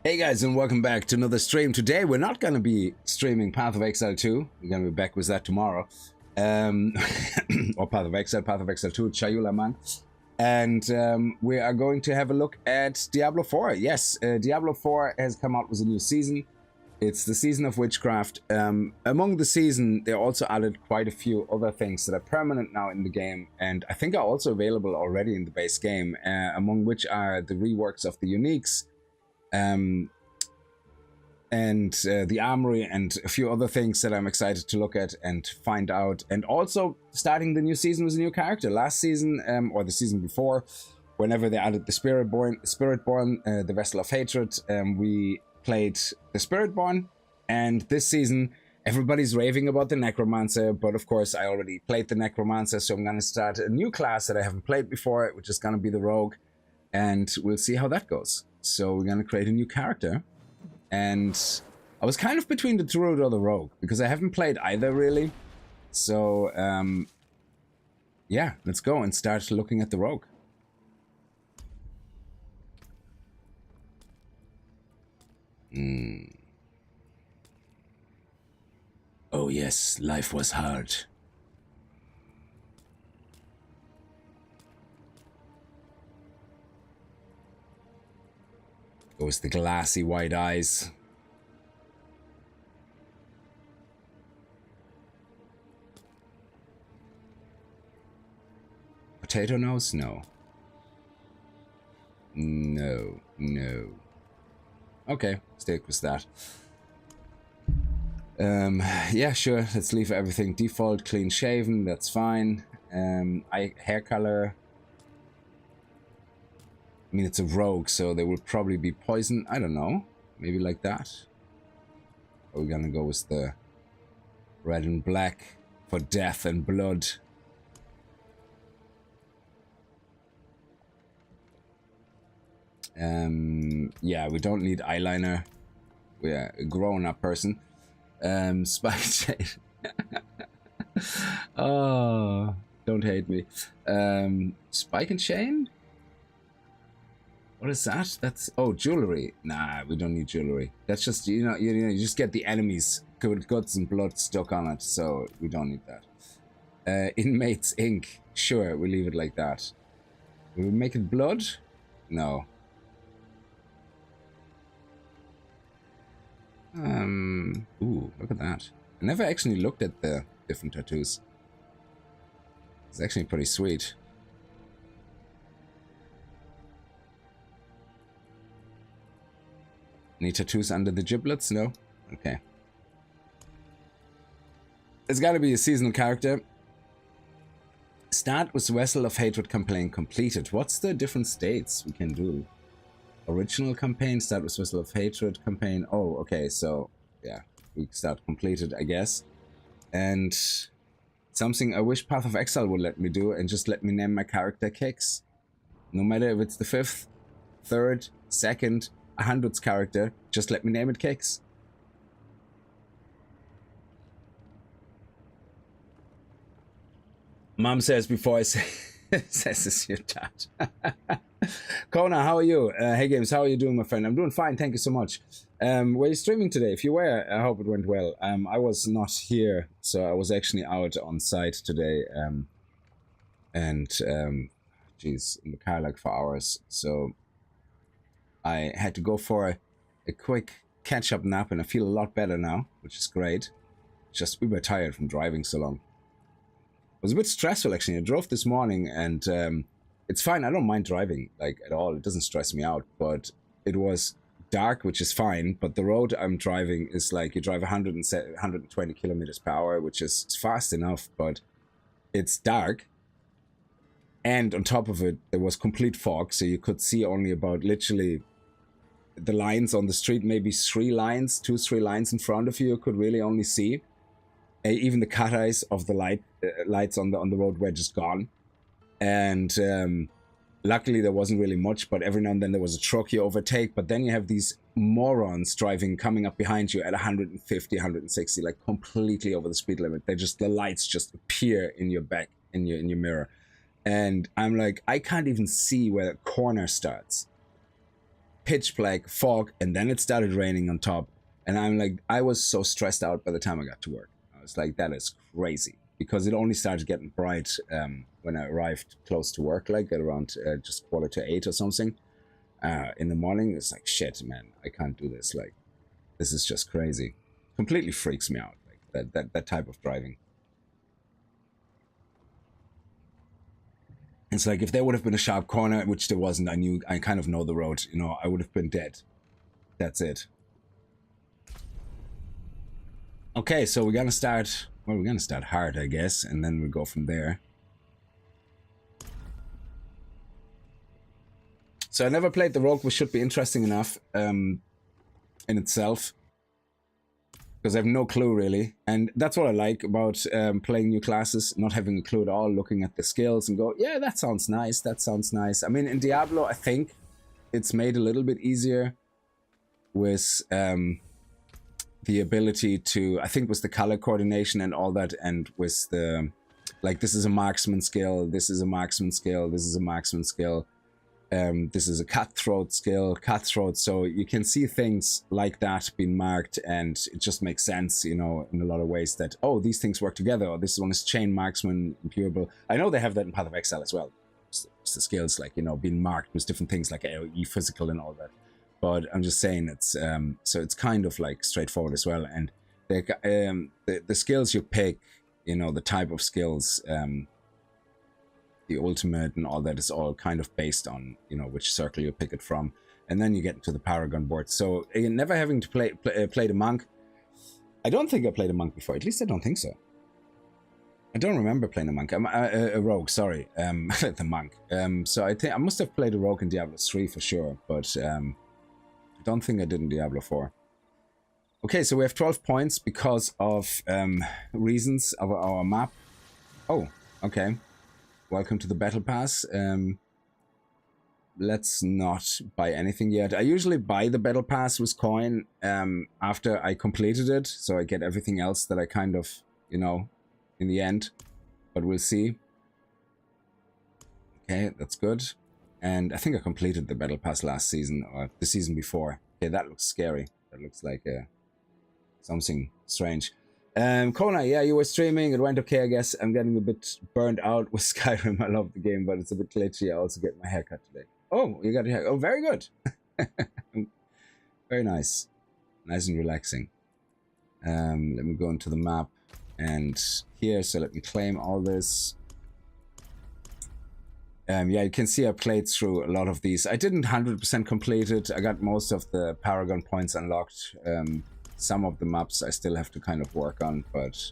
Hey guys, and welcome back to another stream. Today we're not going to be streaming Path of Exile 2. We're going to be back with that tomorrow. Or Path of Exile 2, Chayula man. And we are going to have a look at Diablo 4. Yes, Diablo 4 has come out with a new season. It's the season of witchcraft. Among the season, they also added quite a few other things that are permanent now in the game, and I think are also available already in the base game, among which are the reworks of the uniques, and the armory, and a few other things that I'm excited to look at and find out. And also starting the new season with a new character. Last season, or the season before, whenever they added the Spiritborn, the Vessel of Hatred, we played the Spiritborn. And this season, everybody's raving about the Necromancer, but of course I already played the Necromancer, so I'm going to start a new class that I haven't played before, which is going to be the Rogue, and we'll see how that goes. So we're going to create a new character. And I was kind of between the Druid or the Rogue, because I haven't played either, really. So, yeah, let's go and start looking at the Rogue. Oh yes, life was hard. Goes the glassy white eyes. Potato nose? No. No. No. Okay, stick with that. Yeah, sure. Let's leave everything default, clean shaven. That's fine. Hair color. I mean, it's a rogue, so they will probably be poison. I don't know. Maybe like that. Or we're gonna go with the red and black for death and blood. Yeah, we don't need eyeliner. We're a grown-up person. Spike chain. Oh, don't hate me. Spike and chain? What is that? That's, oh, jewelry. Nah, we don't need jewelry. That's just, you just get the enemies' guts and blood stuck on it, so we don't need that. Inmates ink. Sure, we leave it like that. Will we make it blood? No. Ooh, look at that. I never actually looked at the different tattoos. It's actually pretty sweet. Any tattoos under the giblets? No? Okay. It's gotta be a seasonal character. Start with Vessel of Hatred campaign completed. What's the different states we can do? Original campaign, start with Vessel of Hatred campaign. Oh, okay, so yeah, we start completed, I guess. And something I wish Path of Exile would let me do, and just let me name my character Kickz. No matter if it's the 5th, 3rd, 2nd, 100th character, just let me name it Kickz. Mom says before I say says it's your dad. Kona, how are you? Hey Games, how are you doing, my friend? I'm doing fine, thank you so much. Were you streaming today? If you were, I hope it went well. I was not here, so I was actually out on site today, geez, in the car like for hours. So I had to go for a quick catch-up nap, and I feel a lot better now, which is great. Just uber tired from driving so long. It was a bit stressful, actually. I drove this morning, and it's fine. I don't mind driving, like, at all. It doesn't stress me out, but it was dark, which is fine, but the road I'm driving is like, you drive 120 kilometers per hour, which is fast enough, but it's dark. And on top of it, there was complete fog, so you could see only about literally the lines on the street, maybe 3 lines in front of you, you could really only see. Even the cut eyes of the lights on the road were just gone. And luckily there wasn't really much, but every now and then there was a truck you overtake, but then you have these morons coming up behind you at 150, 160, like completely over the speed limit. The lights just appear in your back, in your mirror. And I'm like, I can't even see where the corner starts. pitch black, fog, and then it started raining on top. And I'm like, I was so stressed out by the time I got to work. I was like, that is crazy. Because it only started getting bright when I arrived close to work, like at around just 7:45 or something. In the morning, it's like, shit, man, I can't do this. Like, this is just crazy. Completely freaks me out, like that type of driving. It's like if there would have been a sharp corner, which there wasn't, I kind of know the road, you know, I would have been dead. That's it. Okay, so we're gonna start, well, we're gonna start hard, I guess, and then we'll go from there. So I never played the rogue, which should be interesting enough in itself. Because I have no clue, really. And that's what I like about playing new classes, not having a clue at all, looking at the skills and go, yeah, that sounds nice, that sounds nice. I mean, in Diablo, I think it's made a little bit easier with the ability to, I think with the color coordination and all that, and with the, like, this is a marksman skill, this is a marksman skill, this is a marksman skill. This is a cutthroat skill, so you can see things like that being marked, and it just makes sense, you know, in a lot of ways that, oh, these things work together, or this one is chain marksman, impurable. I know they have that in Path of Exile as well. It's the skills, like, you know, being marked with different things like AoE, physical, and all that. But I'm just saying it's, so it's kind of like straightforward as well. And the skills you pick, you know, the type of skills, the ultimate and all that is all kind of based on, you know, which circle you pick it from, and then you get into the Paragon board. So never having to play the monk. I don't think I played a monk before. At least I don't think so. I don't remember playing a monk. I'm a rogue. Sorry, the monk. So I think I must have played a rogue in Diablo 3 for sure, but I don't think I did in Diablo 4. Okay, so we have 12 points because of reasons of our map. Oh, okay. Welcome to the Battle Pass. Let's not buy anything yet. I usually buy the Battle Pass with coin after I completed it, so I get everything else that I kind of, you know, in the end. But we'll see. Okay, that's good. And I think I completed the Battle Pass last season, or the season before. Okay, that looks scary. That looks like something strange. Kona, yeah, you were streaming. It went okay, I guess. I'm getting a bit burned out with Skyrim. I love the game, but it's a bit glitchy. I also get my haircut today. Oh, you got your hair. Oh, very good. Very nice. Nice and relaxing. Let me go into the map and here. So let me claim all this. Yeah, you can see I played through a lot of these. I didn't 100% complete it. I got most of the Paragon points unlocked. Some of the maps I still have to kind of work on, but,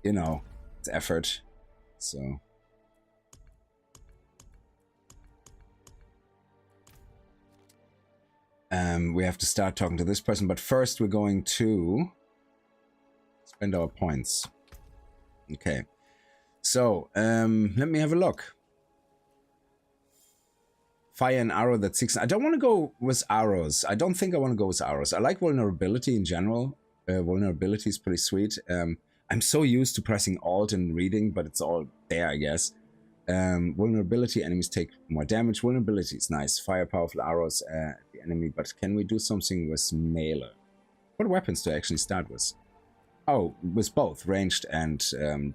you know, it's effort, so. We have to start talking to this person, but first we're going to spend our points. Okay, so, let me have a look. Fire and arrow, that's 6. I don't want to go with arrows. I don't think I want to go with arrows. I like vulnerability in general. Vulnerability is pretty sweet. I'm so used to pressing Alt and reading, but it's all there, I guess. Vulnerability, enemies take more damage. Vulnerability is nice. Fire powerful arrows at the enemy, but can we do something with melee? What weapons do I actually start with? Oh, with both ranged and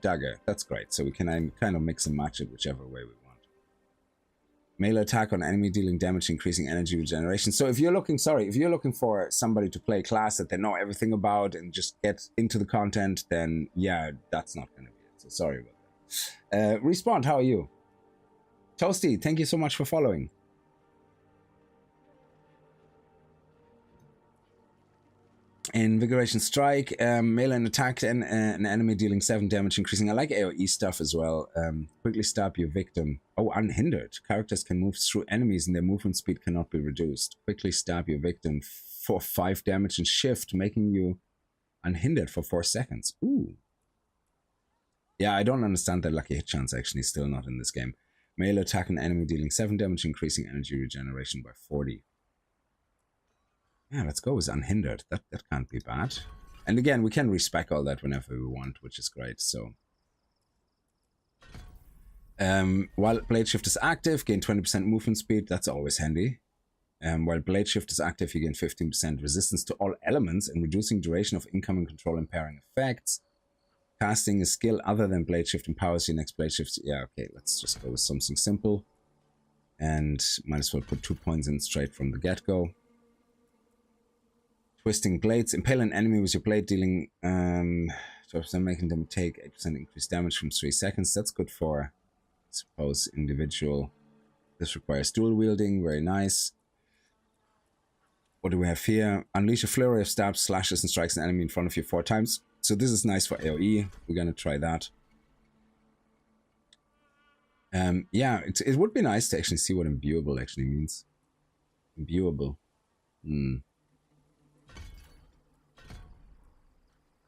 dagger. That's great. So we can kind of mix and match it whichever way we want. Melee attack on enemy dealing damage, increasing energy regeneration. So if you're looking, if you're looking for somebody to play a class that they know everything about and just get into the content, then yeah, that's not going to be it. So sorry about that. Respawn, how are you? Toasty, thank you so much for following. Invigoration strike, melee and attack and an enemy dealing 7 damage, increasing. I like AoE stuff as well. Quickly stab your victim. Oh, unhindered. Characters can move through enemies and their movement speed cannot be reduced. Quickly stab your victim for 5 damage and shift, making you unhindered for 4 seconds. Ooh. Yeah, I don't understand that lucky hit chance actually still not in this game. Melee attack an enemy dealing 7 damage, increasing energy regeneration by 40. Yeah, let's go with unhindered. That can't be bad. And again, we can respec all that whenever we want, which is great. So, while blade shift is active, gain 20% movement speed. That's always handy. While Blade Shift is active, you gain 15% resistance to all elements and reducing duration of incoming control impairing effects. Casting a skill other than Blade Shift empowers your next Blade Shift. Yeah, okay, let's just go with something simple. And might as well put 2 points in straight from the get-go. Twisting Blades. Impale an enemy with your blade, dealing 12%, making them take 8% increased damage from 3 seconds. That's good for, I suppose, individual. This requires dual wielding. Very nice. What do we have here? Unleash a flurry of stabs, slashes, and strikes an enemy in front of you 4 times. So this is nice for AoE. We're going to try that. Yeah, it would be nice to actually see what imbuable actually means. Imbuable.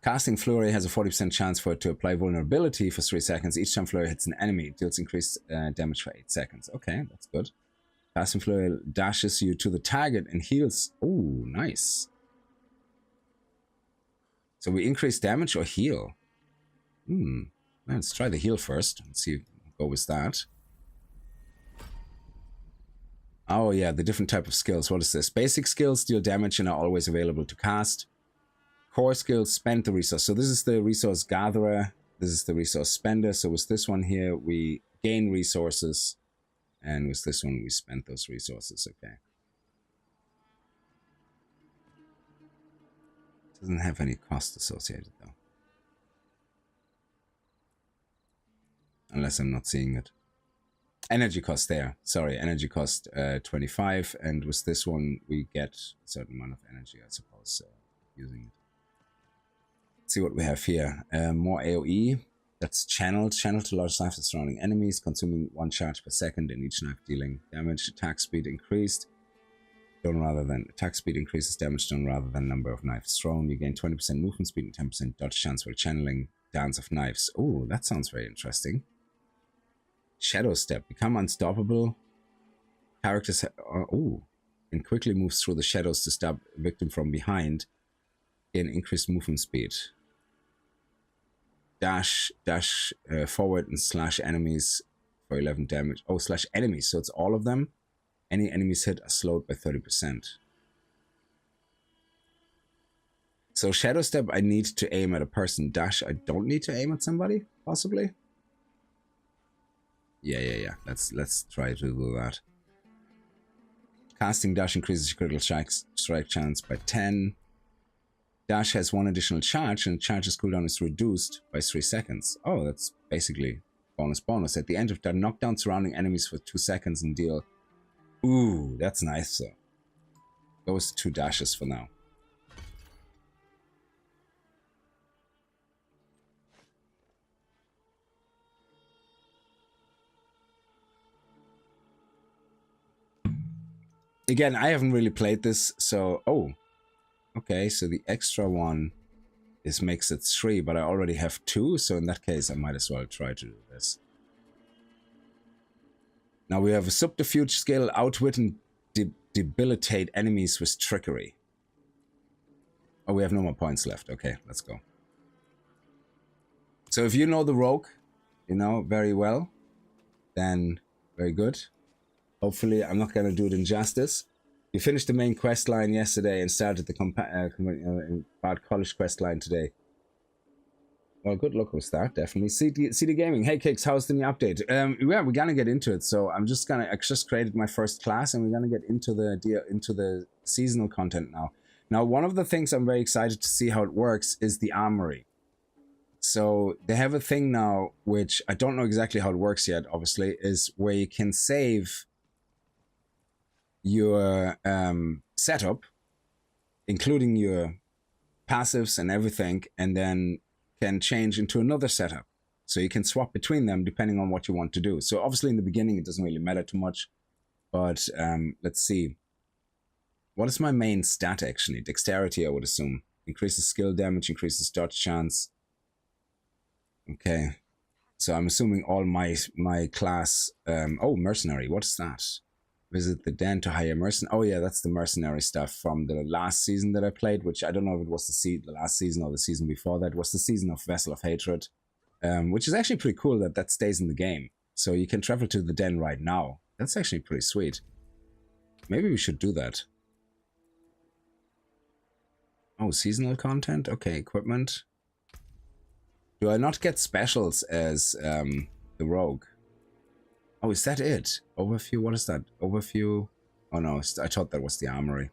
Casting Flurry has a 40% chance for it to apply vulnerability for 3 seconds. Each time Flurry hits an enemy, it deals increased damage for 8 seconds. Okay, that's good. Casting Flurry dashes you to the target and heals. Oh, nice. So we increase damage or heal? Let's try the heal first and see. Go with that. Oh yeah, the different type of skills. What is this? Basic skills deal damage and are always available to cast. Core skills spend the resource. So this is the resource gatherer. This is the resource spender. So with this one here, we gain resources. And with this one, we spend those resources. Okay. Doesn't have any cost associated though. Unless I'm not seeing it. Energy cost there. Sorry, energy cost 25. And with this one, we get a certain amount of energy, I suppose, using it. Let's see what we have here. More AoE. That's channeled. Channeled to large knives of surrounding enemies, consuming 1 charge per second, and each knife dealing damage. Attack speed increased. Done rather than attack speed increases damage done rather than number of knives thrown. You gain 20% movement speed and 10% dodge chance while channeling Dance of Knives. Oh, that sounds very interesting. Shadow Step. Become unstoppable. Characters and quickly moves through the shadows to stab a victim from behind. Gain increased movement speed. Dash forward and slash enemies for 11 damage. Oh, slash enemies. So it's all of them. Any enemies hit are slowed by 30%. So Shadow Step, I need to aim at a person. Dash, I don't need to aim at somebody, possibly. Yeah. Let's try to do that. Casting Dash increases your critical strike chance by 10. Dash has 1 additional charge, and charge's cooldown is reduced by 3 seconds. Oh, that's basically bonus. At the end of that, knock down surrounding enemies for 2 seconds and deal. Ooh, that's nice. So those 2 dashes for now. Again, I haven't really played this, so okay, so the extra one makes it 3, but I already have 2, so in that case I might as well try to do this. Now we have a subterfuge skill, outwit and debilitate enemies with trickery. Oh, we have no more points left. Okay, let's go. So if you know the rogue, very well, then very good. Hopefully, I'm not going to do it injustice. We finished the main quest line yesterday and started the Bard College quest line today. Well, good luck with that, definitely. CD Gaming, hey Kickz, how's the new update? Yeah, we're going to get into it. So I just created my first class and we're going to get into the seasonal content now. Now, one of the things I'm very excited to see how it works is the armory. So they have a thing now, which I don't know exactly how it works yet, obviously, is where you can save your setup, including your passives and everything, and then can change into another setup. So you can swap between them depending on what you want to do. So obviously in the beginning, it doesn't really matter too much, but let's see. What is my main stat actually? Dexterity, I would assume. Increases skill damage, increases dodge chance. Okay. So I'm assuming all my class, oh, mercenary, what is that? Visit the den to hire mercenary. Oh yeah, that's the mercenary stuff from the last season that I played, which I don't know if it was the last season or the season before that. It was the season of Vessel of Hatred, which is actually pretty cool that stays in the game. So you can travel to the den right now. That's actually pretty sweet. Maybe we should do that. Oh, seasonal content? Okay, equipment. Do I not get specials as the rogue? Oh, is that it? Overview? What is that? Overview? Oh no, I thought that was the armory.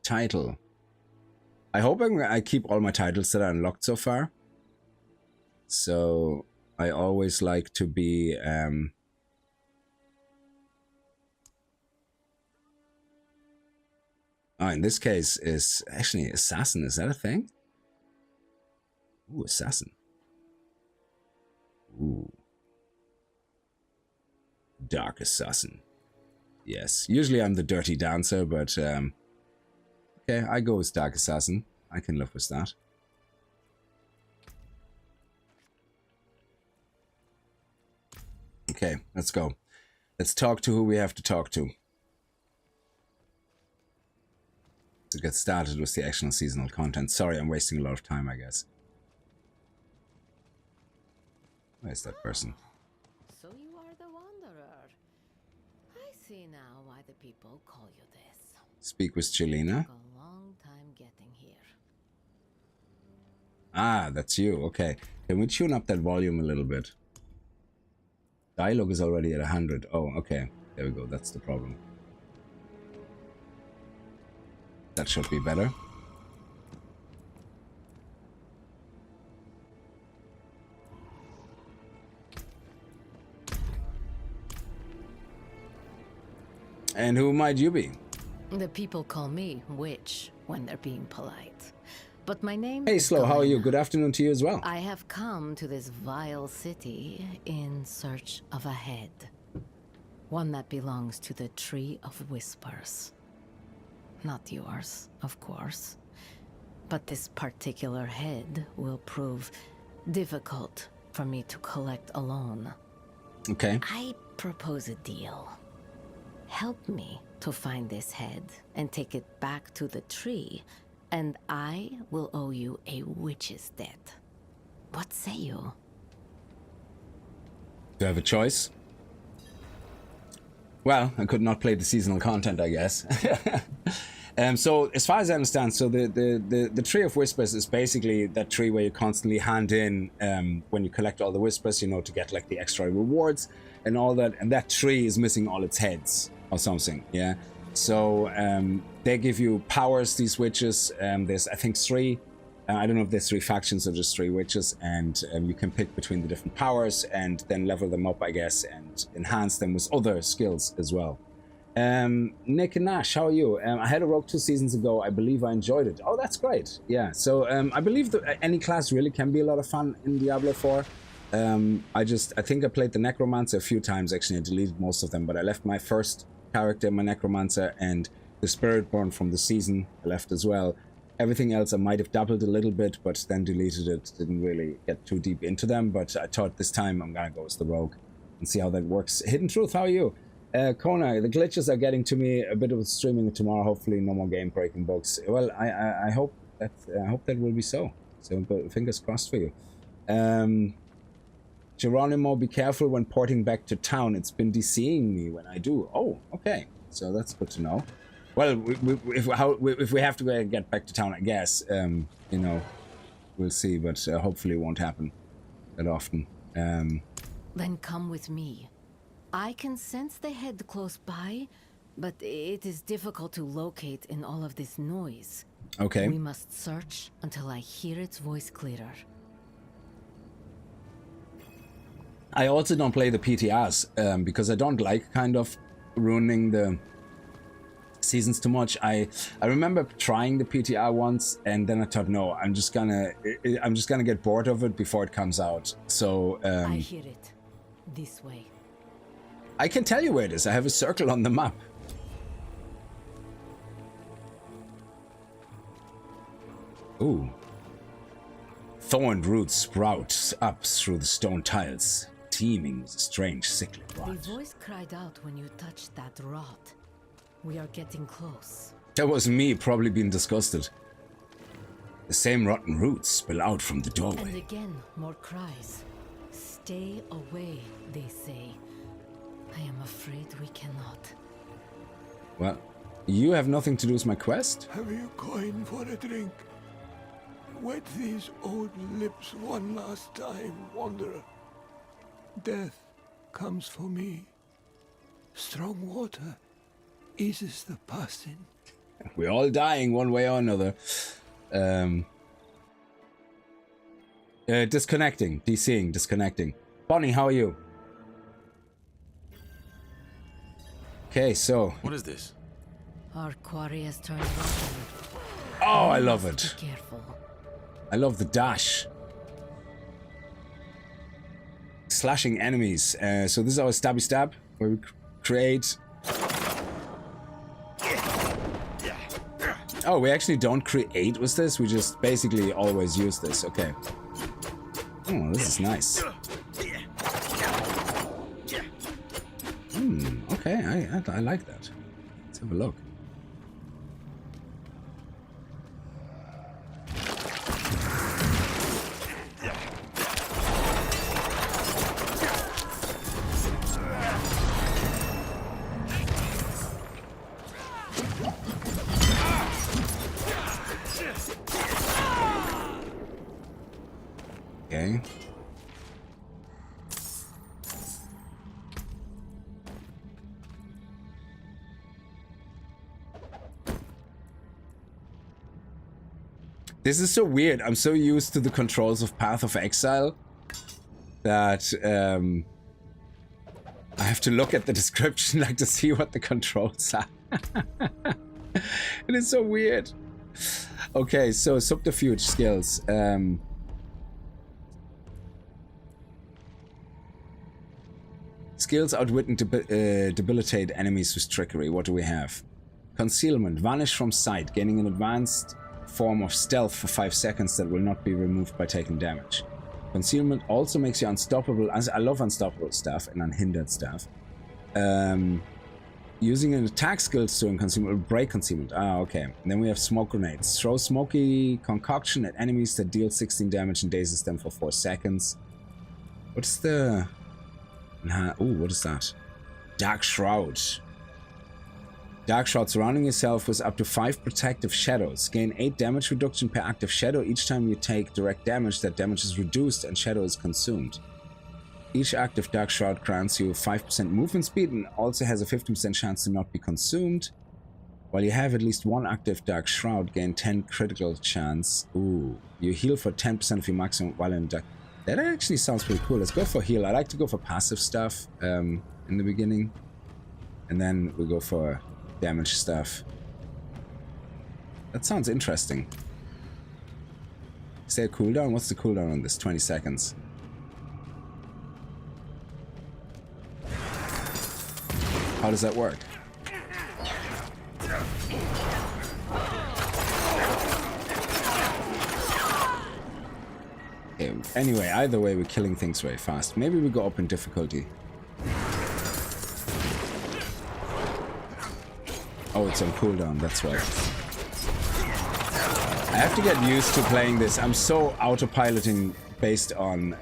Title. I hope I keep all my titles that are unlocked so far. So I always like to be oh, in this case is actually assassin. Is that a thing? Ooh, assassin. Ooh. Dark assassin. Yes. Usually I'm the dirty dancer, but okay, I go with dark assassin. I can live with that. Okay, let's go. Let's talk to who we have to talk to. To get started with the actual seasonal content. Sorry, I'm wasting a lot of time, I guess. Where's that person? So you are the Wanderer. I see now why the people call you this. Speak with Jelena. Took a long time getting here. Ah, that's you. Okay. Can we tune up that volume a little bit? Dialogue is already at 100. Oh, okay. There we go. That's the problem. That should be better. And who might you be? The people call me Witch when they're being polite. But my name Hey, is Slow, how are you? Coven. Good afternoon to you as well. I have come to this vile city in search of a head. One that belongs to the Tree of Whispers. Not yours, of course. But this particular head will prove difficult for me to collect alone. Okay. I propose a deal. Help me to find this head and take it back to the tree, and I will owe you a witch's debt. What say you? Do I have a choice? Well, I could not play the seasonal content, I guess. So, as far as I understand, so the Tree of Whispers is basically that tree where you constantly hand in when you collect all the whispers, you know, to get like the extra rewards and all that. And that tree is missing all its heads or something, yeah? So they give you powers, these witches. There's, I think, three. I don't know if there's three factions or just three witches. And you can pick between the different powers and then level them up, I guess, and enhance them with other skills as well. Nick and Nash, how are you? I had a rogue 2 seasons ago. I believe I enjoyed it. Oh, that's great. Yeah, so I believe that any class really can be a lot of fun in Diablo 4. I think I played the Necromancer a few times. Actually, I deleted most of them, but I left my first character, my Necromancer, and the Spiritborn from the season I left as well. Everything else I might have dabbled a little bit, but then deleted it. Didn't really get too deep into them, but I thought this time I'm gonna go as the rogue and see how that works. Hidden Truth, how are you? Kona, the glitches are getting to me a bit of streaming tomorrow. Hopefully, no more game breaking bugs. Well, I hope that will be so. So, but fingers crossed for you. Geronimo, be careful when porting back to town. It's been DCing me when I do. Oh, okay. So that's good to know. Well, if we have to get back to town, I guess. You know, we'll see. But hopefully, it won't happen that often. Then come with me. I can sense the head close by, but it is difficult to locate in all of this noise. Okay. We must search until I hear its voice clearer. I also don't play the PTRs because I don't like kind of ruining the seasons too much. I remember trying the PTR once, and then I thought, no, I'm just gonna get bored of it before it comes out. So I hear it. This way. I can tell you where it is. I have a circle on the map. Ooh. Thorned roots sprout up through the stone tiles, teeming with a strange sickly rot. The voice cried out when you touched that rot. We are getting close. That was me probably being disgusted. The same rotten roots spill out from the doorway. And again, more cries. Stay away, they say. I am afraid we cannot. Well, you have nothing to do with my quest? Have you coin for a drink? Wet these old lips one last time, wanderer. Death comes for me. Strong water eases the passing. We're all dying one way or another. Disconnecting. DCing. Disconnecting. Bonnie, how are you? Okay, so... What is this? Our quarry has turned rotten. Oh, I love it. Be careful. I love the dash. Slashing enemies. So this is our stabby stab, where we create... Oh, we actually don't create with this. We just basically always use this. Okay. Oh, this is nice. Okay, I like that. Let's have a look. Okay. This is so weird. I'm so used to the controls of Path of Exile that I have to look at the description like to see what the controls are. It is so weird. Okay, so subterfuge skills. Skills outwit and debilitate enemies with trickery. What do we have? Concealment. Vanish from sight, gaining an advanced form of stealth for 5 seconds that will not be removed by taking damage. Concealment also makes you unstoppable. I love unstoppable stuff and unhindered stuff. Using an attack skill during concealment will break concealment. Ah, okay. And then we have smoke grenades. Throw smoky concoction at enemies that deal 16 damage and dazes them for 4 seconds. What's the... Ooh, what is that? Dark Shroud. Dark Shroud, surrounding yourself with up to 5 protective shadows. Gain 8 damage reduction per active shadow. Each time you take direct damage, that damage is reduced and shadow is consumed. Each active Dark Shroud grants you 5% movement speed and also has a 15% chance to not be consumed. While you have at least 1 active Dark Shroud, gain 10 critical chance. Ooh. You heal for 10% of your maximum while in dark. That actually sounds pretty cool. Let's go for heal. I like to go for passive stuff in the beginning. And then we go for damage stuff. That sounds interesting. Is there a cooldown? What's the cooldown on this? 20 seconds. How does that work? Okay, anyway, either way, we're killing things very fast. Maybe we go up in difficulty. Oh, it's on cooldown, that's right. I have to get used to playing this. I'm so autopiloting based on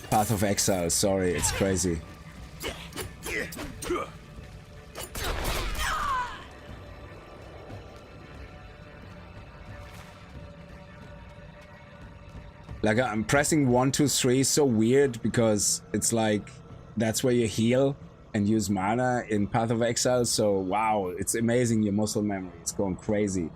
Path of Exile. Sorry, it's crazy. Like, I'm pressing 1, 2, 3, so weird because it's like that's where you heal and use mana in Path of Exile. So wow, it's amazing, your muscle memory. It's going crazy.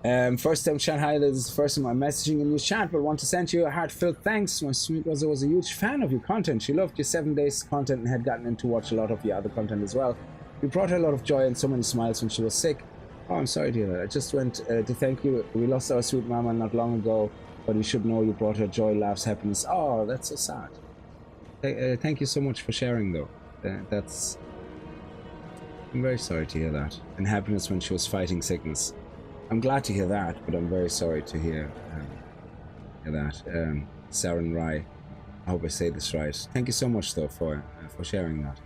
First time chat, hi, this is the first time I'm messaging in your chat, but want to send you a heartfelt thanks. My sweet was a huge fan of your content. She loved your 7 days content and had gotten in to watch a lot of your other content as well. You brought her a lot of joy and so many smiles when she was sick. Oh, I'm sorry to hear that. I just went to thank you. We lost our sweet mama not long ago, but you should know you brought her joy, laughs, happiness. Oh, that's so sad. Thank you so much for sharing, though. I'm very sorry to hear that. And happiness when she was fighting sickness. I'm glad to hear that, but I'm very sorry to hear that. Saren Rai, I hope I say this right. Thank you so much, though, for sharing that.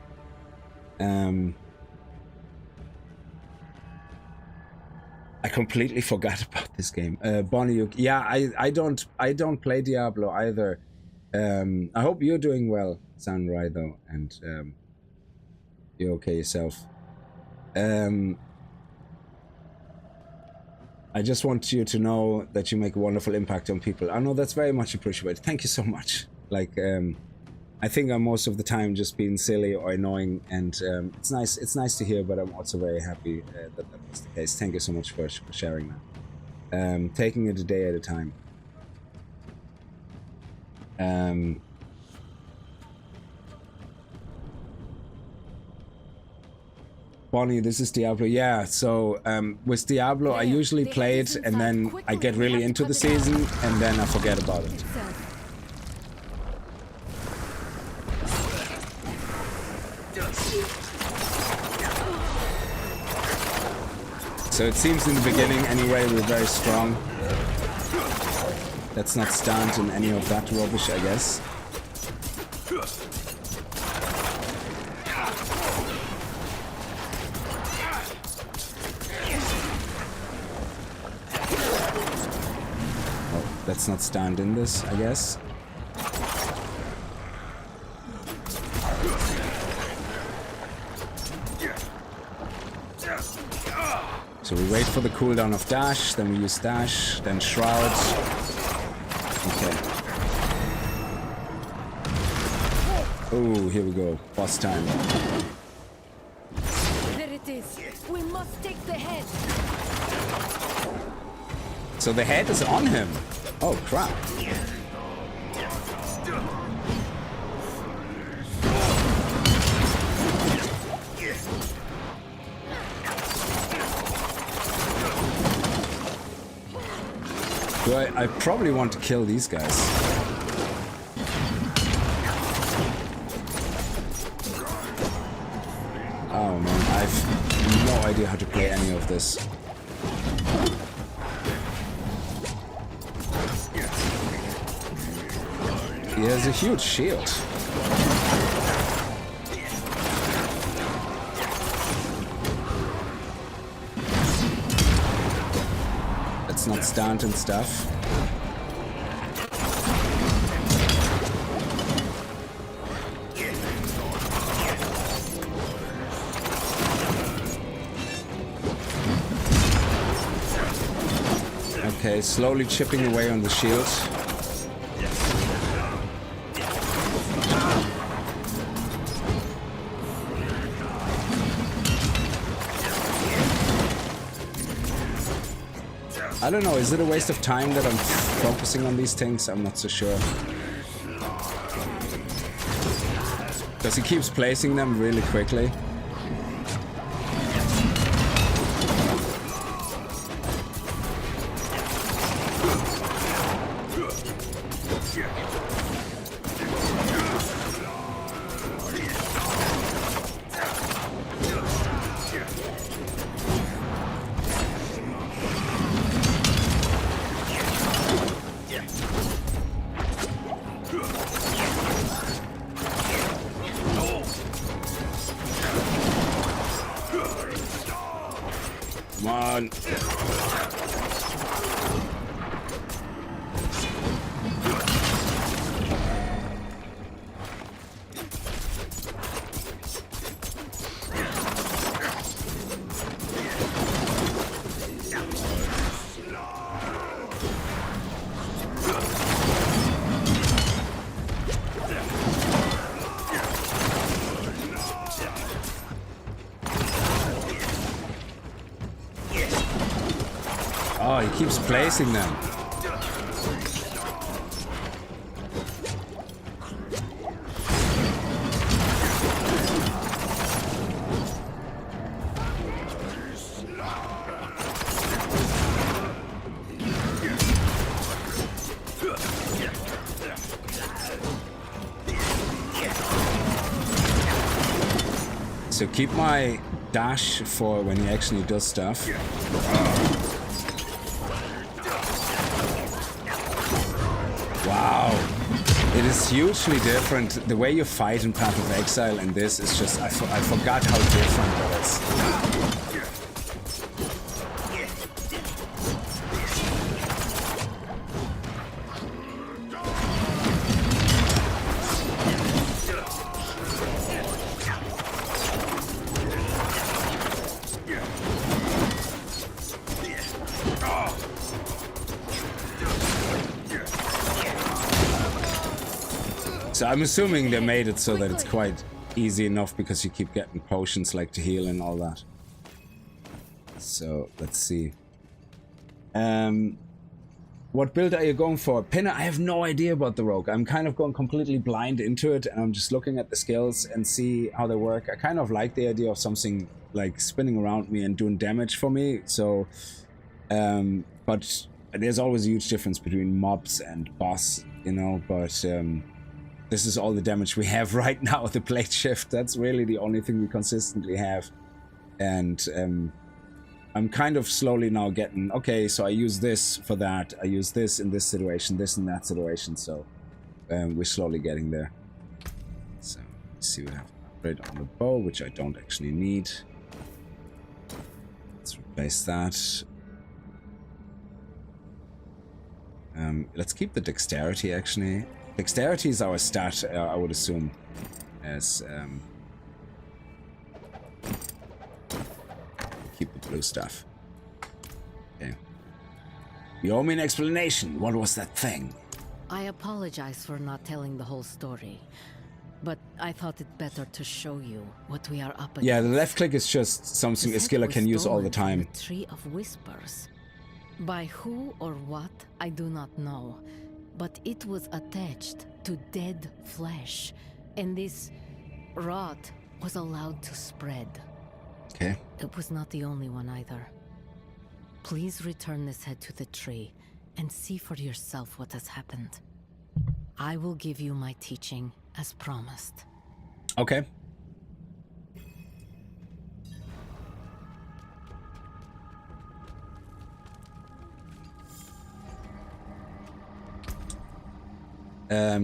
I completely forgot about this game. Bonnie, yeah, I don't play Diablo either. I hope you're doing well, Samurai, though, and you're okay yourself. I just want you to know that you make a wonderful impact on people. I know that's very much appreciated. Thank you so much. Like, I think I'm most of the time just being silly or annoying, and it's nice. It's nice to hear, but I'm also very happy that that was the case. Thank you so much for sharing that. Taking it a day at a time. Bonnie, this is Diablo. Yeah, so with Diablo, I usually play it and then I get really into the season and then I forget about it. So it seems in the beginning anyway we're very strong. Let's not stand in any of that rubbish, I guess. Let's not stand in this, I guess. So we wait for the cooldown of dash, then we use dash, then shroud. Okay. Oh, here we go. Boss time. There it is. We must take the head. So the head is on him. Oh, crap. Do I probably want to kill these guys. Oh man, I've no idea how to play any of this. He has a huge shield. Let's not stand and stuff. Okay, slowly chipping away on the shield. I don't know, is it a waste of time that I'm focusing on these things? I'm not so sure. Because he keeps placing them really quickly. Oh, he keeps placing them. So keep my dash for when he actually does stuff. Wow, it is hugely different. The way you fight in Path of Exile and this is just, I forgot how different that is. So I'm assuming they made it so that it's quite easy enough because you keep getting potions like to heal and all that. So let's see. What build are you going for? Pinner, I have no idea about the rogue. I'm kind of going completely blind into it, and I'm just looking at the skills and see how they work. I kind of like the idea of something like spinning around me and doing damage for me. So, but there's always a huge difference between mobs and boss, you know, but this is all the damage we have right now, the blade shift. That's really the only thing we consistently have. And I'm kind of slowly now getting, okay, so I use this for that, I use this in this situation, this in that situation, so we're slowly getting there. So, let's see what I have to upgrade on the bow, which I don't actually need. Let's replace that. Let's keep the dexterity, actually. Dexterity is our stat, I would assume, as... keep the blue stuff. Okay. You owe me an explanation. What was that thing? I apologize for not telling the whole story, but I thought it better to show you what we are up against. Yeah, the left click is just something a skiller can use all the time. The Tree of Whispers. By who or what, I do not know, but it was attached to dead flesh, and this rot was allowed to spread. Okay. It was not the only one either. Please return this head to the tree and see for yourself what has happened. I will give you my teaching as promised. Okay.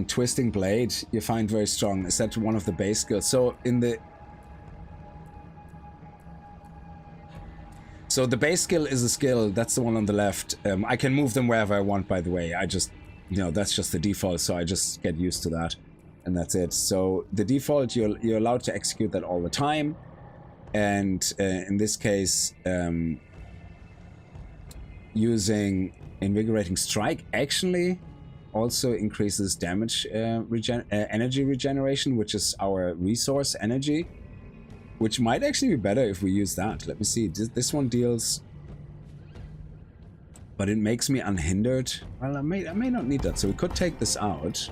Twisting Blade, you find very strong. Is that one of the base skills? So in the... So the base skill is a skill, that's the one on the left. I can move them wherever I want, by the way. I just, you know, that's just the default, so I just get used to that. And that's it. So the default, you're allowed to execute that all the time. And in this case, using Invigorating Strike actually also increases damage energy regeneration, which is our resource energy. Which might actually be better if we use that. Let me see. This one deals... But it makes me unhindered. Well, I may not need that. So we could take this out.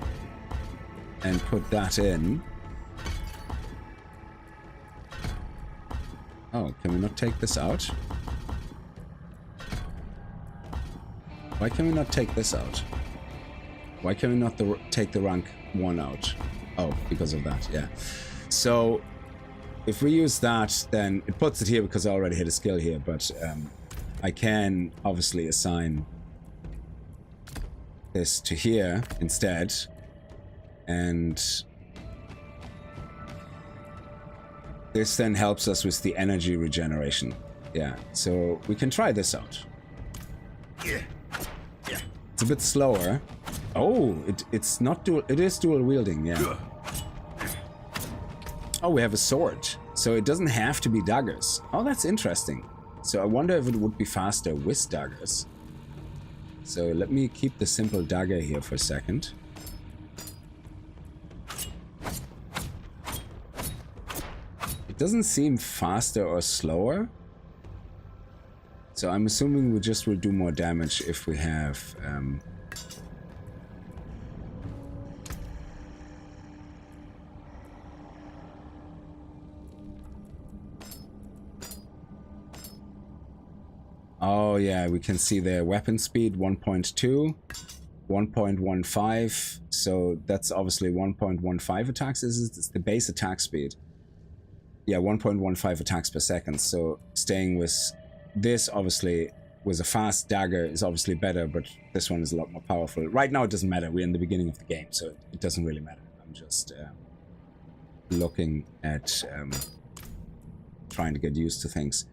And put that in. Oh, can we not take this out? Why can we not take this out? Why can we not take the rank 1 out? Oh, because of that, yeah. So... if we use that, then it puts it here because I already hit a skill here, but I can obviously assign this to here instead. And this then helps us with the energy regeneration. Yeah, so we can try this out. It's a bit slower. Oh, it's not dual, it is dual wielding, yeah. Oh, we have a sword. So it doesn't have to be daggers. Oh, that's interesting. So I wonder if it would be faster with daggers. So let me keep the simple dagger here for a second. It doesn't seem faster or slower. So I'm assuming we just will do more damage if we have... Oh yeah, we can see the weapon speed 1.2, 1.15, so that's obviously 1.15 attacks. It's the base attack speed. Yeah, 1.15 attacks per second, so staying with this obviously with a fast dagger is obviously better, but this one is a lot more powerful. Right now it doesn't matter, we're in the beginning of the game, so it doesn't really matter. I'm just looking at trying to get used to things.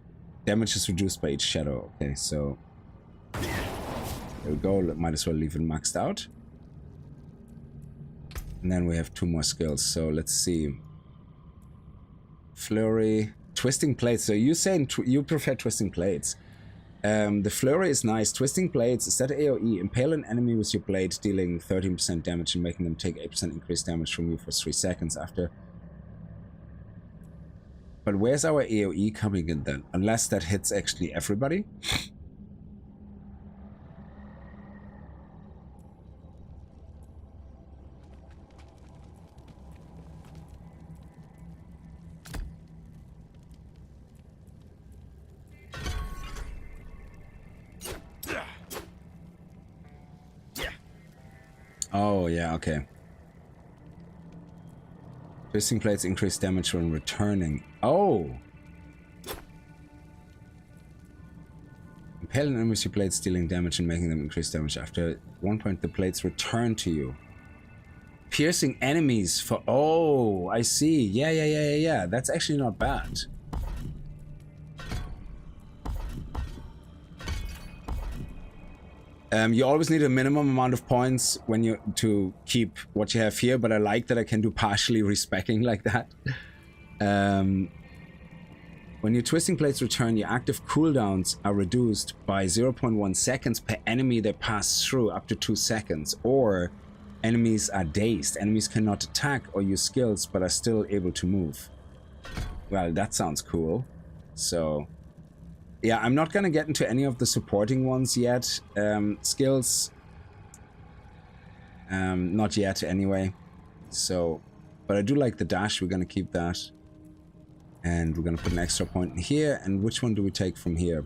Damage is reduced by each shadow. Okay, so there we go. Might as well leave it maxed out. And then we have 2 more skills. So let's see. Flurry, Twisting Plates. So you're saying you prefer Twisting Plates. The flurry is nice. Twisting blades is that AoE. Impale an enemy with your blade, dealing 13% damage and making them take 8% increased damage from you for 3 seconds after. But where's our AoE coming in then? Unless that hits actually everybody. Oh, yeah, okay. Twisting blades increase damage when returning. Oh! Impale an enemy with your blades, dealing damage and making them increase damage. After 1 point, the blades return to you. Piercing enemies for... Oh, I see. Yeah. That's actually not bad. You always need a minimum amount of points when you to keep what you have here, but I like that I can do partially respecking like that. When your twisting blades return, your active cooldowns are reduced by 0.1 seconds per enemy they pass through, up to 2 seconds. Or enemies are dazed. Enemies cannot attack or use skills, but are still able to move. Well, that sounds cool. So... yeah, I'm not gonna get into any of the supporting ones yet. Skills, not yet anyway. So, but I do like the dash. We're gonna keep that, and we're gonna put an extra point in here. And which one do we take from here?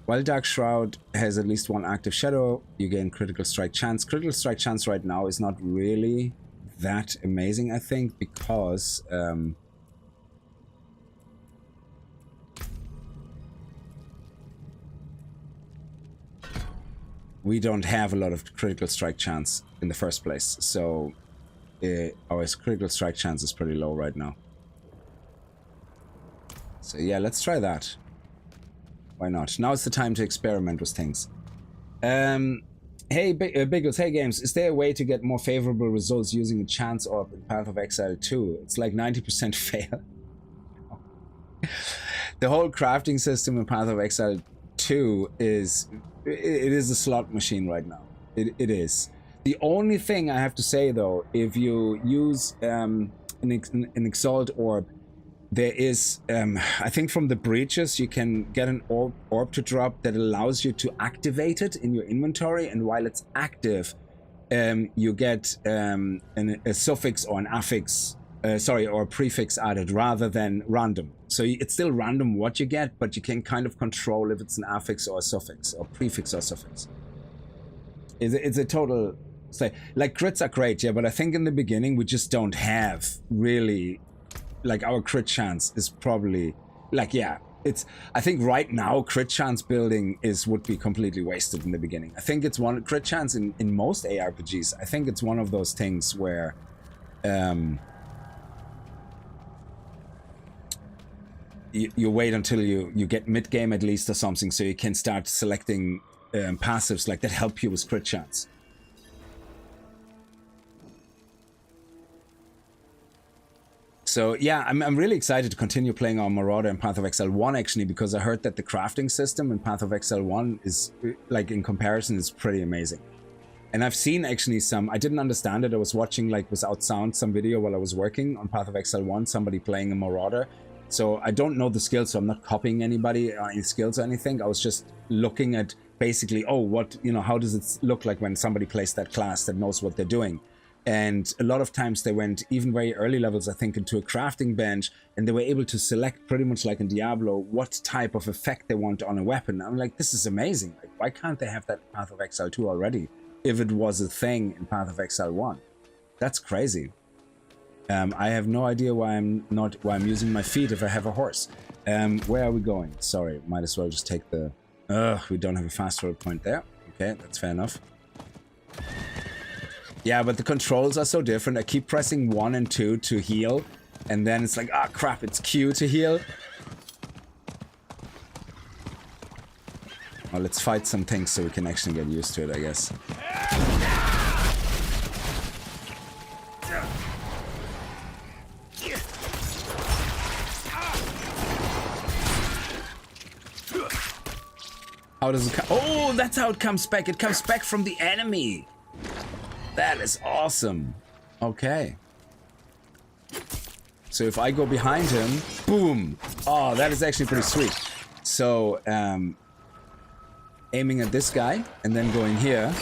While Dark Shroud has at least 1 active shadow, you gain critical strike chance. Critical strike chance right now is not really that amazing, I think, because we don't have a lot of critical strike chance in the first place, so our critical strike chance is pretty low right now. So yeah, let's try that. Why not? Now is the time to experiment with things. Hey, Biggles, hey Games, is there a way to get more favorable results using a chance orb in Path of Exile 2? It's like 90% fail. The whole crafting system in Path of Exile 2 is... it is a slot machine right now. It is. The only thing I have to say though, if you use an Exalt Orb, there is, I think from the breaches you can get an orb to drop that allows you to activate it in your inventory, and while it's active, you get a suffix or an affix, or a prefix added rather than random. So it's still random what you get, but you can kind of control if it's an affix or a suffix, or prefix or suffix. It's a total... like crits are great, yeah, but I think in the beginning we just don't have really... like our crit chance is probably... like, yeah, it's... I think right now crit chance building would be completely wasted in the beginning. I think it's one... crit chance in most ARPGs, I think it's one of those things where... You wait until you get mid-game at least or something, so you can start selecting passives like that help you with crit chance. So yeah, I'm really excited to continue playing our Marauder in Path of Exile 1 actually, because I heard that the crafting system in Path of Exile 1 is, like in comparison, is pretty amazing. And I've seen actually some, I didn't understand it, I was watching like without sound some video while I was working on Path of Exile 1, somebody playing a Marauder. So I don't know the skills, so I'm not copying anybody or any skills or anything. I was just looking at basically, oh, what, you know, how does it look like when somebody plays that class that knows what they're doing? And a lot of times they went even very early levels, I think, into a crafting bench, and they were able to select pretty much like in Diablo what type of effect they want on a weapon. I'm like, this is amazing. Like, why can't they have that in Path of Exile 2 already if it was a thing in Path of Exile 1? That's crazy. I have no idea why I'm using my feet if I have a horse. Where are we going? Sorry, might as well just take the... we don't have a fast forward point there. Okay, that's fair enough. Yeah, but the controls are so different. I keep pressing 1 and 2 to heal, and then it's like, ah, crap, it's Q to heal. Well, let's fight some things so we can actually get used to it, I guess. How does it come? Oh, that's how it comes back. It comes back from the enemy. That is awesome. Okay. So if I go behind him, boom. Oh, that is actually pretty sweet. So, aiming at this guy and then going here,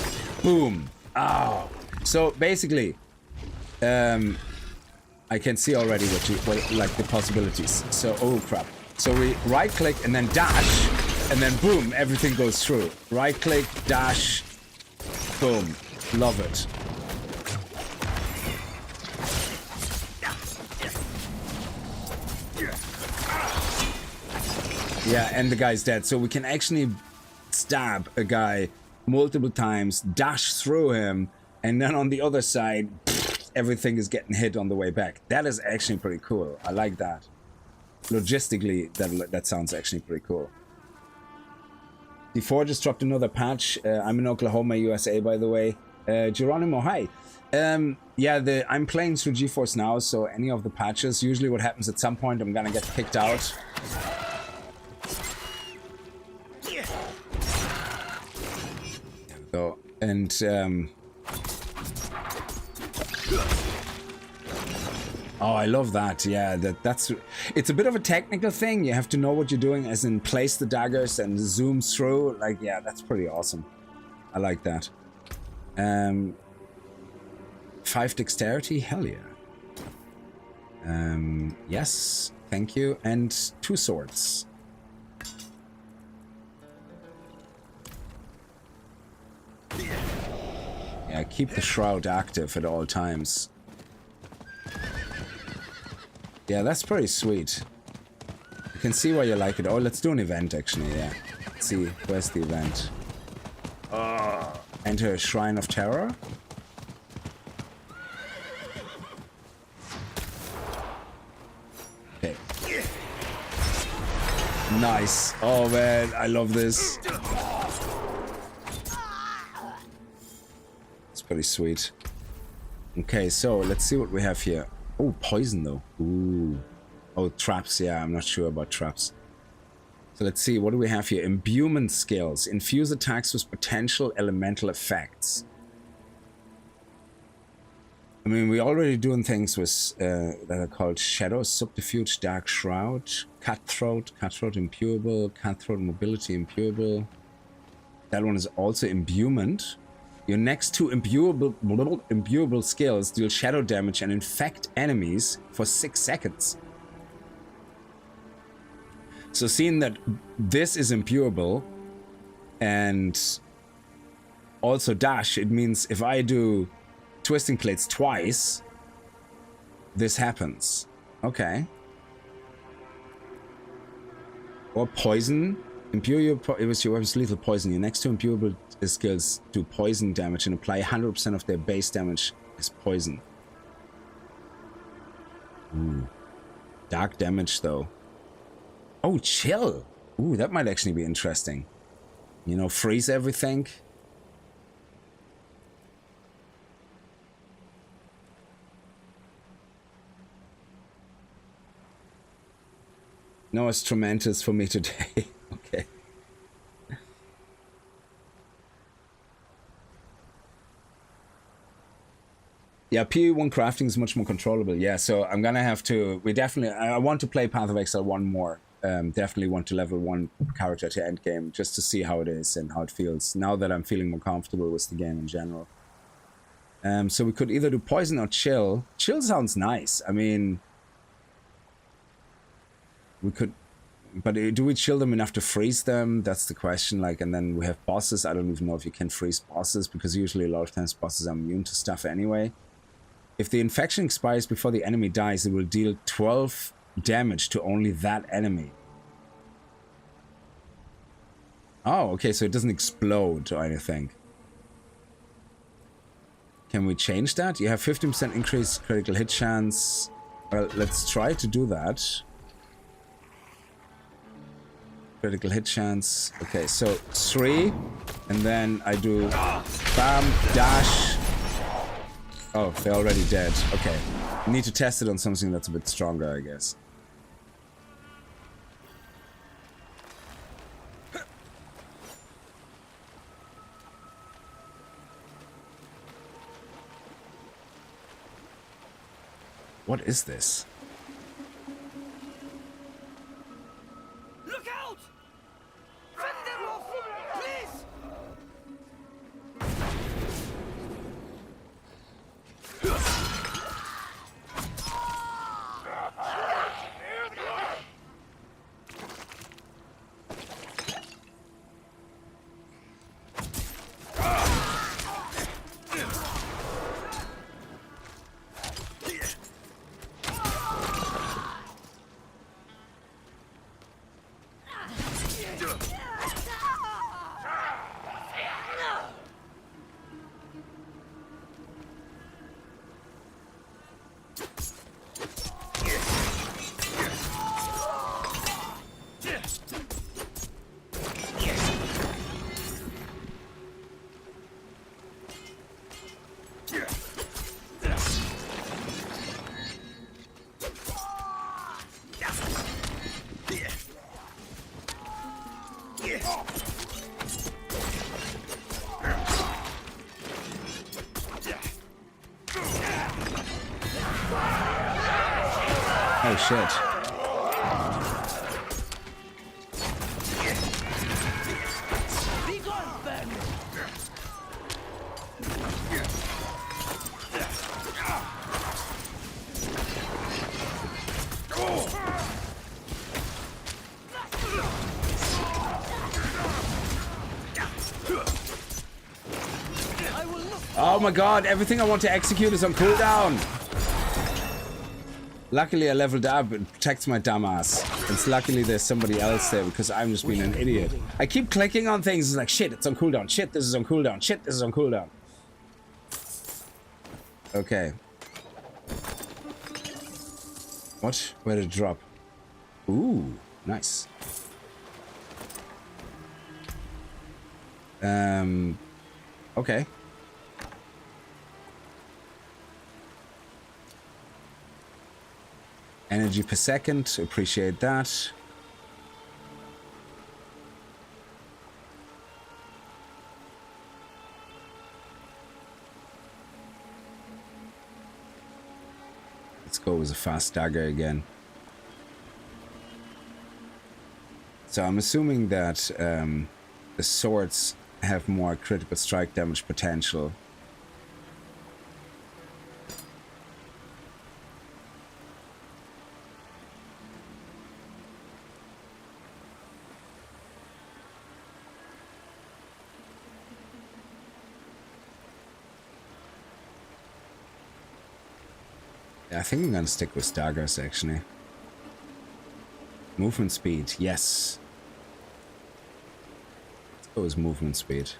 boom. Oh. So basically, I can see already what like the possibilities. So, oh crap. So we right click and then dash, and then boom, everything goes through. Right click, dash, boom. Love it. Yeah, and the guy's dead. So we can actually stab a guy multiple times, dash through him, and then on the other side, everything is getting hit on the way back. That is actually pretty cool. I like that. Logistically, that sounds actually pretty cool. D4 just dropped another patch. I'm in Oklahoma, USA, by the way. Geronimo, hi. Yeah, I'm playing through GeForce Now, so any of the patches, usually what happens at some point, I'm gonna get kicked out. So, and oh, I love that. Yeah, that's it's a bit of a technical thing. You have to know what you're doing, as in place the daggers and zoom through. Like, yeah, that's pretty awesome. I like that. 5 dexterity, hell yeah. Yes, thank you, and 2 swords. Yeah, keep the shroud active at all times. Yeah, that's pretty sweet. You can see why you like it. Oh, let's do an event, actually, yeah. Let's see, where's the event? Enter a Shrine of Terror. Okay. Nice. Oh, man, I love this. Pretty sweet. Okay, so let's see what we have here. Oh, poison though. Ooh. Oh, traps. Yeah, I'm not sure about traps. So let's see. What do we have here? Imbuement skills. Infuse attacks with potential elemental effects. I mean, we're already doing things with that are called Shadow, Subterfuge, Dark Shroud, Cutthroat, Cutthroat Impurable, Cutthroat Mobility Impurable. That one is also Imbuement. Your next 2 imbuable skills deal shadow damage and infect enemies for 6 seconds. So seeing that this is imbuable and also dash, it means if I do twisting plates twice, this happens. Okay. Or poison. Impure it was your weapon's lethal poison. Your next 2 imbuable skills do poison damage and apply 100% of their base damage as poison. Ooh. Dark damage though. Oh, chill. Ooh, that might actually be interesting. You know, freeze everything. No instrumentals for me today. Okay. Yeah, PE1 crafting is much more controllable. Yeah, so I'm gonna have to. I want to play Path of Exile 1 more. Definitely want to level 1 character to end game just to see how it is and how it feels. Now that I'm feeling more comfortable with the game in general. So we could either do poison or chill. Chill sounds nice. I mean, we could. But do we chill them enough to freeze them? That's the question. Like, and then we have bosses. I don't even know if you can freeze bosses, because usually a lot of times bosses are immune to stuff anyway. If the infection expires before the enemy dies, it will deal 12 damage to only that enemy. Oh, okay, so it doesn't explode or anything. Can we change that? You have 15% increased critical hit chance. Well, let's try to do that. Critical hit chance. Okay, so 3, and then I do bam, dash. Oh, they're already dead. Okay. I need to test it on something that's a bit stronger, I guess. What is this? Look out! Fend them off! Please! Oh shit. Be gone, Ben! Oh my god, everything I want to execute is on cooldown. Luckily I leveled up, it protects my dumb ass. It's luckily there's somebody else there because I'm just being an idiot. I keep clicking on things, it's like shit, it's on cooldown, shit, this is on cooldown, shit, this is on cooldown. Okay. What? Where did it drop? Ooh, nice. Okay. Energy per second, appreciate that. Let's go with a fast dagger again. So I'm assuming that the swords have more critical strike damage potential. I think I'm gonna stick with daggers actually. Movement speed, yes. Let's go with movement speed.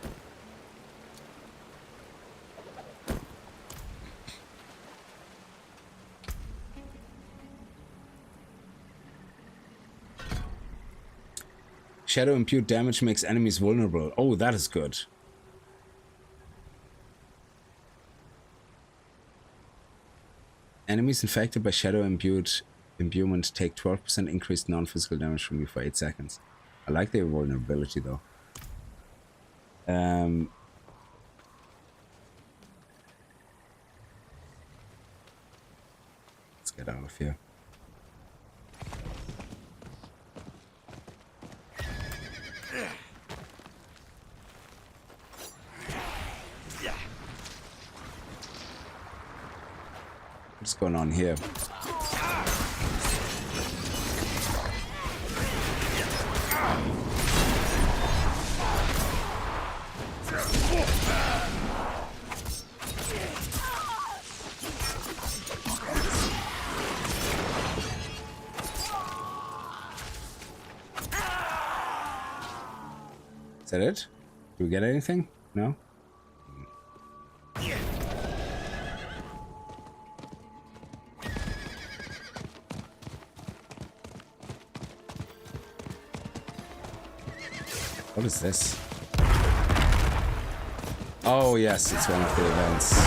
Shadow impute damage makes enemies vulnerable. Oh, that is good. Enemies infected by shadow imbuement take 12% increased non-physical damage from you for 8 seconds. I like their vulnerability though. Let's get out of here. What's going on here? Is that it? Do we get anything? No? What is this? Oh yes, it's one of the events.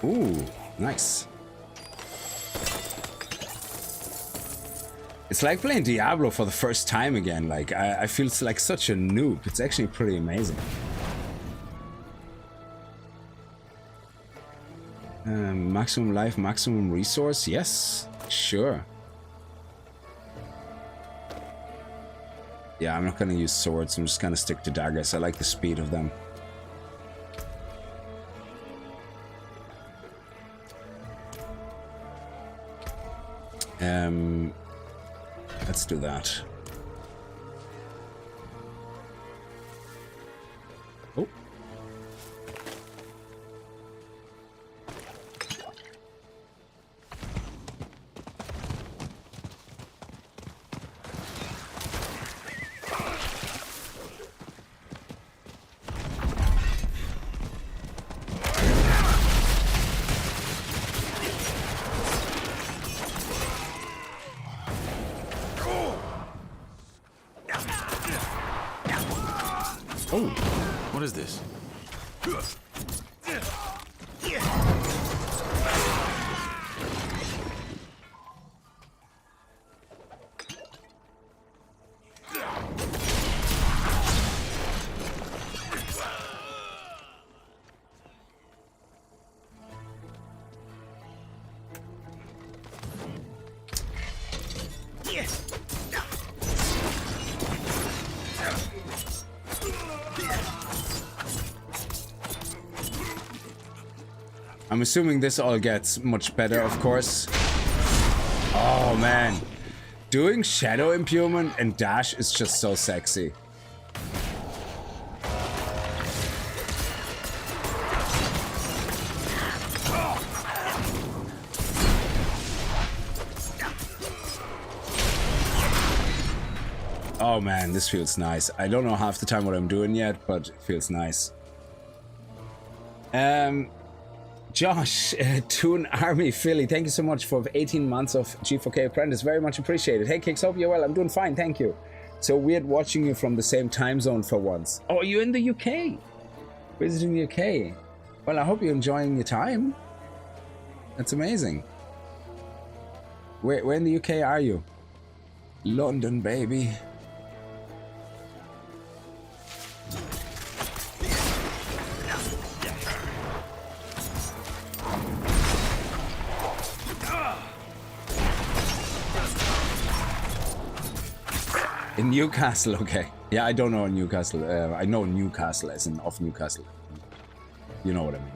Ooh, nice. It's like playing Diablo for the first time again. Like, I feel like such a noob. It's actually pretty amazing. Maximum life, maximum resource? Yes, sure. Yeah, I'm not gonna use swords. I'm just gonna stick to daggers. I like the speed of them. Let's do that. Oh. What is this? I'm assuming this all gets much better, of course. Oh man, doing shadow imbuement and dash is just so sexy. Oh man, this feels nice. I don't know half the time what I'm doing yet, but it feels nice. Josh, Toon Army Philly, thank you so much for 18 months of G4K Apprentice. Very much appreciated. Hey, Kickz, hope you're well. I'm doing fine, thank you. So weird watching you from the same time zone for once. Oh, you're in the UK? Visiting the UK? Well, I hope you're enjoying your time. That's amazing. Where in the UK are you? London, baby. In Newcastle, okay. Yeah, I don't know Newcastle. I know Newcastle as in off Newcastle. You know what I mean.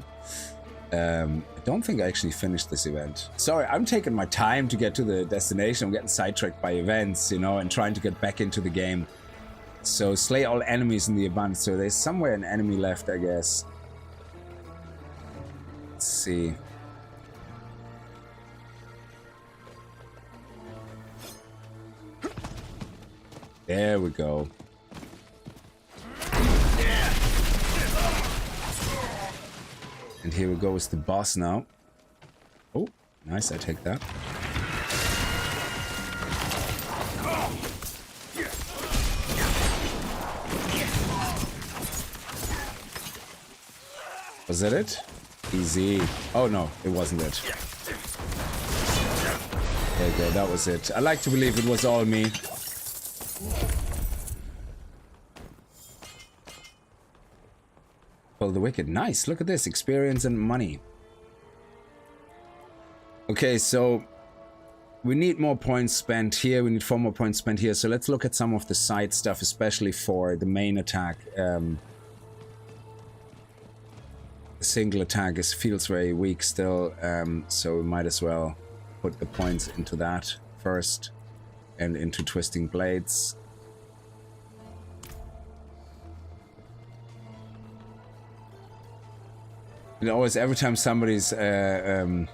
I don't think I actually finished this event. Sorry, I'm taking my time to get to the destination. I'm getting sidetracked by events, you know, and trying to get back into the game. So slay all enemies in the abundance. So there's somewhere an enemy left, I guess. Let's see. There we go. And here we go with the boss now. Oh, nice, I take that. Was that it? Easy. Oh no, it wasn't it. There you go, that was it. I like to believe it was all me. Well, the wicked. Nice. Look at this. Experience and money. Okay, so we need more points spent here. We need 4 more points spent here. So let's look at some of the side stuff, especially for the main attack. The single attack feels very weak still. So we might as well put the points into that first and into twisting blades. You know, always every time somebody's first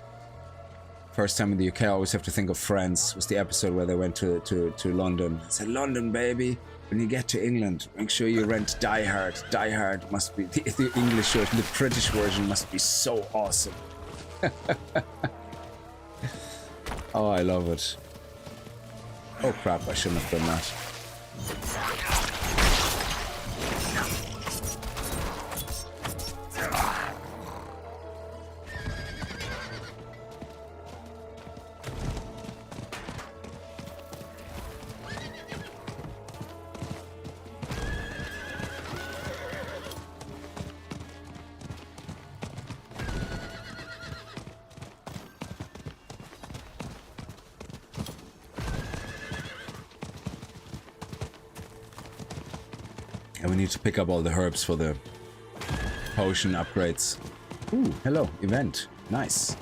time in the UK, I always have to think of Friends. It was the episode where they went to London. I said, London, baby. When you get to England, make sure you rent Die Hard. Die Hard must be the English version. The British version must be so awesome. Oh, I love it. Oh crap! I shouldn't have done that. And we need to pick up all the herbs for the potion upgrades. Ooh, hello, event. Nice.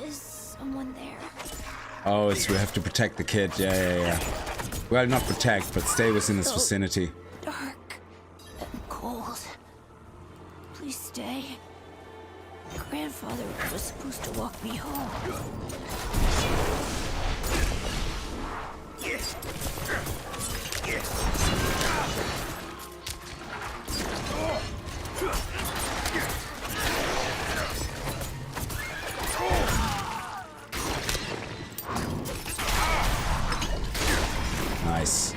Is someone there? Oh, it's we have to protect the kid. Yeah. Well, not protect, but stay within his vicinity. Dark and cold. Please stay. Grandfather was supposed to walk me home. Nice.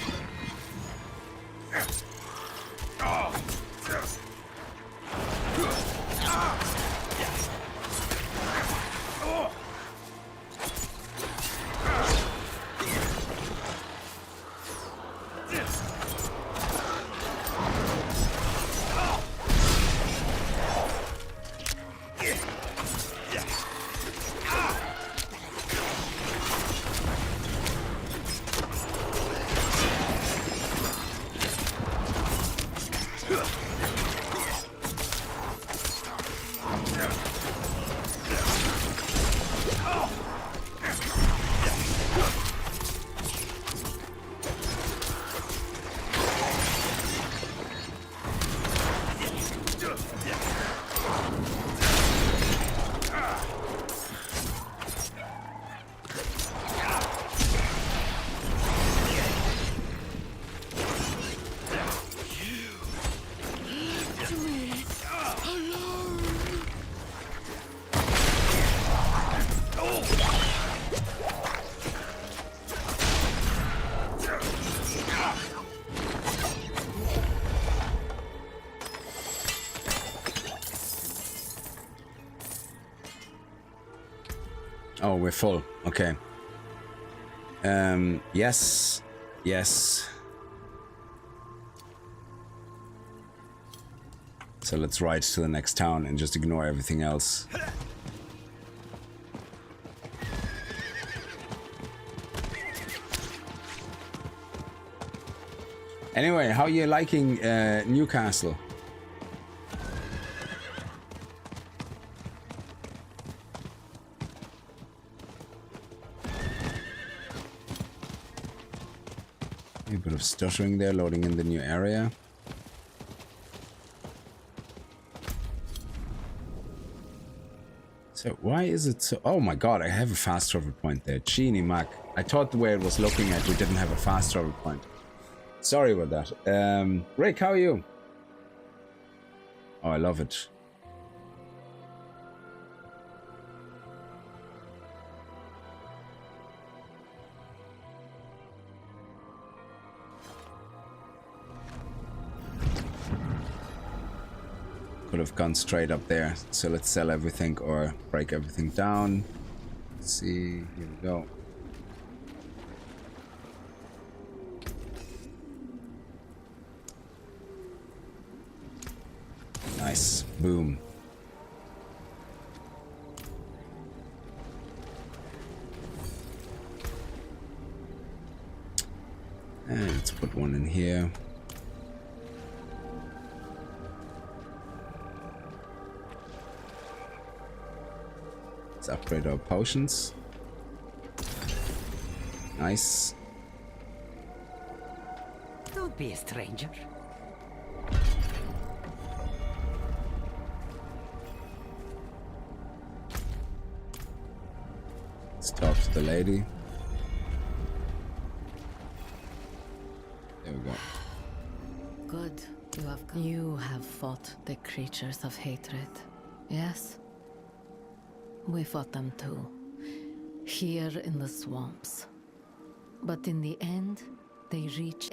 Oh, we're full. Okay. Yes. So let's ride to the next town and just ignore everything else. Anyway, how are you liking Newcastle? A bit of stuttering there, loading in the new area. So why is it so... Oh my god, I have a fast travel point there. Genie Mac. I thought the way it was looking at, we didn't have a fast travel point. Sorry about that. Rick, how are you? Oh, I love it. Could have gone straight up there. So let's sell everything or break everything down. Let's see. Here we go. Nice. Boom. And let's put one in here. Let's upgrade our potions. Nice. Don't be a stranger. Let's talk to the lady. There we go. Good. You have fought the creatures of hatred. Yes? We fought them too. Here in the swamps. But in the end, they reached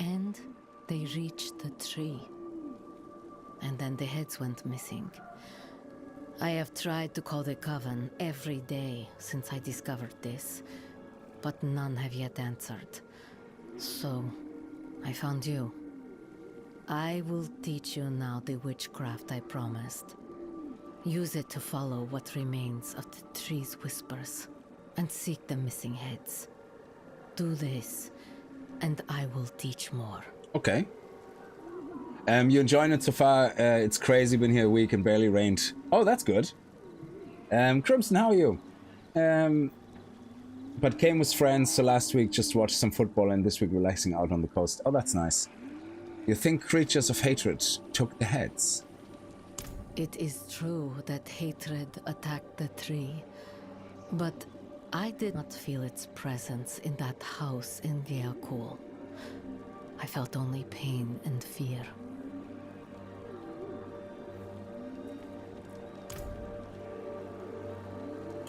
the tree. And then the heads went missing. I have tried to call the Coven every day since I discovered this, but none have yet answered. So, I found you. I will teach you now the witchcraft I promised. Use it to follow what remains of the tree's whispers, and seek the missing heads. Do this, and I will teach more. Okay. You enjoying it so far? It's crazy, been here a week and barely rained. Oh, that's good. Crimson, how are you? But came with friends, so last week just watched some football and this week relaxing out on the coast. Oh, that's nice. You think creatures of hatred took the heads? It is true that hatred attacked the tree, but I did not feel its presence in that house in Geakul. I felt only pain and fear.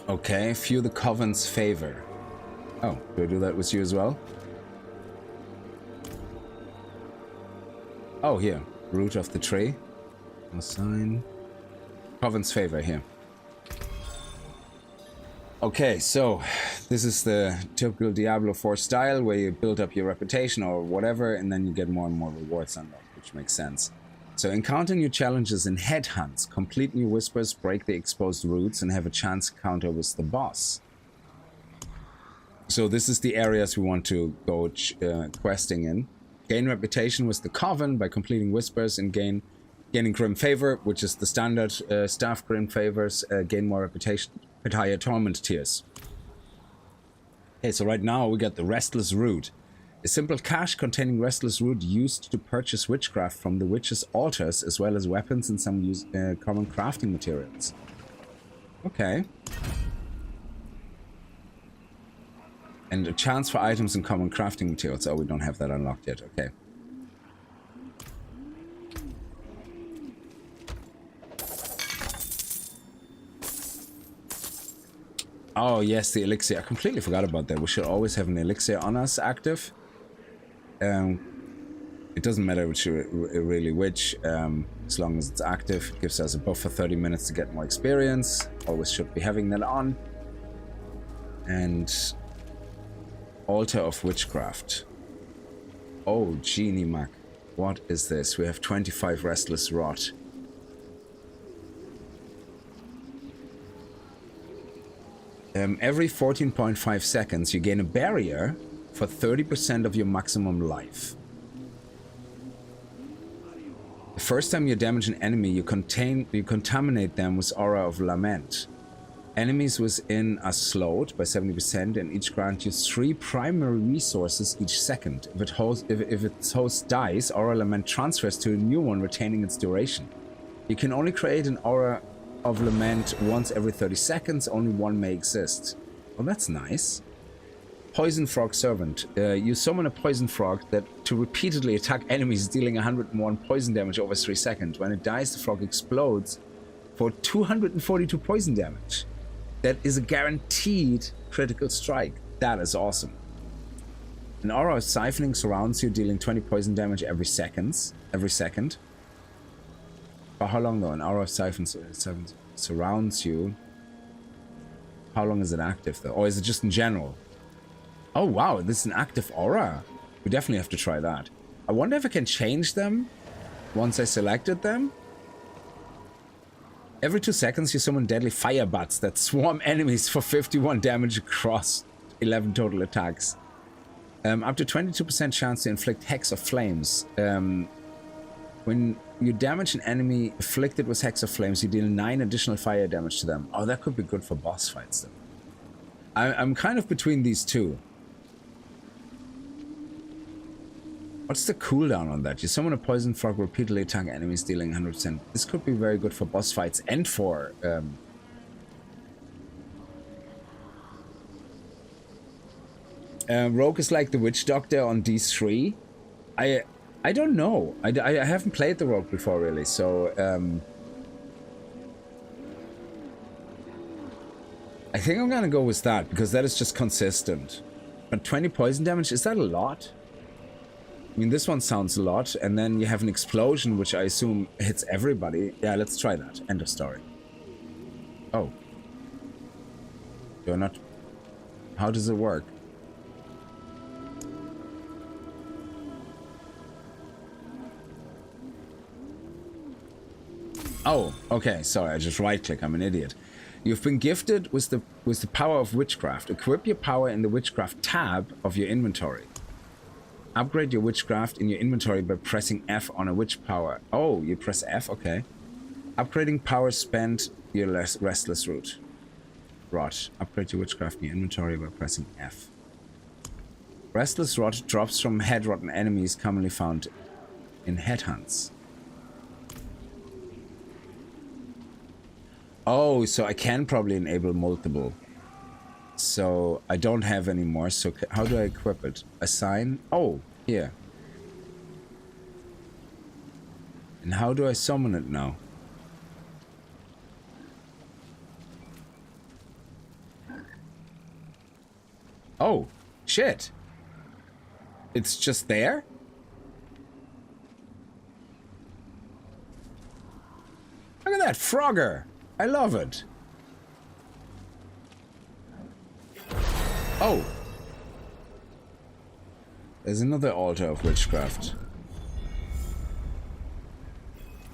Okay, few the Coven's favor. Oh, do I do that with you as well? Oh, here. Root of the tree. No sign. Coven's favor here. Okay, so this is the typical Diablo IV style where you build up your reputation or whatever, and then you get more and more rewards unlocked, which makes sense. So encounter new challenges in headhunts, complete new whispers, break the exposed roots, and have a chance encounter with the boss. So this is the areas we want to go questing in. Gain reputation with the Coven by completing whispers and gaining grim favor, which is the standard staff grim favors. Gain more reputation at higher torment tiers. Okay, so right now we got the Restless Root. A simple cache containing Restless Root used to purchase witchcraft from the witches' altars, as well as weapons and some common crafting materials. Okay. And a chance for items and common crafting materials. Oh, we don't have that unlocked yet. Okay. Oh, yes, the elixir. I completely forgot about that. We should always have an elixir on us active. It doesn't matter which, really which, as long as it's active. It gives us a buff for 30 minutes to get more experience. Always should be having that on. And Altar of Witchcraft. Oh, Genie Mac. What is this? We have 25 Restless Rot. Every 14.5 seconds you gain a barrier for 30% of your maximum life. The first time you damage an enemy, you contaminate them with Aura of Lament. Enemies within are slowed by 70% and each grant you 3 primary resources each second. If its host dies, Aura Lament transfers to a new one, retaining its duration. You can only create an Aura of Lament once every 30 seconds, only one may exist. Well, that's nice. Poison Frog Servant. You summon a poison frog to repeatedly attack enemies, dealing 101 poison damage over 3 seconds. When it dies, the frog explodes for 242 poison damage. That is a guaranteed critical strike. That is awesome. An aura of siphoning surrounds you, dealing 20 poison damage every second. For how long though? An aura of siphon surrounds you. How long is it active though? Or is it just in general? Oh wow, this is an active aura. We definitely have to try that. I wonder if I can change them once I selected them. Every 2 seconds you summon deadly fire bats that swarm enemies for 51 damage across 11 total attacks. Up to 22% chance to inflict Hex of Flames. When you damage an enemy afflicted with Hex of Flames, you deal 9 additional fire damage to them. Oh, that could be good for boss fights then. I'm kind of between these two. What's the cooldown on that? You summon a poison frog, repeatedly attack enemies, dealing 100%. This could be very good for boss fights and for... Rogue is like the Witch Doctor on D3. I don't know. I haven't played the Rogue before, really, so... I think I'm gonna go with that, because that is just consistent. But 20 poison damage, is that a lot? I mean, this one sounds a lot, and then you have an explosion, which I assume hits everybody. Yeah, let's try that. End of story. Oh. Do I not... How does it work? Oh, okay, sorry, I just right-click, I'm an idiot. You've been gifted with the power of witchcraft. Equip your power in the witchcraft tab of your inventory. Upgrade your witchcraft in your inventory by pressing F on a witch power. Oh, you press F, okay. Upgrading power spent your restless root. Rot. Upgrade your witchcraft in your inventory by pressing F. Restless rot drops from headrotten enemies commonly found in headhunts. Oh, so I can probably enable multiple. So I don't have any more. So how do I equip it? Assign? Oh, here. And how do I summon it now? Oh, shit. It's just there? Look at that, Frogger. I love it. Oh. There's another altar of witchcraft.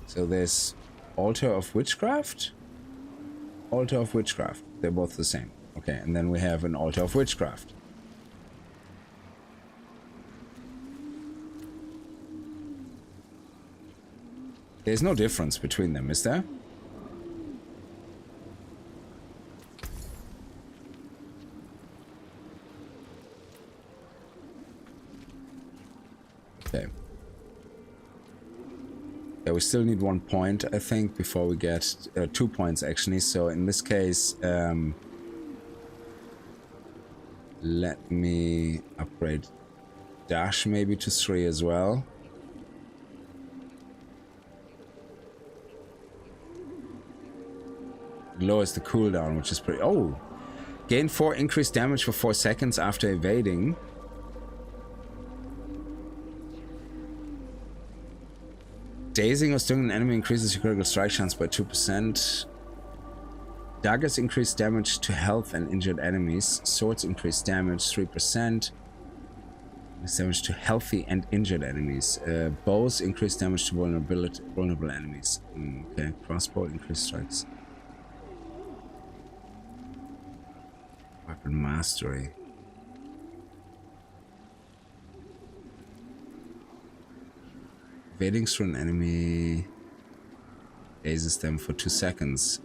So there's altar of witchcraft? Altar of witchcraft. They're both the same. Okay, and then we have an altar of witchcraft. There's no difference between them, is there? Okay. Yeah, we still need 1 point, I think, before we get 2 points actually. So in this case, let me upgrade dash maybe to 3 as well. Lowers the cooldown, which is pretty... Oh! Gain 4 increased damage for 4 seconds after evading. Dazing or stunning an enemy increases your critical strike chance by 2%. Daggers increase damage to health and injured enemies. Swords increase damage 3%. Increase damage to healthy and injured enemies. Bows increase damage to vulnerable enemies. Okay, crossbow increase strikes. Weapon mastery. Evading through an enemy dazes them for 2 seconds.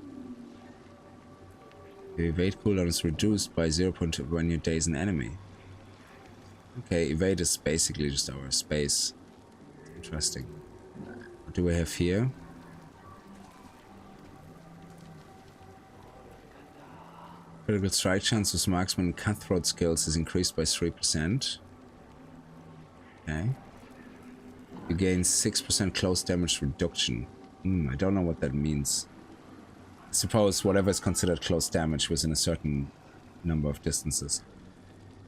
Your evade cooldown is reduced by 0.2 when you daze an enemy. Okay, evade is basically just our space. Interesting. What do we have here? Critical strike chance with marksman and cutthroat skills is increased by 3%. Okay. You gain 6% close damage reduction. I don't know what that means. I suppose whatever is considered close damage within a certain number of distances.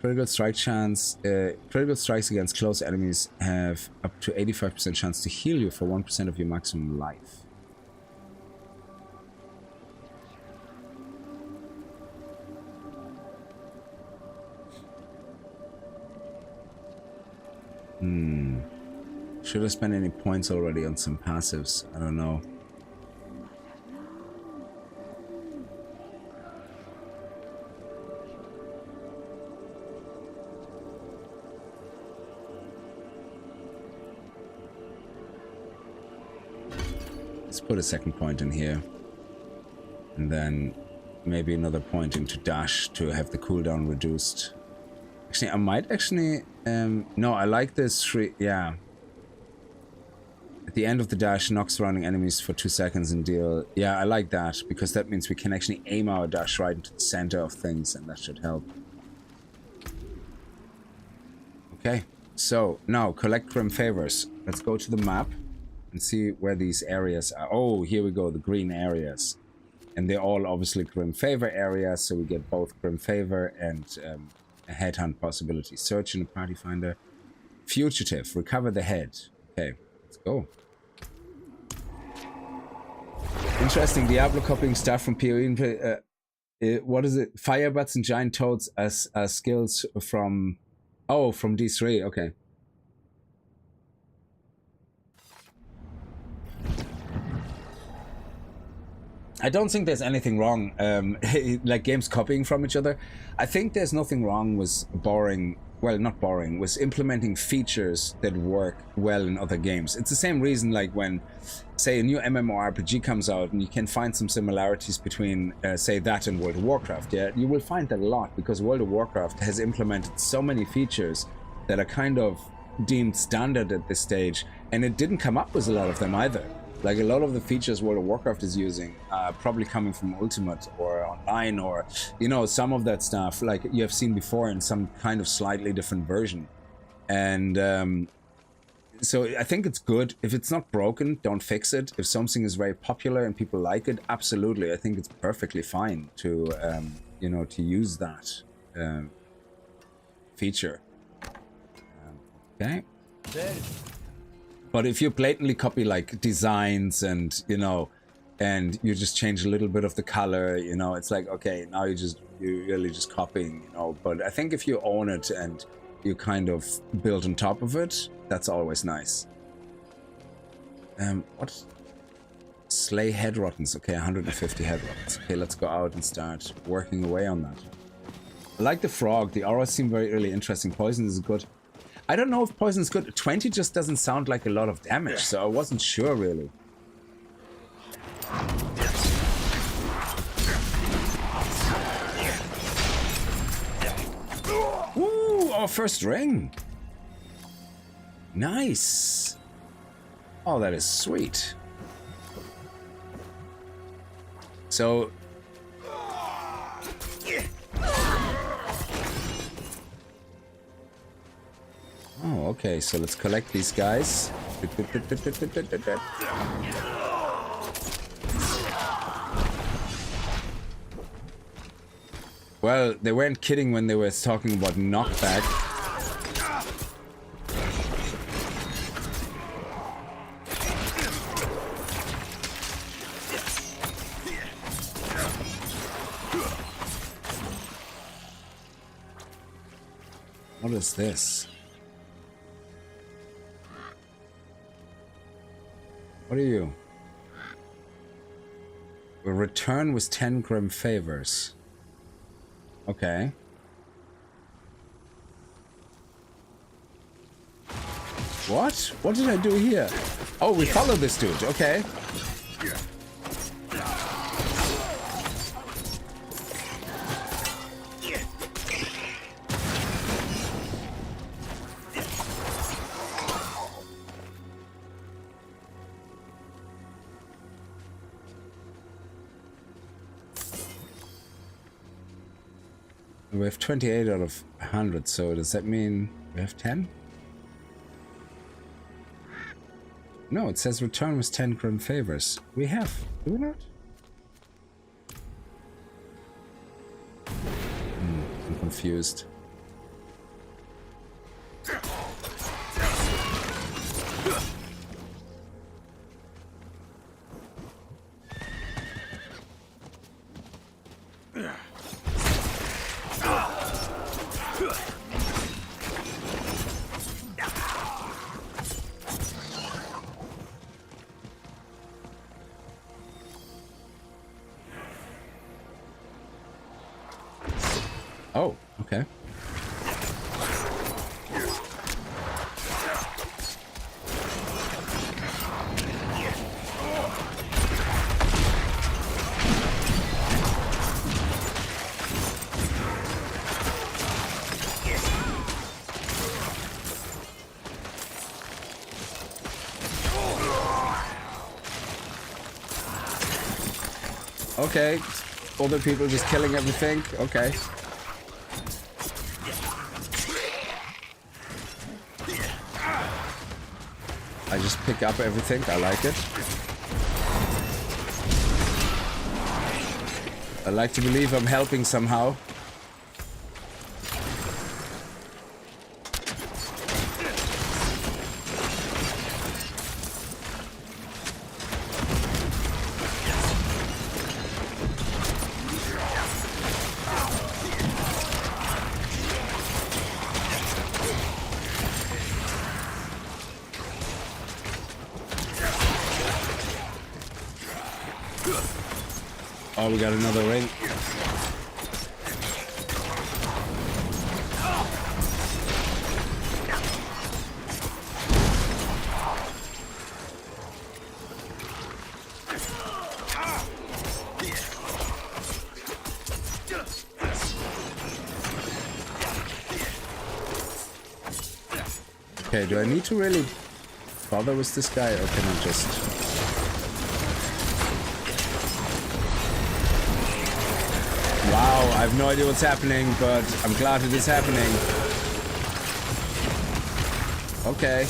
Critical strike chance. Critical strikes against close enemies have up to 85% chance to heal you for 1% of your maximum life. Should I spend any points already on some passives? I don't know. Let's put a second point in here. And then maybe another point into dash to have the cooldown reduced. Actually, I might actually... no, I like this 3... Yeah. At the end of the dash, knocks surrounding enemies for 2 seconds and deal... Yeah, I like that, because that means we can actually aim our dash right into the center of things, and that should help. Okay, so now collect grim favors. Let's go to the map and see where these areas are. Oh, here we go, the green areas. And they're all obviously grim favor areas, so we get both grim favor and a headhunt possibility. Search in the party finder. Fugitive, recover the head. Okay, let's go. Interesting. Diablo copying stuff from PoE. What is it? Firebutts and giant toads as skills from... Oh, from D3. Okay. I don't think there's anything wrong, like games copying from each other. I think there's nothing wrong with borrowing, well, not borrowing, with implementing features that work well in other games. It's the same reason like when, say, a new MMORPG comes out and you can find some similarities between, say, that and World of Warcraft. Yeah, you will find that a lot because World of Warcraft has implemented so many features that are kind of deemed standard at this stage, and it didn't come up with a lot of them either. Like a lot of the features World of Warcraft is using are probably coming from Ultimate or Online or, you know, some of that stuff like you have seen before in some kind of slightly different version. And so I think it's good. If it's not broken, don't fix it. If something is very popular and people like it, absolutely. I think it's perfectly fine to, you know, to use that feature. Okay. But if you blatantly copy like designs and, you know, and you just change a little bit of the color, you know, it's like, okay, now you're really just copying, you know. But I think if you own it and you kind of build on top of it, that's always nice. What? Slay Headrottens. Okay, 150 Headrottens. Okay, let's go out and start working away on that. I like the frog. The auras seem very really interesting. Poison is good. I don't know if poison is good. 20 just doesn't sound like a lot of damage, so I wasn't sure really. Ooh, our first ring. Nice. Oh, that is sweet. So... Oh, okay, so let's collect these guys. Well, they weren't kidding when they were talking about knockback. What is this? What are you? A return with 10 grim favors. Okay. What? What did I do here? Oh, we follow this dude. Okay. We have 28 out of 100, so does that mean we have 10? No, it says return with 10 grim favors. We have, do we not? I'm confused. Oh, okay. Okay, other people just killing everything. Okay. I just pick up everything. I like it. I like to believe I'm helping somehow. Oh, we got another ring. Okay, do I need to really bother with this guy, or can I just... Wow, I have no idea what's happening, but I'm glad it is happening. Okay.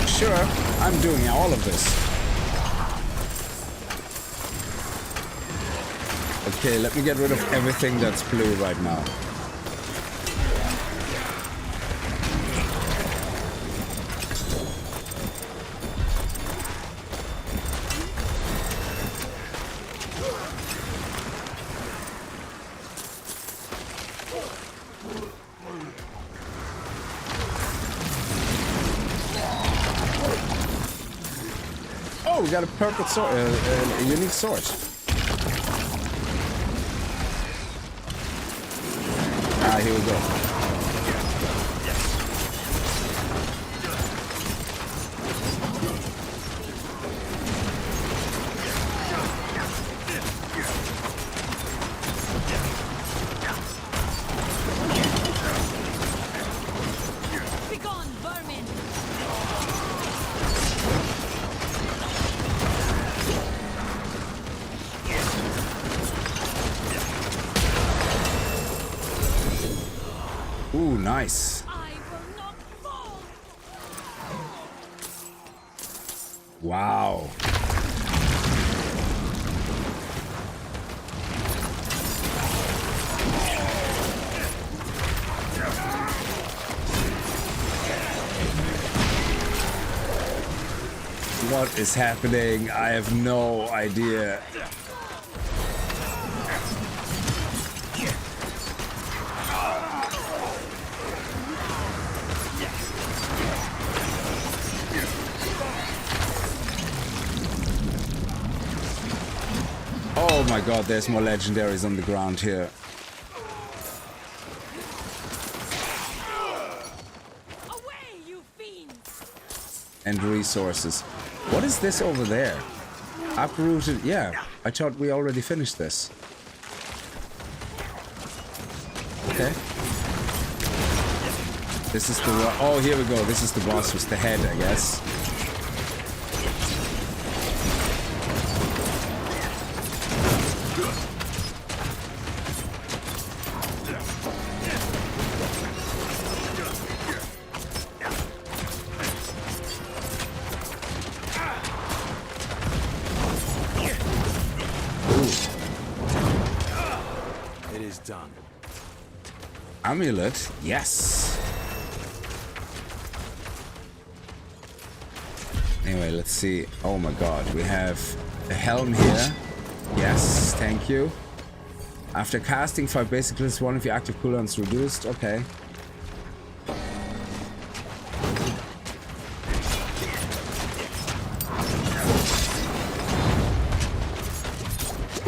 Sure, I'm doing all of this. Okay, let me get rid of everything that's blue right now. Oh, we got a purple sword, a unique sword. Ah, here we go. Begone, vermin! Ooh, nice. I will not fall! Wow. What is happening? I have no idea. Oh my god, there's more legendaries on the ground here. Away, you fiends! And resources. What is this over there? Uprooted. Yeah, I thought we already finished this. Okay. This is the... Oh, here we go. This is the boss with the head, I guess. Done. Amulet, yes. Anyway, let's see. Oh my god, we have a helm here. Yes, thank you. After casting 5 basic skills, one of your active cooldowns reduced. Okay.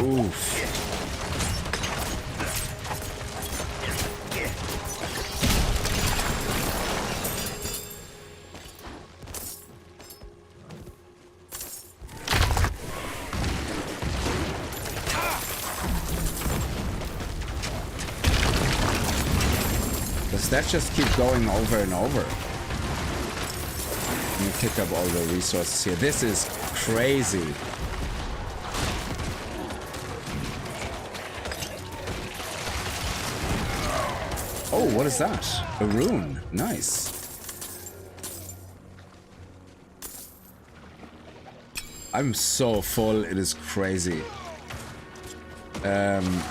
Oof. That just keep going over and over. Let me pick up all the resources here. This is crazy. Oh, what is that? A rune. Nice. I'm so full, it is crazy. And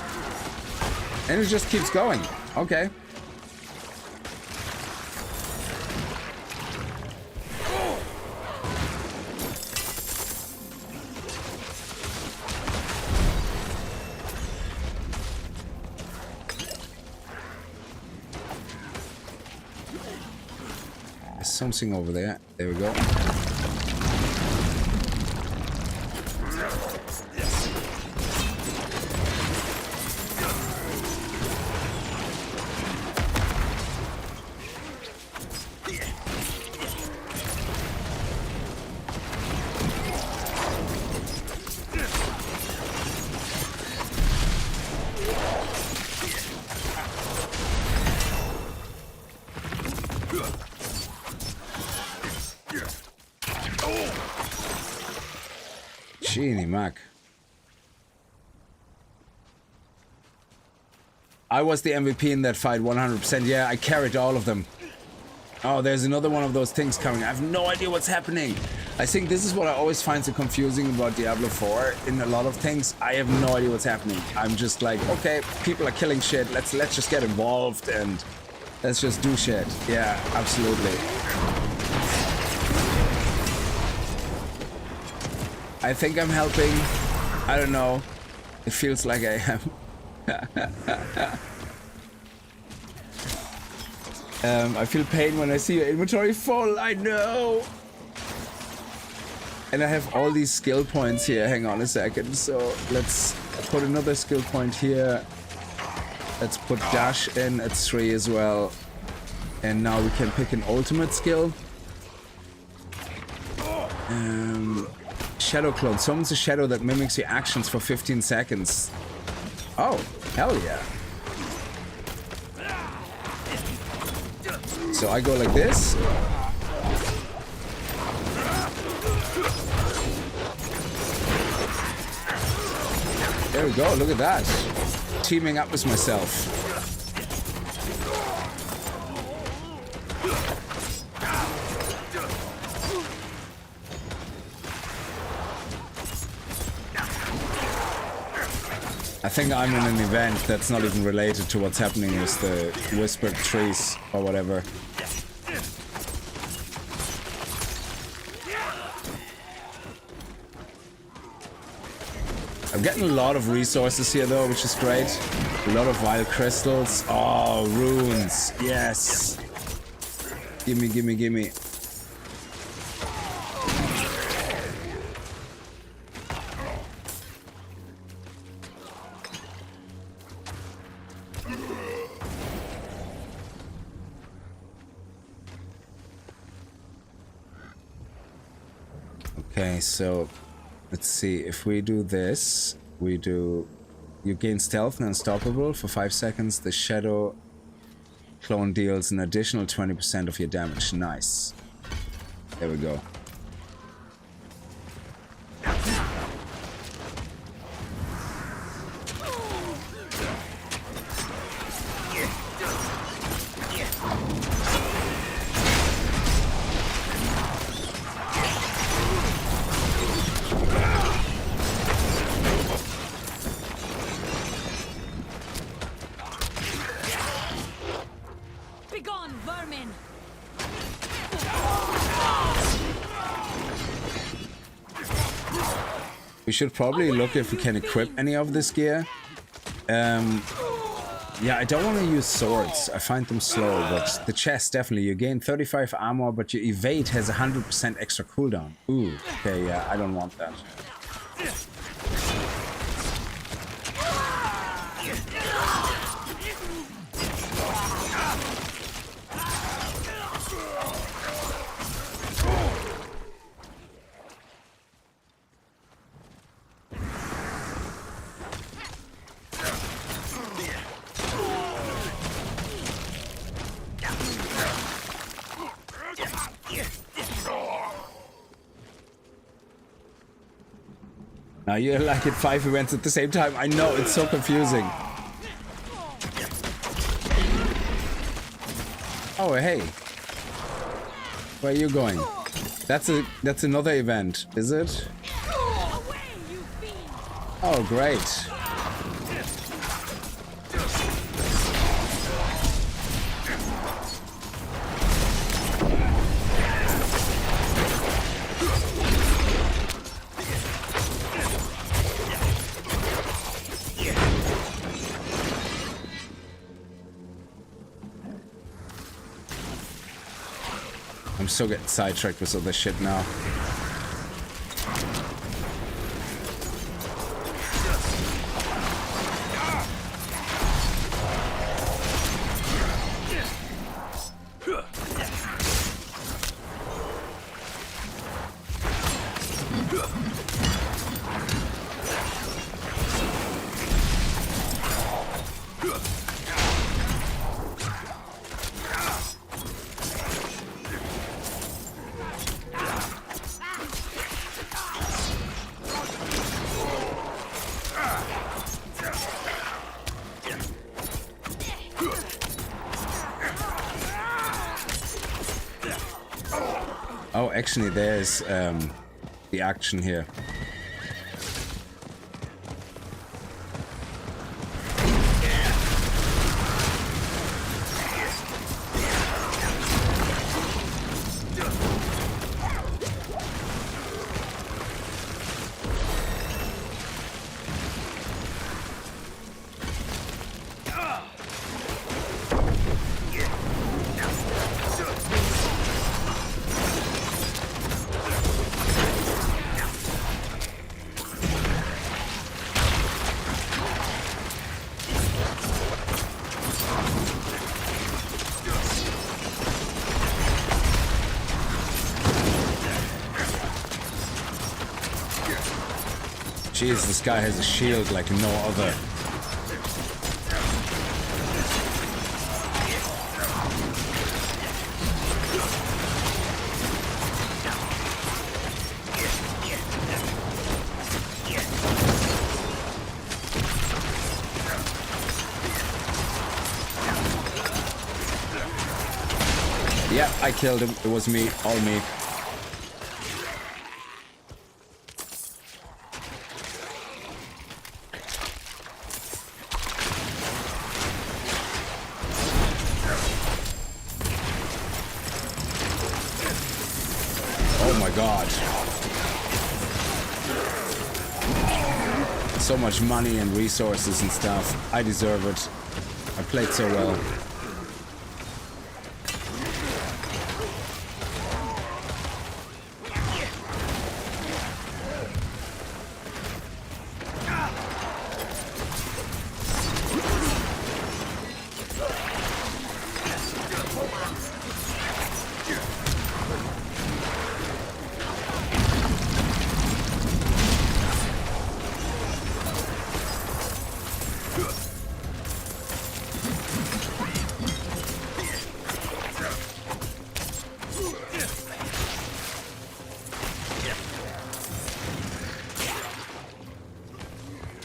it just keeps going. Okay. Something over there. There we go. Genie Mac. I was the MVP in that fight 100%. Yeah, I carried all of them. Oh, there's another one of those things coming. I have no idea what's happening. I think this is what I always find so confusing about Diablo 4. In a lot of things, I have no idea what's happening. I'm just like, okay, people are killing shit. Let's just get involved and let's just do shit. Yeah, absolutely. I think I'm helping. I don't know. It feels like I am. I feel pain when I see your inventory full. I know. And I have all these skill points here. Hang on a second. So let's put another skill point here. Let's put dash in at 3 as well. And now we can pick an ultimate skill. Shadow clone. Summons a shadow that mimics your actions for 15 seconds. Oh, hell yeah. So I go like this. There we go, look at that. Teaming up with myself. I think I'm in an event that's not even related to what's happening with the whispered trees or whatever. I'm getting a lot of resources here though, which is great. A lot of vile crystals. Oh, runes. Yes. Gimme, gimme, gimme. Okay, so let's see. If we do this, you gain stealth and unstoppable for 5 seconds. The shadow clone deals an additional 20% of your damage. Nice. There we go. We should probably look if we can equip any of this gear. Yeah, I don't want to use swords. I find them slow, but the chest, definitely. You gain 35 armor, but your evade has 100% extra cooldown. Ooh, okay, yeah, I don't want that. Now you're like at 5 events at the same time. I know, it's so confusing. Oh, hey. Where are you going? That's another event, is it? Oh, great. I'm so getting sidetracked with all this shit now. Oh, actually, there's the action here. Jeez, this guy has a shield like no other. Yeah, I killed him. It was me, all me. So much money and resources and stuff. I deserve it. I played so well.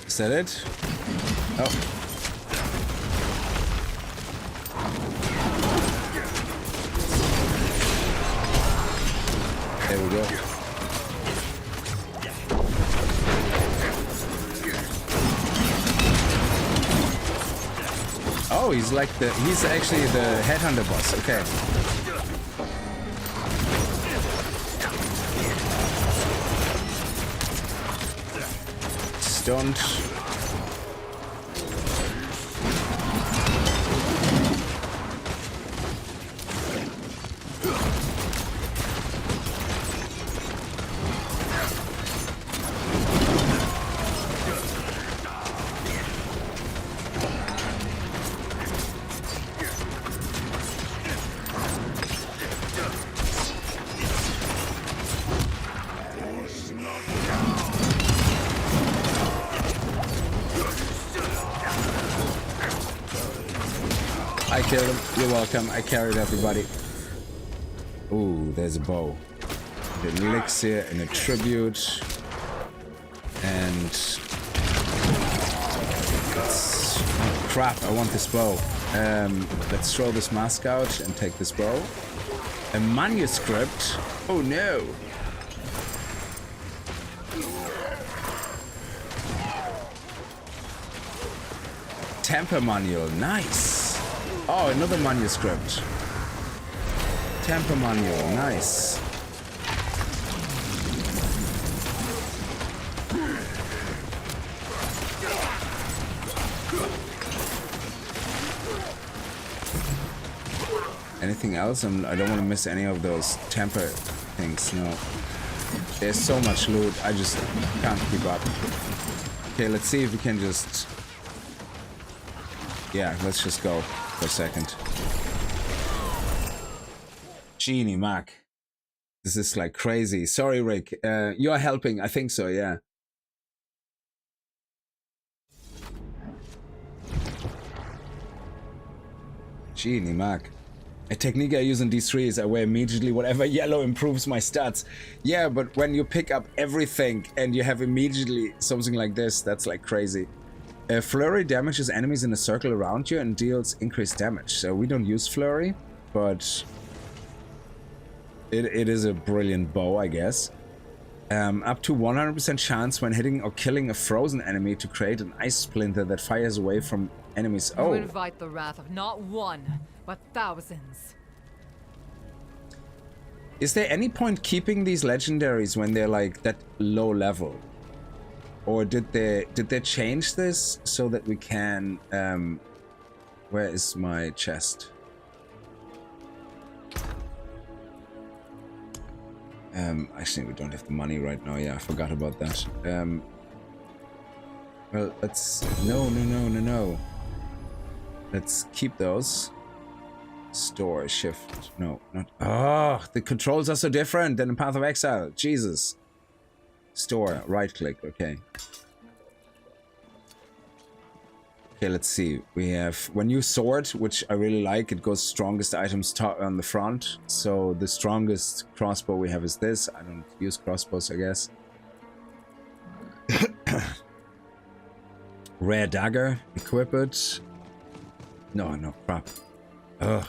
Is that it? Oh. There we go. Oh, he's actually the headhunter boss. Okay. Stunned. Killed him. You're welcome. I carried everybody. Ooh, there's a bow. An elixir and a tribute. And oh, crap, I want this bow. Let's throw this mask out and take this bow. A manuscript. Oh no. Temper manual. Nice. Oh, another manuscript. Temper manual, nice. Anything else? I don't want to miss any of those temper things, no. There's so much loot, I just can't keep up. Okay, let's see if we can just... Yeah, let's just go for a second. Genie Mac. This is like crazy. Sorry, Rick. You're helping. I think so, yeah. Genie Mac. A technique I use in D3 is I wear immediately whatever yellow improves my stats. Yeah, but when you pick up everything and you have immediately something like this, that's like crazy. Flurry damages enemies in a circle around you and deals increased damage. So we don't use Flurry, but it is a brilliant bow, I guess. Up to 100% chance when hitting or killing a frozen enemy to create an ice splinter that fires away from enemies. You Oh, invite the wrath of not one, but thousands. is there any point keeping these legendaries when they're like that low level? Or did they change this so that we can where is my chest? Actually, we don't have the money right now. Yeah, I forgot about that. Well, let's... No. Let's keep those. Store, shift. No, not... Oh, the controls are so different than in Path of Exile. Jesus. Store, right-click, okay. Okay, let's see. We have one new sword, which I really like. It goes strongest items top on the front. So the strongest crossbow we have is this. I don't use crossbows, I guess. Rare dagger, equip it. No, crap. Ugh.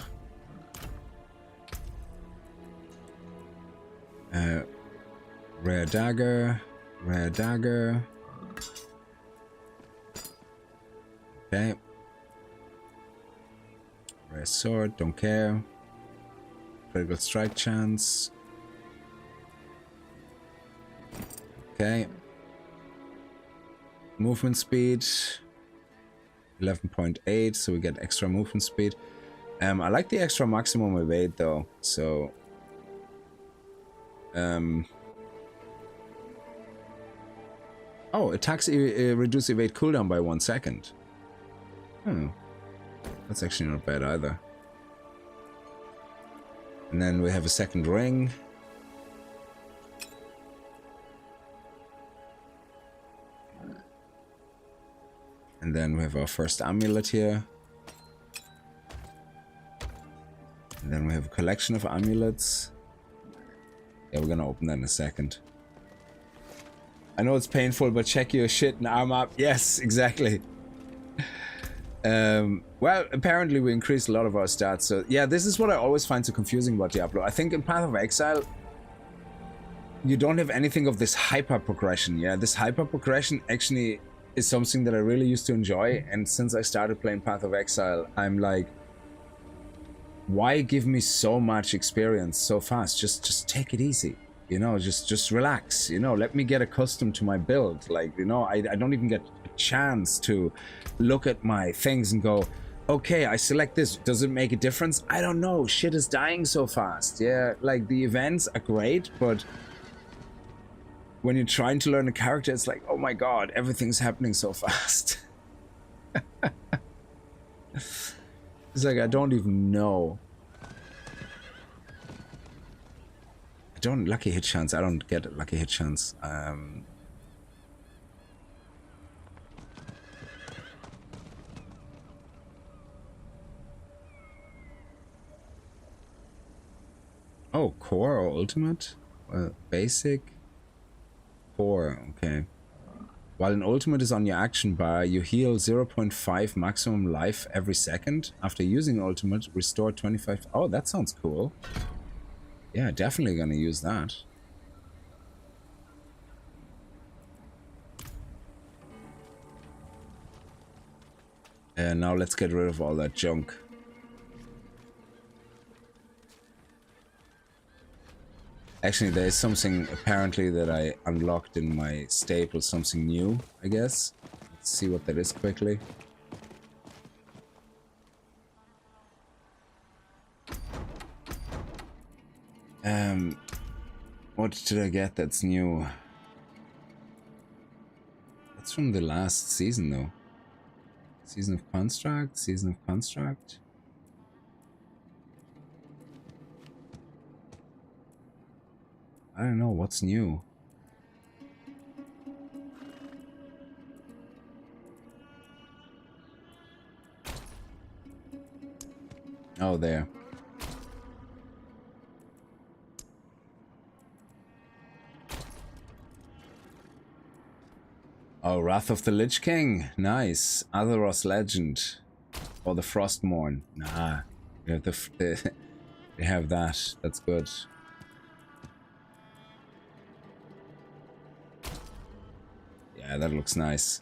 Rare dagger. Okay. Rare sword, don't care. Critical strike chance. Okay. Movement speed. 11.8, so we get extra movement speed. I like the extra maximum evade though, so... Oh, attacks reduce evade cooldown by 1 second. That's actually not bad either. And then we have a second ring. And then we have our first amulet here. And then we have a collection of amulets. Yeah, we're gonna open that in a second. I know it's painful, but check your shit and arm up. Yes, exactly. Well, apparently we increased a lot of our stats. So yeah, this is what I always find so confusing about Diablo. I think in Path of Exile, you don't have anything of this hyper progression. Yeah, this hyper progression actually is something that I really used to enjoy. And since I started playing Path of Exile, I'm like, why give me so much experience so fast? Just take it easy. You know, just relax. You know, let me get accustomed to my build. Like, you know, I don't even get a chance to look at my things and go, okay, I select this. Does it make a difference? I don't know. Shit is dying so fast. Yeah, like the events are great, but when you're trying to learn a character, it's like, oh my god, everything's happening so fast. It's like, I don't even know. Lucky hit chance. I don't get a lucky hit chance. Oh, core or ultimate? Basic. Core, okay. While an ultimate is on your action bar, you heal 0.5 maximum life every second. After using ultimate, restore 25. Oh, that sounds cool. Yeah, definitely gonna use that. And now let's get rid of all that junk. Actually, there is something apparently that I unlocked in my stable, something new, I guess. Let's see what that is quickly. What did I get that's new? That's from the last season though. Season of Construct, Season of Construct. I don't know what's new. Oh, there. Oh, Wrath of the Lich King. Nice. Azeroth Legend. Or the Frostmourne. Nah. We have they have that. That's good. Yeah, that looks nice.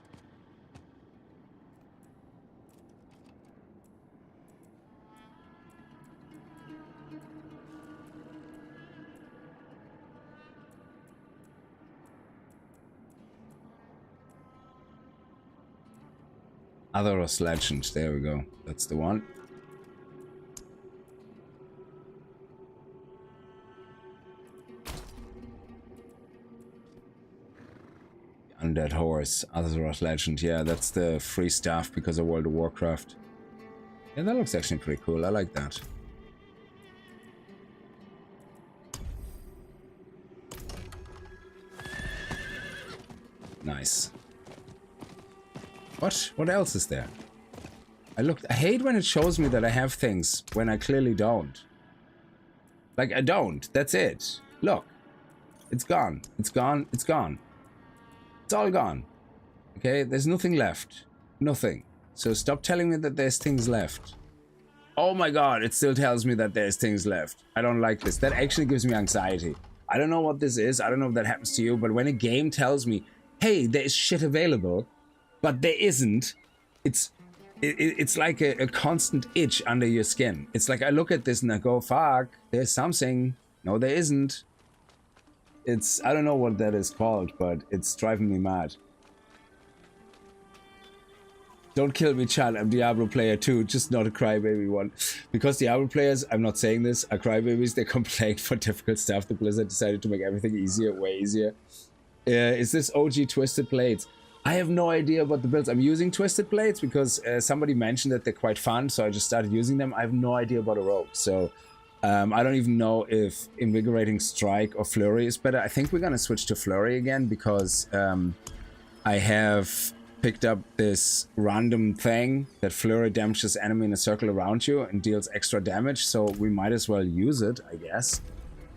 Other's Legend, there we go. That's the one. Undead Horse, Other's Legend. Yeah, that's the free staff because of World of Warcraft. Yeah, that looks actually pretty cool. I like that. Nice. What else is there? I hate when it shows me that I have things when I clearly don't. Like, I don't. That's it. Look. It's gone. It's gone. It's gone. It's all gone. Okay? There's nothing left. Nothing. So stop telling me that there's things left. Oh my god, it still tells me that there's things left. I don't like this. That actually gives me anxiety. I don't know what this is. I don't know if that happens to you, but when a game tells me, hey, there's shit available, but there isn't, it's like a constant itch under your skin. It's like I look at this and I go, fuck, there's something. No, there isn't. I don't know what that is called, but it's driving me mad. Don't kill me, chat. I'm Diablo player too, just not a crybaby one. Because Diablo players, I'm not saying this, are crybabies. They complain for difficult stuff. The Blizzard decided to make everything easier, way easier. Is this OG Twisted Blades? I have no idea about the builds. I'm using Twisted Blades because somebody mentioned that they're quite fun, so I just started using them. I have no idea about a rogue, so I don't even know if Invigorating Strike or Flurry is better. I think we're gonna switch to Flurry again because I have picked up this random thing that Flurry damages enemy in a circle around you and deals extra damage, so we might as well use it, I guess.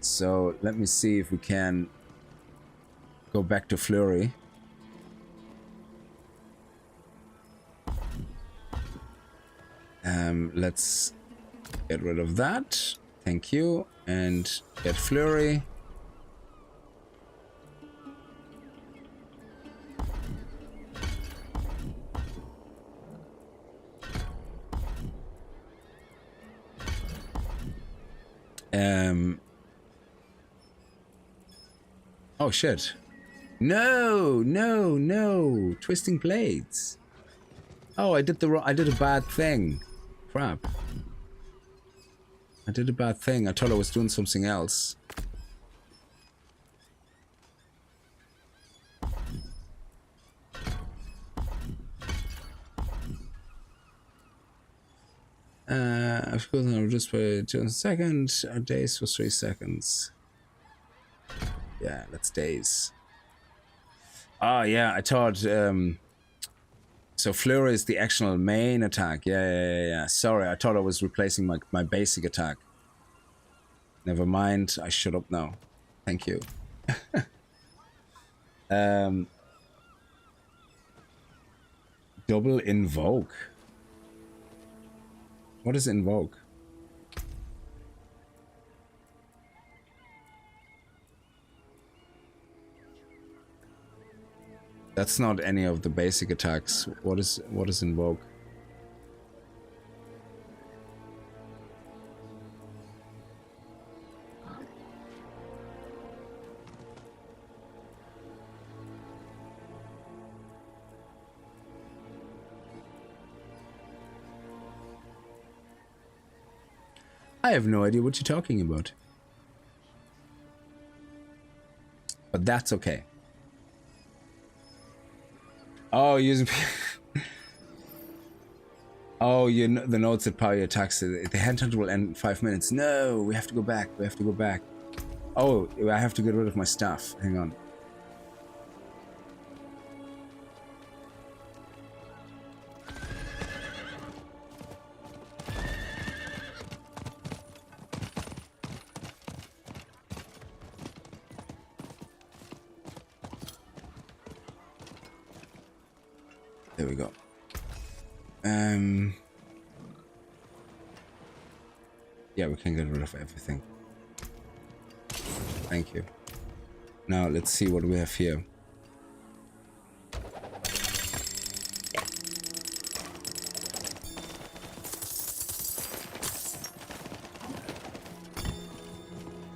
So let me see if we can go back to Flurry. Let's get rid of that. Thank you. And get Flurry. Oh shit. No, no, no. Twisting Blades. Oh, I did a bad thing. Crap. I did a bad thing. I thought I was doing something else. Of course, I'll just put 2 seconds. Days for 3 seconds. Yeah, that's days. Oh yeah, I thought. So Flurry is the actual main attack. Yeah. Sorry, I thought I was replacing my basic attack. Never mind. I shut up now. Thank you. Double Invoke. What is Invoke? That's not any of the basic attacks. What is Invoke? I have no idea what you're talking about. But that's okay. Oh, using... oh, you know, the notes that power your attacks. The headhunt will end in 5 minutes. No, we have to go back. We have to go back. Oh, I have to get rid of my stuff. Hang on. There we go. Yeah, we can get rid of everything. Thank you. Now let's see what we have here.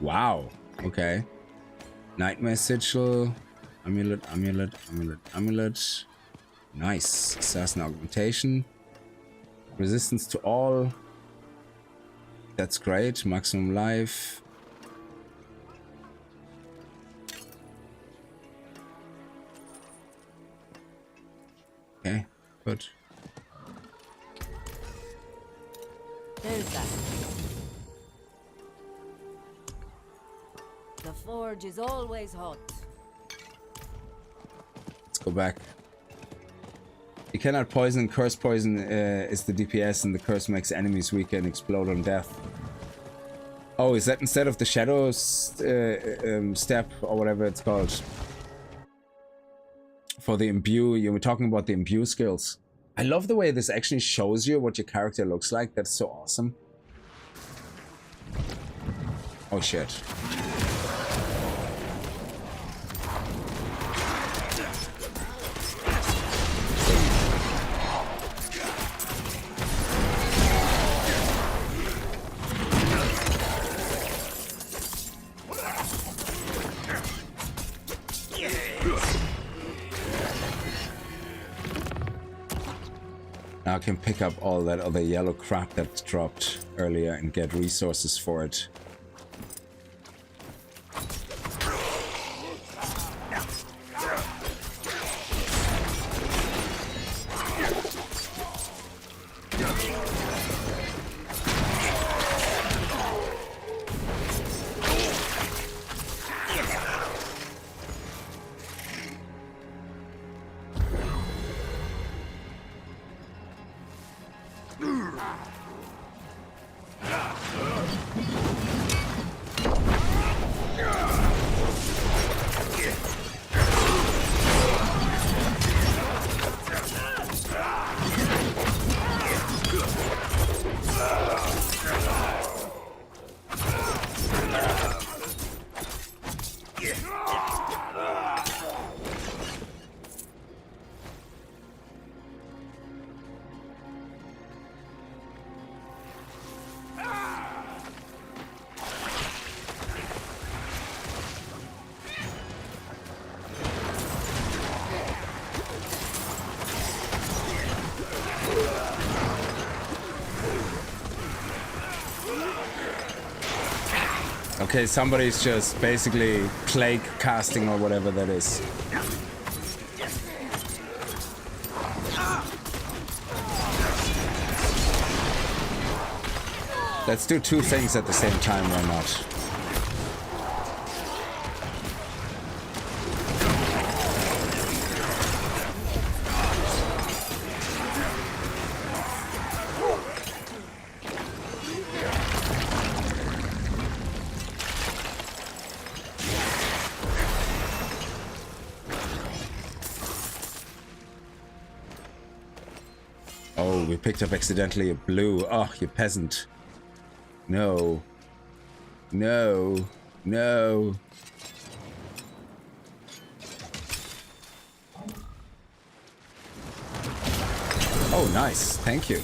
Wow. Okay. Nightmare Sigil. Amulet, amulet, amulet, amulet. Nice. Assassin augmentation. Resistance to all. That's great. Maximum life. Okay, good. There's that. The forge is always hot. Let's go back. You cannot poison. Curse poison is the DPS, and the curse makes enemies weaker and explode on death. Oh, is that instead of the shadow step or whatever it's called? For the imbue, you were talking about the imbue skills. I love the way this actually shows you what your character looks like. That's so awesome. Oh shit. Now I can pick up all that other yellow crap that dropped earlier and get resources for it. Okay, somebody's just basically plague casting or whatever that is. Let's do two things at the same time, why not? Oh, we picked up accidentally a blue. Oh, you peasant. No. No. No. Oh, nice. Thank you.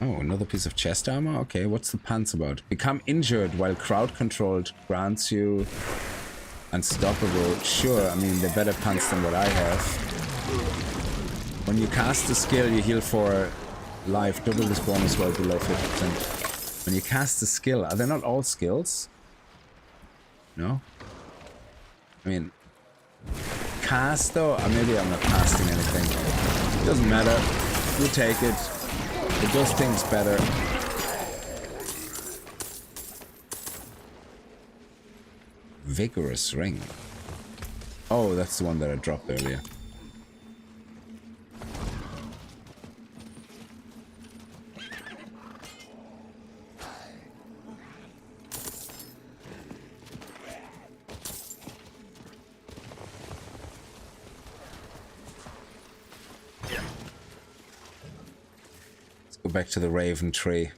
Oh, another piece of chest armor? Okay, what's the pants about? Become injured while crowd controlled grants you unstoppable. Sure, I mean, they're better pants than what I have. When you cast a skill, you heal for life. Double this bonus while below 50%. When you cast a skill, are they not all skills? No? I mean, cast though? Or maybe I'm not casting anything. It doesn't matter. You take it. It does things better. Vigorous ring. Oh, that's the one that I dropped earlier. Back to the Raven Tree.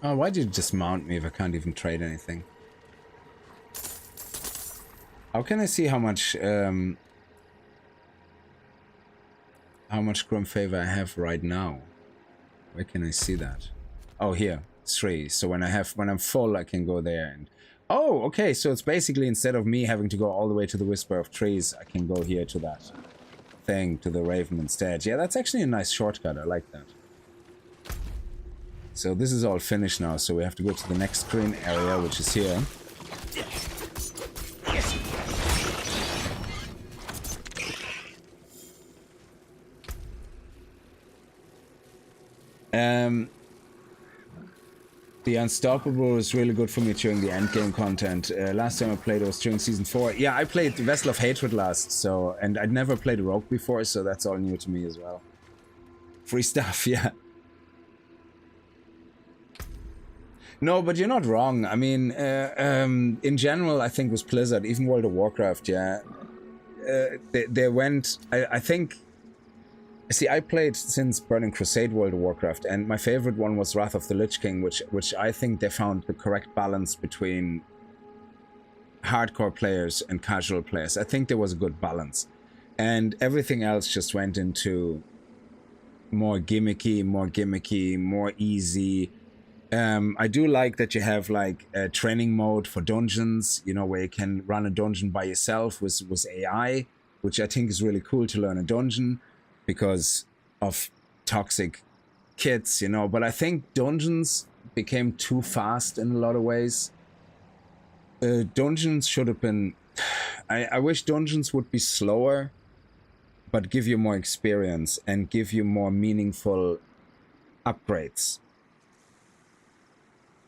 Oh, why did you dismount me if I can't even trade anything? How can I see how much Grim Favor I have right now? Where can I see that? Oh, here. It's 3. So when I'm full, I can go there and... Oh, okay. So it's basically instead of me having to go all the way to the Whisper of Trees, I can go here to that thing, to the Raven instead. Yeah, that's actually a nice shortcut. I like that. So this is all finished now. So we have to go to the next screen area, which is here. The Unstoppable was really good for me during the endgame content. Last time I played it was during Season 4. Yeah, I played the Vessel of Hatred last, so... And I'd never played a Rogue before, so that's all new to me as well. Free stuff, yeah. No, but you're not wrong. I mean, in general, I think with Blizzard, even World of Warcraft, yeah... they went... I think... See, I played since Burning Crusade World of Warcraft, and my favorite one was Wrath of the Lich King, which I think they found the correct balance between hardcore players and casual players. I think there was a good balance. And everything else just went into more gimmicky, more easy. I do like that you have like a training mode for dungeons, you know, where you can run a dungeon by yourself with AI, which I think is really cool to learn a dungeon. Because of toxic kits, you know. But I think dungeons became too fast in a lot of ways. Dungeons should have been... I wish dungeons would be slower, but give you more experience and give you more meaningful upgrades.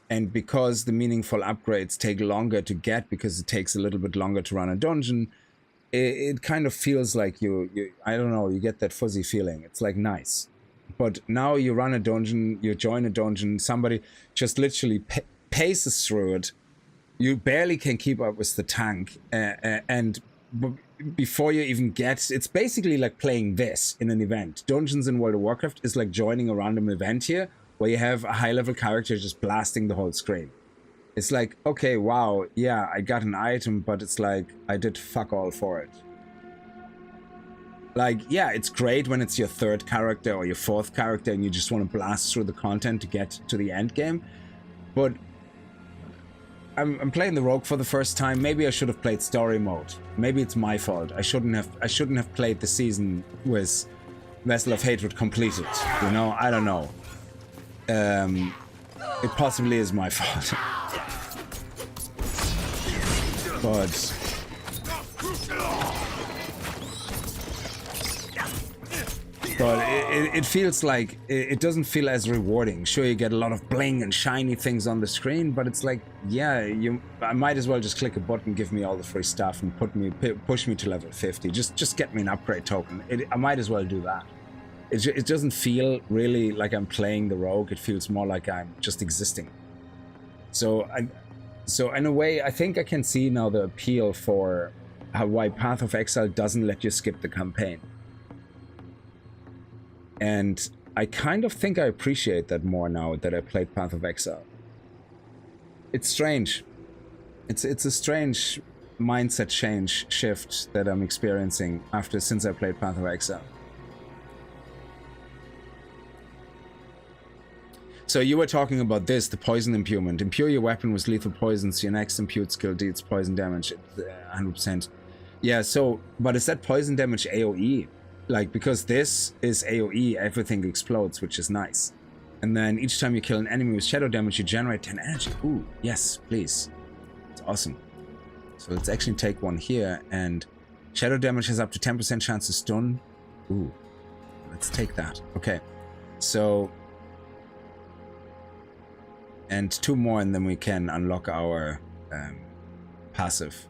And because the meaningful upgrades take longer to get, because it takes a little bit longer to run a dungeon, it kind of feels like you I don't know, you get that fuzzy feeling. It's like nice. But now you run a dungeon, you join a dungeon, somebody just literally paces through it. You barely can keep up with the tank. And before you even get... It's basically like playing this in an event. Dungeons in World of Warcraft is like joining a random event here, where you have a high-level character just blasting the whole screen. It's like, okay, wow, yeah, I got an item, but it's like, I did fuck all for it. Like, yeah, it's great when it's your 3rd character or your 4th character and you just want to blast through the content to get to the end game. But I'm playing the Rogue for the first time. Maybe I should have played story mode. Maybe it's my fault. I shouldn't have played the season with Vessel of Hatred completed. You know, I don't know. It possibly is my fault. But it feels like it doesn't feel as rewarding. Sure, you get a lot of bling and shiny things on the screen, but it's like, yeah, I might as well just click a button, give me all the free stuff, and push me to level 50. Just get me an upgrade token. I might as well do that. It doesn't feel really like I'm playing the Rogue. It feels more like I'm just existing. So in a way, I think I can see now the appeal for why Path of Exile doesn't let you skip the campaign. And I kind of think I appreciate that more now that I played Path of Exile. It's strange. It's a strange mindset shift that I'm experiencing since I played Path of Exile. So you were talking about this, the poison imbuement. Impure your weapon with lethal poisons. Your next imbued skill deals poison damage 100%. Yeah, so, but is that poison damage AoE? Like, because this is AoE, everything explodes, which is nice. And then each time you kill an enemy with shadow damage, you generate 10 energy. Ooh, yes, please. It's awesome. So let's actually take one here, and shadow damage has up to 10% chance to stun. Ooh, let's take that. Okay, so... And 2 more, and then we can unlock our passive.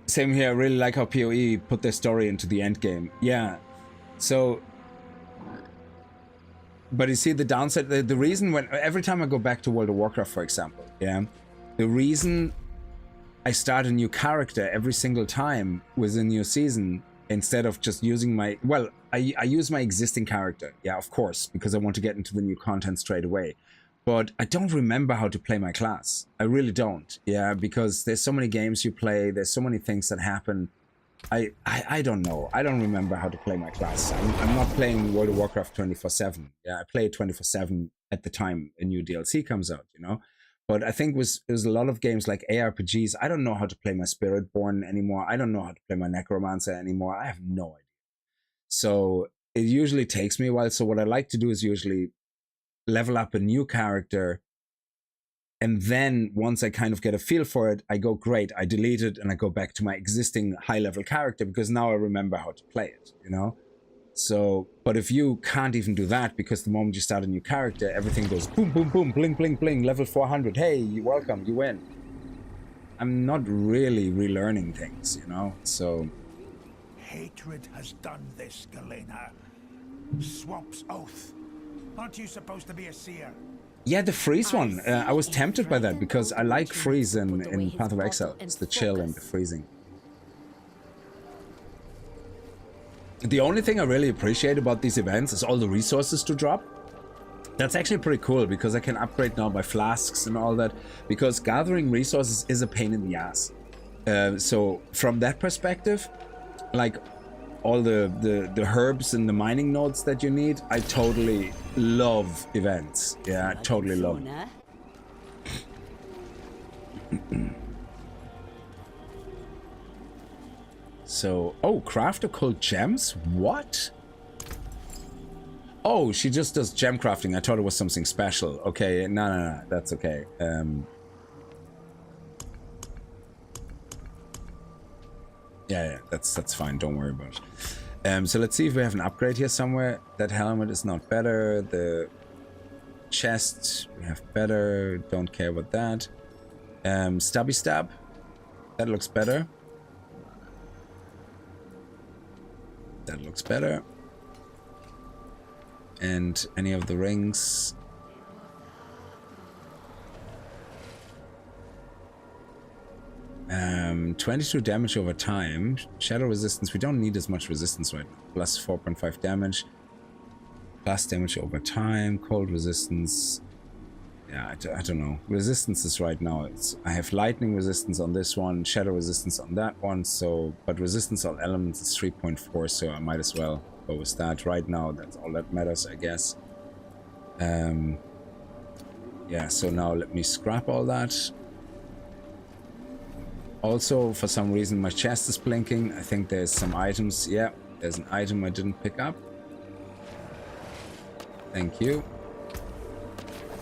Same here, I really like how PoE put their story into the end game. Yeah, so... But you see the downside, the reason every time I go back to World of Warcraft, for example, yeah, the reason I start a new character every single time with a new season instead of just using my, well, I use my existing character, yeah, of course, because I want to get into the new content straight away. But I don't remember how to play my class. I really don't, yeah, because there's so many games you play, there's so many things that happen. I don't know. I don't remember how to play my class. I'm not playing World of Warcraft 24/7. Yeah, I play it 24/7 at the time a new DLC comes out, you know. But I think there's a lot of games like ARPGs. I don't know how to play my Spiritborn anymore. I don't know how to play my Necromancer anymore. I have no idea. So it usually takes me a while. So what I like to do is usually level up a new character. And then once I kind of get a feel for it, I go, great, I delete it and I go back to my existing high-level character because now I remember how to play it, you know? So, but if you can't even do that because the moment you start a new character, everything goes boom, boom, boom, bling, bling, bling, level 400. Hey, you're welcome, you win. I'm not really relearning things, you know? So... Hatred has done this, Galena. Swamp's oath. Aren't you supposed to be a seer? Yeah, the freeze one. I was tempted by that because I like freeze in Path of Exile. It's the chill and the freezing. The only thing I really appreciate about these events is all the resources to drop. That's actually pretty cool because I can upgrade now my flasks and all that, because gathering resources is a pain in the ass. So from that perspective, like all the herbs and the mining nodes that you need, I totally love events. Yeah, I totally love it. So, oh, craft occult gems? What? Oh, she just does gem crafting. I thought it was something special. Okay, no, that's okay. Yeah, that's fine. Don't worry about it. So let's see if we have an upgrade here somewhere. That helmet is not better. The chest we have better. Don't care about that. Stubby stab. That looks better. That looks better. And any of the rings. Um, 22 damage over time. Shadow resistance. We don't need as much resistance right now. Plus 4.5 damage. Plus damage over time. Cold resistance. Yeah, I don't know. Resistances right now. I have lightning resistance on this one. Shadow resistance on that one. So, but resistance on elements is 3.4. So I might as well go with that right now. That's all that matters, I guess. Yeah. So now let me scrap all that. Also, for some reason, my chest is blinking. I think there's some items. Yeah, there's an item I didn't pick up. Thank you.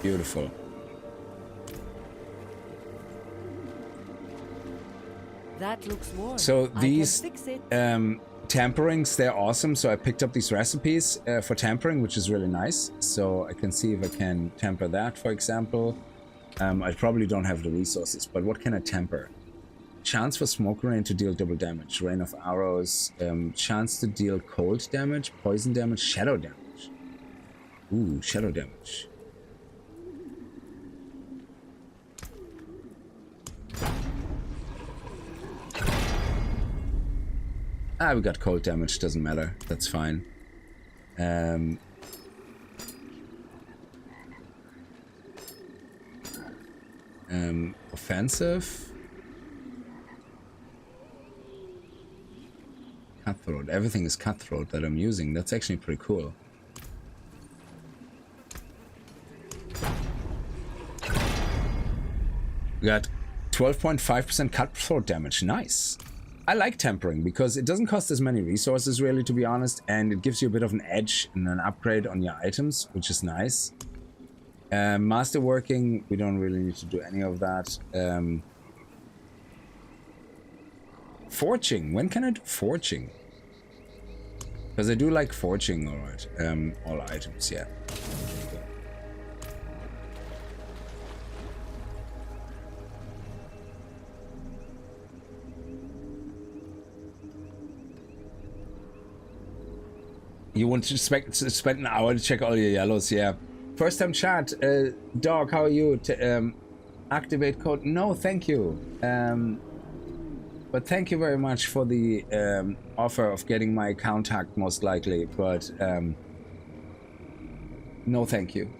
Beautiful. That looks warm. So these tamperings, they're awesome. So I picked up these recipes for tampering, which is really nice. So I can see if I can temper that, for example. I probably don't have the resources, but what can I temper? Chance for smoke rain to deal double damage, rain of arrows, chance to deal cold damage, poison damage, shadow damage. Ooh, shadow damage. Ah, we got cold damage, doesn't matter, that's fine. Offensive. Cutthroat. Everything is cutthroat that I'm using. That's actually pretty cool. We got 12.5% cutthroat damage. Nice. I like tempering because it doesn't cost as many resources, really, to be honest, and it gives you a bit of an edge and an upgrade on your items, which is nice. Masterworking, we don't really need to do any of that. Forging. When can I do forging? Because I do like forging, alright. All items, yeah. You want to spend an hour to check all your yellows, yeah. First time chat, dog, how are you? Activate code? No, thank you. But thank you very much for the offer of getting my account hacked, most likely. But no, thank you.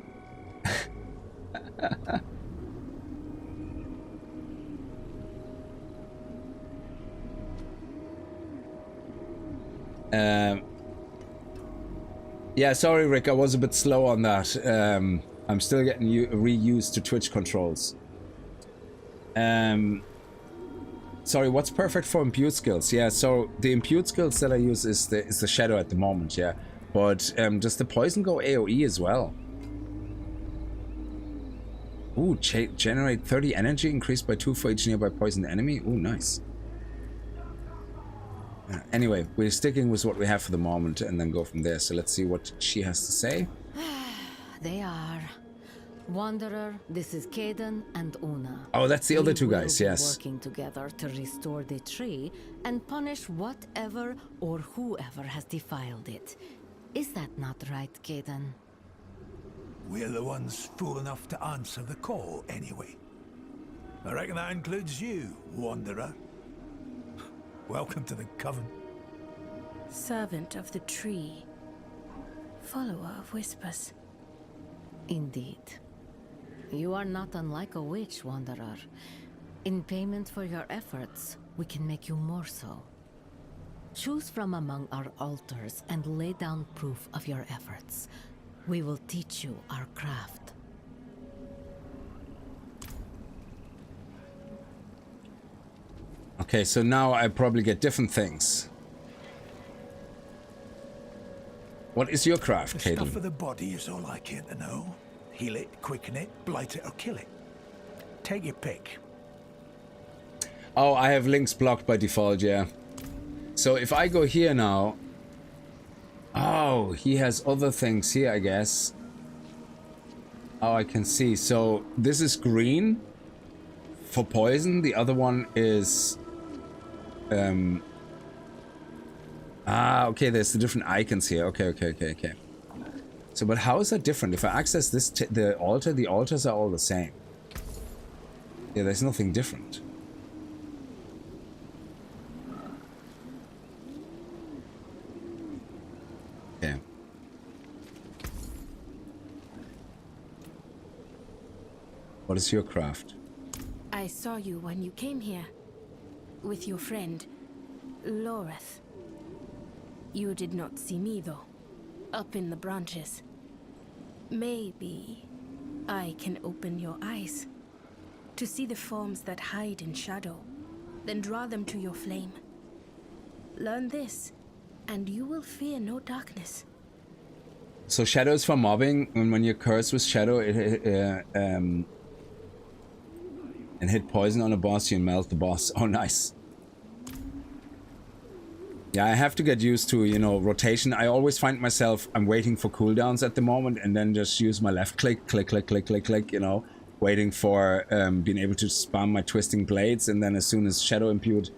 Yeah, sorry, Rick. I was a bit slow on that. I'm still getting reused to Twitch controls. Sorry, what's perfect for imbued skills? Yeah, so the imbued skills that I use is the shadow at the moment, yeah. But does the poison go AoE as well? Ooh, generate 30 energy, increased by 2 for each nearby poisoned enemy. Ooh, nice. Anyway, we're sticking with what we have for the moment and then go from there. So let's see what she has to say. They are. Wanderer, this is Kaden and Una. Oh, that's the other two guys, We will be yes. working together to restore the tree and punish whatever or whoever has defiled it. Is that not right, Kaden? We're the ones fool enough to answer the call, anyway. I reckon that includes you, Wanderer. Welcome to the Coven. Servant of the tree. Follower of whispers. Indeed. You are not unlike a witch, Wanderer. In payment for your efforts, we can make you more so. Choose from among our altars and lay down proof of your efforts. We will teach you our craft. Okay, so now I probably get different things. What is your craft, The stuff Kaden? for the body is all I care to know. Heal it, quicken it, blight it, or kill it. Take your pick. Oh, I have links blocked by default, yeah. So if I go here now... Oh, he has other things here, I guess. Oh, I can see. So this is green for poison. The other one is... okay, there's the different icons here. Okay. So, but how is that different? If I access this, the altars are all the same. Yeah, there's nothing different. Okay. What is your craft? I saw you when you came here. With your friend, Loreth. You did not see me, though. Up in the branches. Maybe I can open your eyes to see the forms that hide in shadow, then draw them to your flame. Learn this, and you will fear no darkness. So shadow is for mobbing, and when you're cursed with shadow, and hit poison on a boss, you melt the boss. Oh, nice. Yeah, I have to get used to, you know, rotation. I always find myself, I'm waiting for cooldowns at the moment, and then just use my left click, you know, waiting for being able to spam my twisting blades, and then as soon as shadow imbued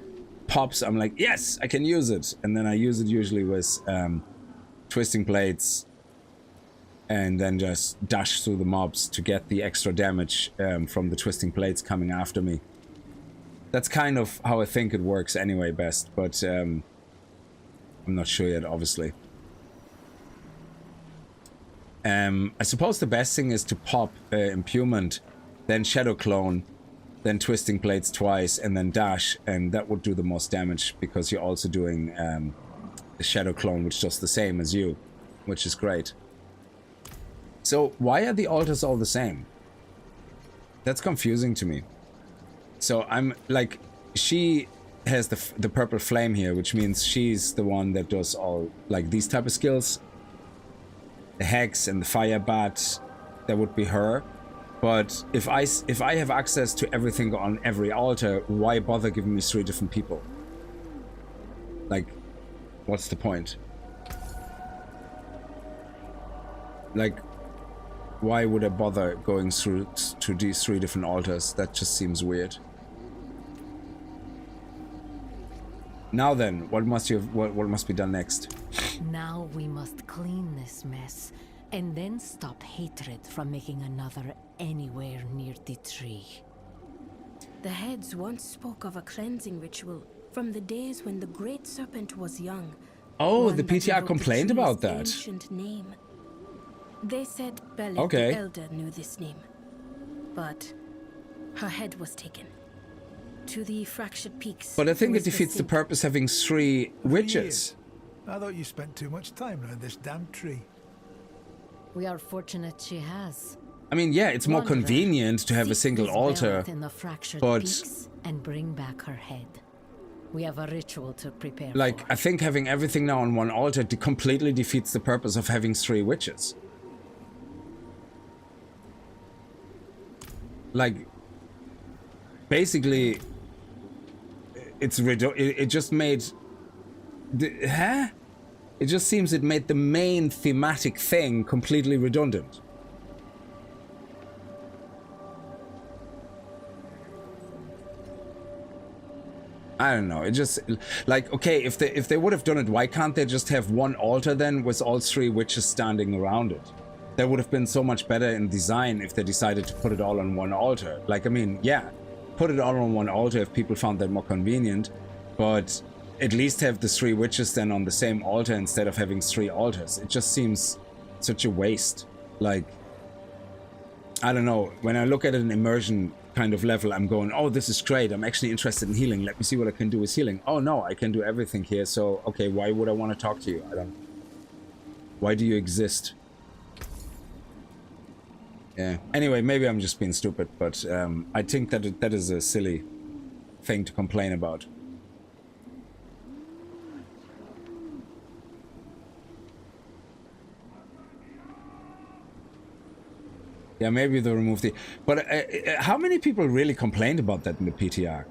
pops, I'm like, yes, I can use it. And then I use it usually with twisting blades, and then just dash through the mobs to get the extra damage from the twisting blades coming after me. That's kind of how I think it works anyway best, but I'm not sure yet, obviously. I suppose the best thing is to pop Impurement, then Shadow Clone, then Twisting Blades twice, and then dash, and that would do the most damage, because you're also doing the Shadow Clone, which does the same as you, which is great. So, why are the altars all the same? That's confusing to me. So, I'm, like, she has the purple flame here, which means she's the one that does all, like, these type of skills. The Hex and the Fire Bat, that would be her. But if I have access to everything on every altar, why bother giving me 3 different people? Like, what's the point? Like, why would I bother going through to these 3 different altars? That just seems weird. Now then, what must be done next? Now we must clean this mess, and then stop hatred from making another anywhere near the tree. The heads once spoke of a cleansing ritual From the days when the great serpent was young. Oh, one the that PTR evoked the complained tree's about that. Ancient name. They said Belith Okay. the Elder knew this name, but her head was taken to the fractured peaks. But I think was it defeats the sink. purpose having 3 witches. I thought you spent too much time around this damn tree. We are fortunate she has. I mean, yeah, it's more Wanderer, convenient to have a seek single this altar, Belith in the fractured but peaks and bring back her head. We have a ritual to prepare like, for. I think having everything now on one altar completely defeats the purpose of having 3 witches. Like, basically, it just made... It just seems it made the main thematic thing completely redundant. I don't know. It just like, okay, if they would have done it, why can't they just have one altar then with all 3 witches standing around it? That would have been so much better in design if they decided to put it all on one altar. Like, I mean, yeah, put it all on one altar if people found that more convenient, but at least have the 3 witches then on the same altar instead of having 3 altars. It just seems such a waste. Like, I don't know. When I look at an immersion kind of level, I'm going, oh, this is great. I'm actually interested in healing. Let me see what I can do with healing. Oh, no, I can do everything here. So, okay, why would I want to talk to you? I don't... Why do you exist? Yeah. Anyway, maybe I'm just being stupid, but I think that that is a silly thing to complain about. Yeah, maybe they'll remove the... But how many people really complained about that in the PTR?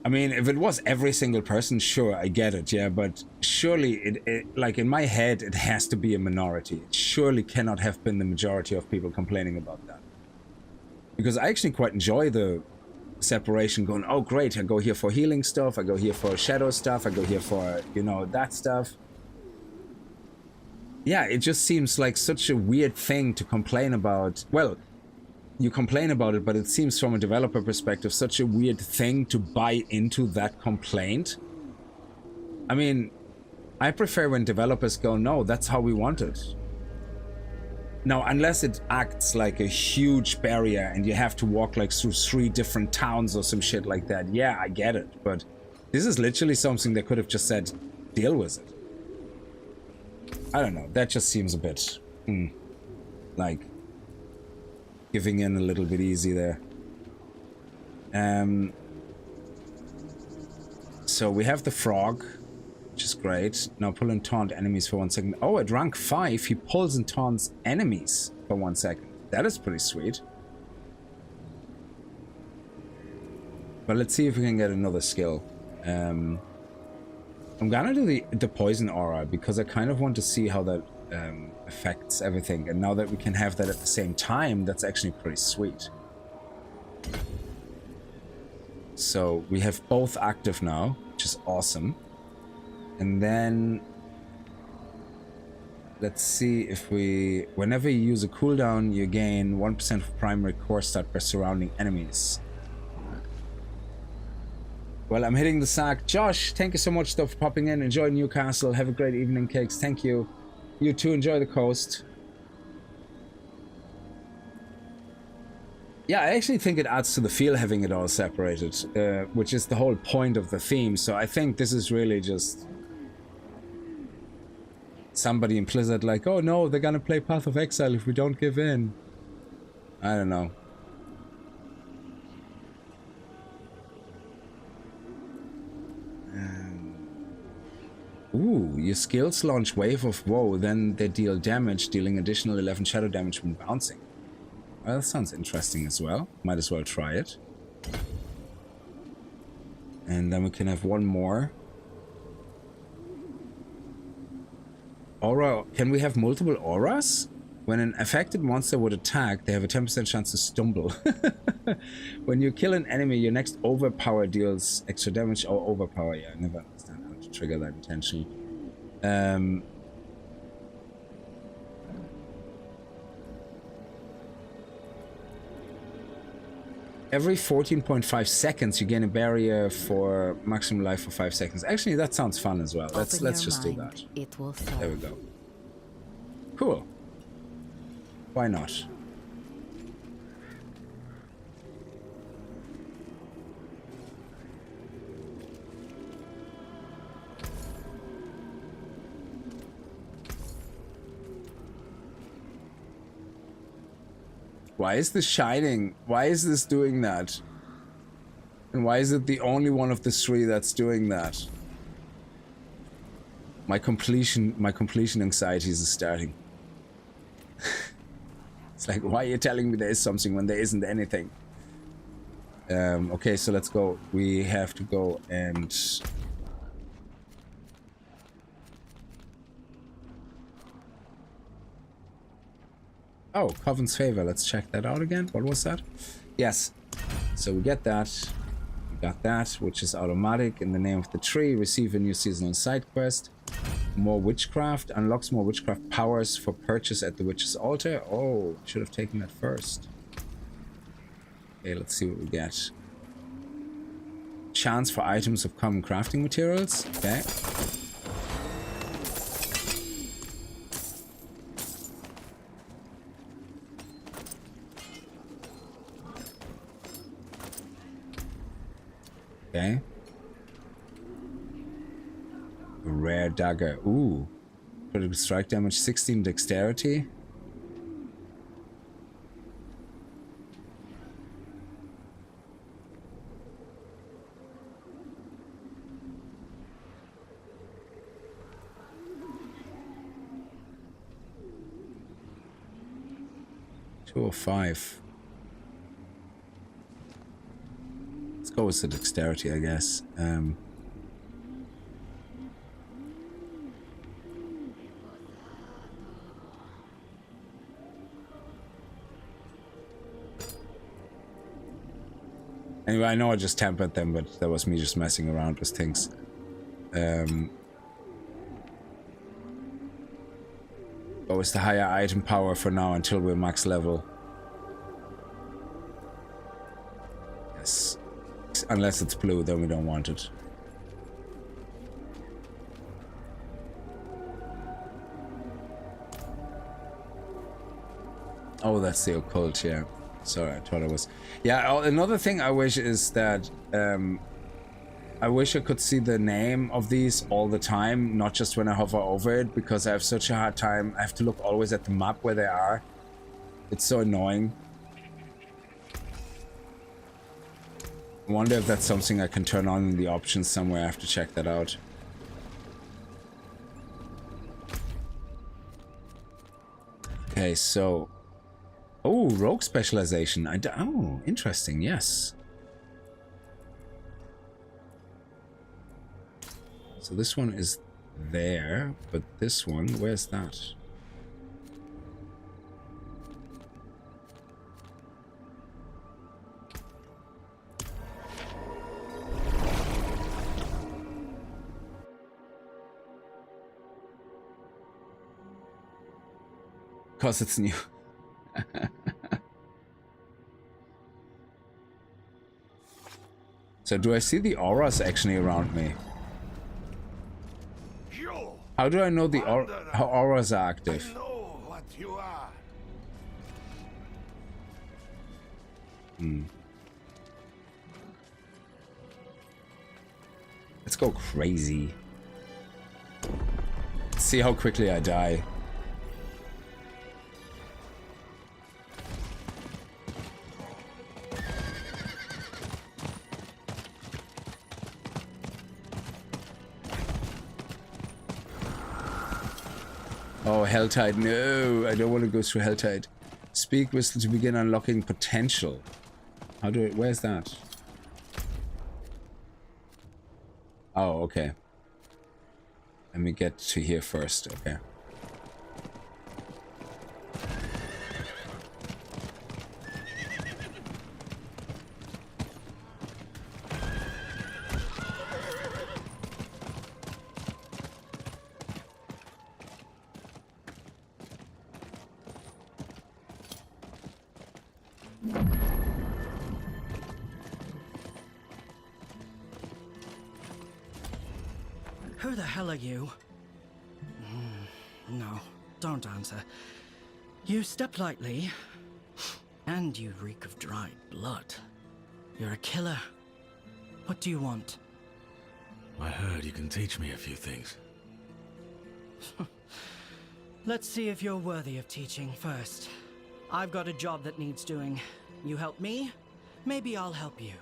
I mean, if it was every single person, sure, I get it, yeah, but surely, like, in my head, it has to be a minority. It surely cannot have been the majority of people complaining about that. Because I actually quite enjoy the separation, going, oh, great, I go here for healing stuff, I go here for shadow stuff, I go here for, you know, that stuff. Yeah, it just seems like such a weird thing to complain about. Well, you complain about it, but it seems from a developer perspective such a weird thing to buy into that complaint. I mean, I prefer when developers go, no, that's how we want it. Now, unless it acts like a huge barrier and you have to walk like through 3 different towns or some shit like that, yeah, I get it. But this is literally something they could have just said, deal with it. I don't know, that just seems a bit, like, giving in a little bit easy there. So we have the frog, which is great. Now pull and taunt enemies for 1 second. Oh, at rank 5, he pulls and taunts enemies for 1 second. That is pretty sweet. But let's see if we can get another skill. I'm gonna do the poison aura because I kind of want to see how that affects everything. And now that we can have that at the same time, that's actually pretty sweet. So we have both active now, which is awesome. And then let's see if we... Whenever you use a cooldown, you gain 1% of primary core stat per surrounding enemies. Well, I'm hitting the sack. Josh, thank you so much for popping in. Enjoy Newcastle. Have a great evening, Kickz. Thank you. You too. Enjoy the coast. Yeah, I actually think it adds to the feel having it all separated, which is the whole point of the theme. So I think this is really just somebody in Blizzard like, oh no, they're gonna play Path of Exile if we don't give in. I don't know. Ooh, your skills launch Wave of Woe, then they deal damage, dealing additional 11 shadow damage when bouncing. Well, that sounds interesting as well. Might as well try it. And then we can have one more. Aura. Can we have multiple auras? When an affected monster would attack, they have a 10% chance to stumble. When you kill an enemy, your next overpower deals extra damage. Or overpower, yeah, I never understand how to trigger that intentionally. Every 14.5 seconds, you gain a barrier for maximum life for 5 seconds. Actually, that sounds fun as well. Let's just do that. It will serve. There we go. Cool. Why not? Why is this shining? Why is this doing that? And why is it the only one of the three that's doing that? My completion anxieties is starting. It's like, why are you telling me there is something when there isn't anything? Okay, so let's go. We have to go and... Oh, Coven's favor. Let's check that out again. What was that? Yes. So we get that. We got that, which is automatic. In the name of the tree, receive a new seasonal side quest. More witchcraft. Unlocks more witchcraft powers for purchase at the witch's altar. Oh, should have taken that first. Okay, let's see what we get. Chance for items of common crafting materials. Okay. Okay. A rare dagger. Ooh. Critical strike damage, 16 dexterity. Two or five. Let's go with the dexterity, I guess. Anyway, I know I just tempered them, but that was me just messing around with things. Go with the higher item power for now until we're max level. Yes. Unless it's blue, then we don't want it. Oh, that's the occult, yeah. Sorry, I thought it was... Yeah, another thing I wish is that... I wish I could see the name of these all the time, not just when I hover over it, because I have such a hard time. I have to look always at the map where they are. It's so annoying. I wonder if that's something I can turn on in the options somewhere. I have to check that out. Okay, so... Oh, rogue specialization. Oh, interesting, yes. So this one is there, but this one, where's that? Because it's new. So do I see the auras actually around me? How do I know the how auras are active? I know what you are. Let's go crazy. Let's see how quickly I die. Oh, Helltide, no, I don't want to go through Helltide. Speak whistle to begin unlocking potential. How do I, where's that? Oh, okay. Let me get to here first, okay. hell are you? No, don't answer. You step lightly, and you reek of dried blood. You're a killer. What do you want? I heard you can teach me a few things. Let's see if you're worthy of teaching first. I've got a job that needs doing. You help me, maybe I'll help you.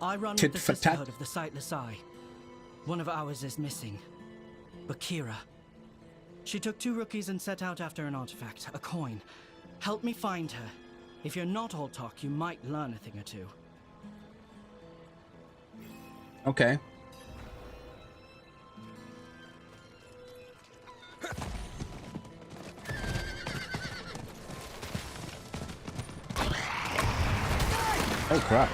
I run with the Sisterhood of the Sightless Eye. One of ours is missing. Bakira. She took 2 rookies and set out after an artifact, a coin. Help me find her. If you're not all talk, you might learn a thing or two. Okay. Oh crap.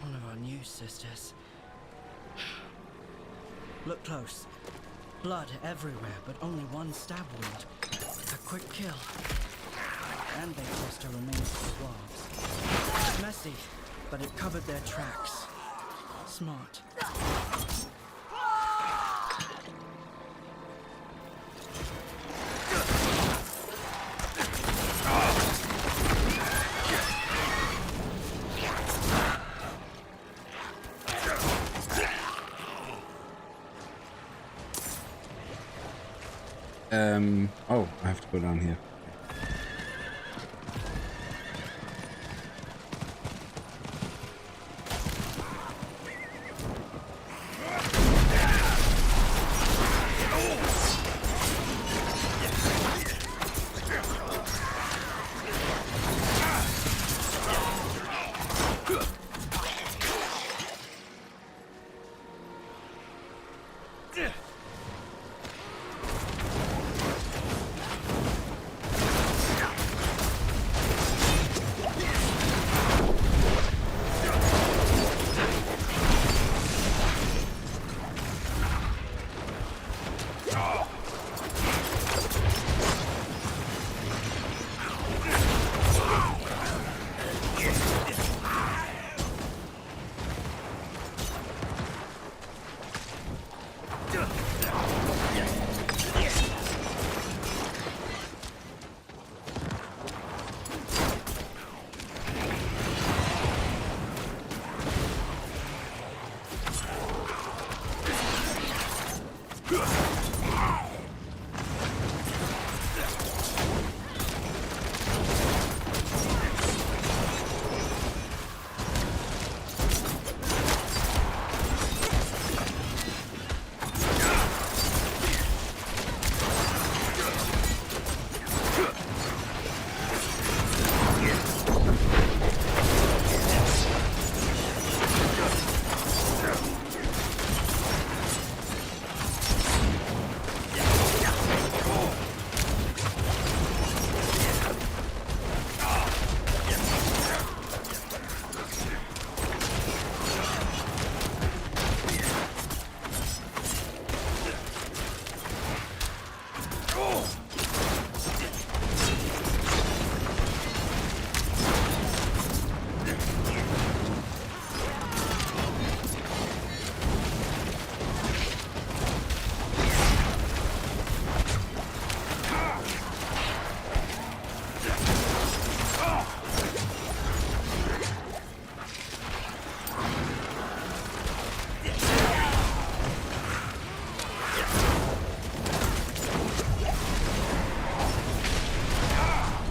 One of our new sisters. Look close. Blood everywhere, but only one stab wound. A quick kill. And they tossed her remains to the bogs. Messy, but it covered their tracks. Smart. Oh, I have to go down here.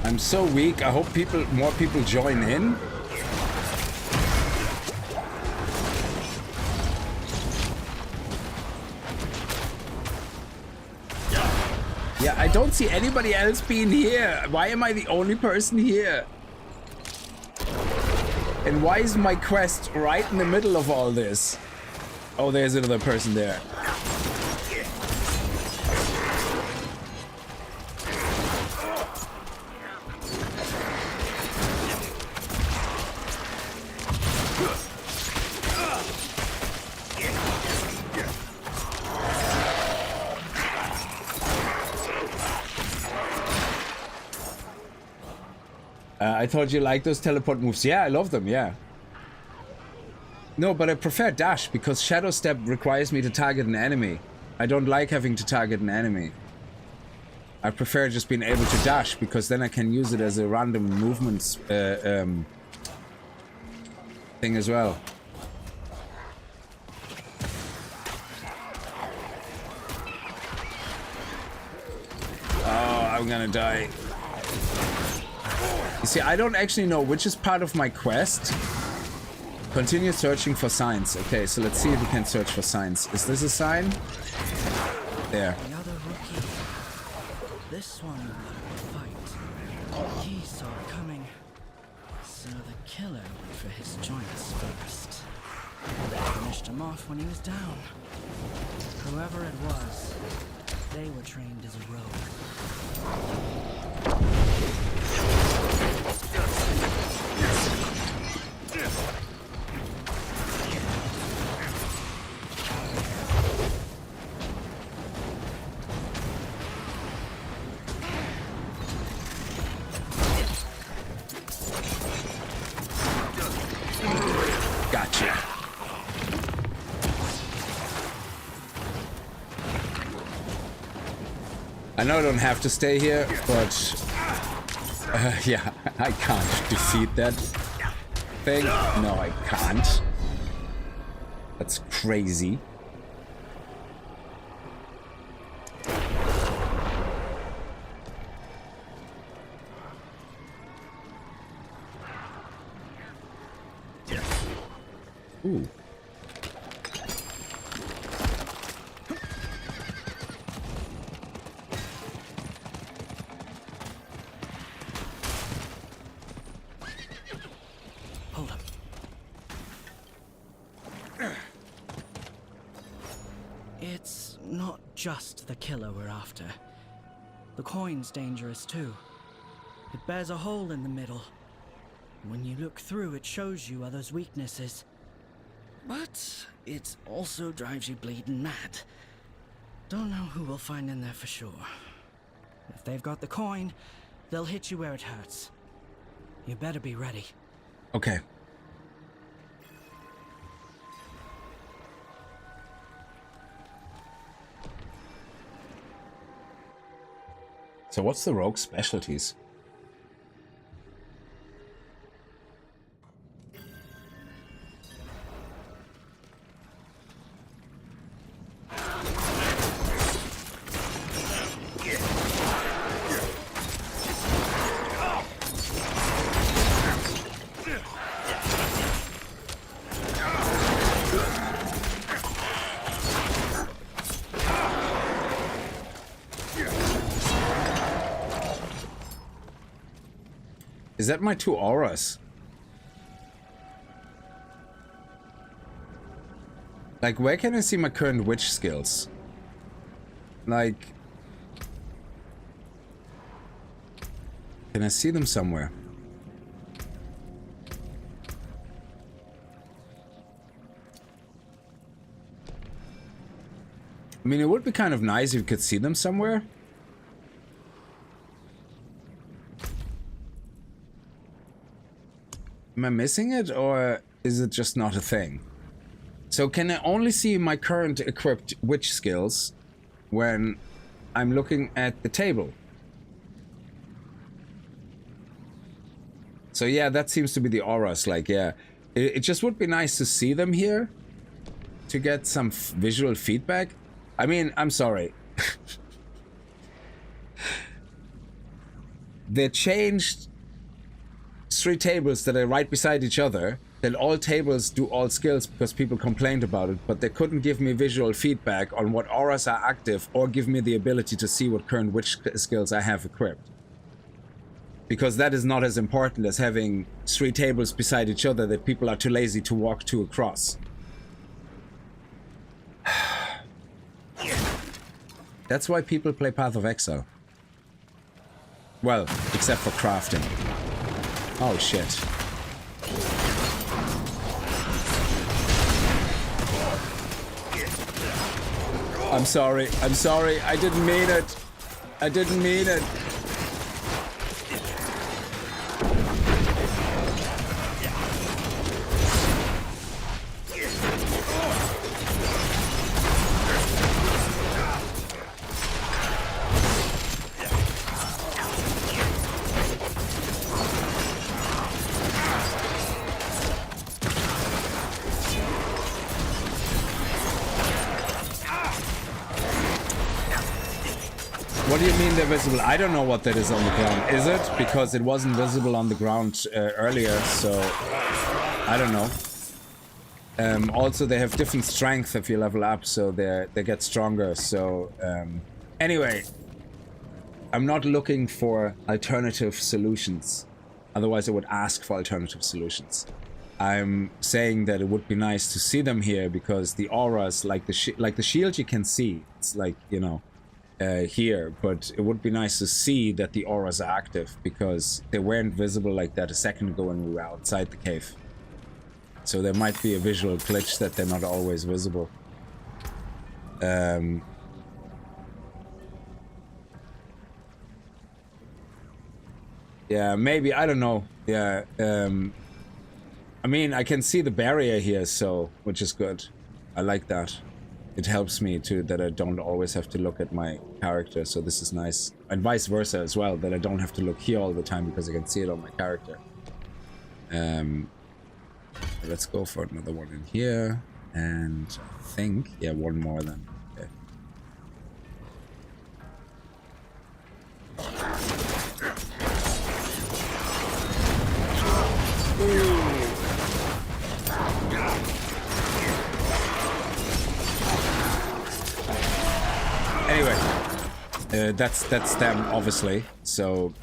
I'm so weak. I hope more people join in. Yeah, I don't see anybody else being here. Why am I the only person here? And why is my quest right in the middle of all this? Oh, there's another person there. I thought you liked those teleport moves. Yeah, I love them, yeah. No, but I prefer dash because Shadow Step requires me to target an enemy. I don't like having to target an enemy. I prefer just being able to dash because then I can use it as a random movement thing as well. Oh, I'm gonna die. You see, I don't actually know which is part of my quest. Continue searching for signs. Okay, so let's see if we can search for signs. Is this a sign? There. The other rookie. This one will fight. He saw it coming. So the killer went for his joints first. Finished him off when he was down. Whoever it was, they were trained as a rogue. Gotcha. I know I don't have to stay here, but yeah, I can't defeat that thing. No, I can't. That's crazy. Ooh. Hold up. It's not just the killer we're after. The coin's dangerous too. It bears a hole in the middle. When you look through, it shows you others' weaknesses. But it also drives you bleeding mad. Don't know who we'll find in there for sure. If they've got the coin, they'll hit you where it hurts. You better be ready. Okay. So what's the rogue specialties? Is that my two auras? Like, where can I see my current witch skills? Like... Can I see them somewhere? I mean, it would be kind of nice if you could see them somewhere. Am I missing it, or is it just not a thing? So can I only see my current equipped witch skills when I'm looking at the table? So yeah, that seems to be the auras, like, yeah. It just would be nice to see them here to get some visual feedback. I mean, I'm sorry. They changed 3 tables that are right beside each other. that all tables do all skills because people complained about it, but they couldn't give me visual feedback on what auras are active or give me the ability to see what current witch skills I have equipped. Because that is not as important as having 3 tables beside each other that people are too lazy to walk to across. That's why people play Path of Exile. Well, except for crafting. Oh shit. I'm sorry, I didn't mean it. I didn't mean it. What do you mean they're visible? I don't know what that is on the ground. Is it? Because it wasn't visible on the ground earlier, so I don't know. Also, they have different strength if you level up, so they get stronger. So anyway, I'm not looking for alternative solutions. Otherwise, I would ask for alternative solutions. I'm saying that it would be nice to see them here because the auras, like the shield, you can see. It's like, you know. Here, but it would be nice to see that the auras are active because they weren't visible like that a second ago when we were outside the cave. So there might be a visual glitch that they're not always visible. Yeah, maybe, I don't know. Yeah, I mean, I can see the barrier here, so, which is good. I like that. It helps me too that I don't always have to look at my character, so this is nice. And vice versa as well, that I don't have to look here all the time because I can see it on my character. Let's go for another one in here. And I think, yeah, one more then. Okay. Anyway, that's them obviously. So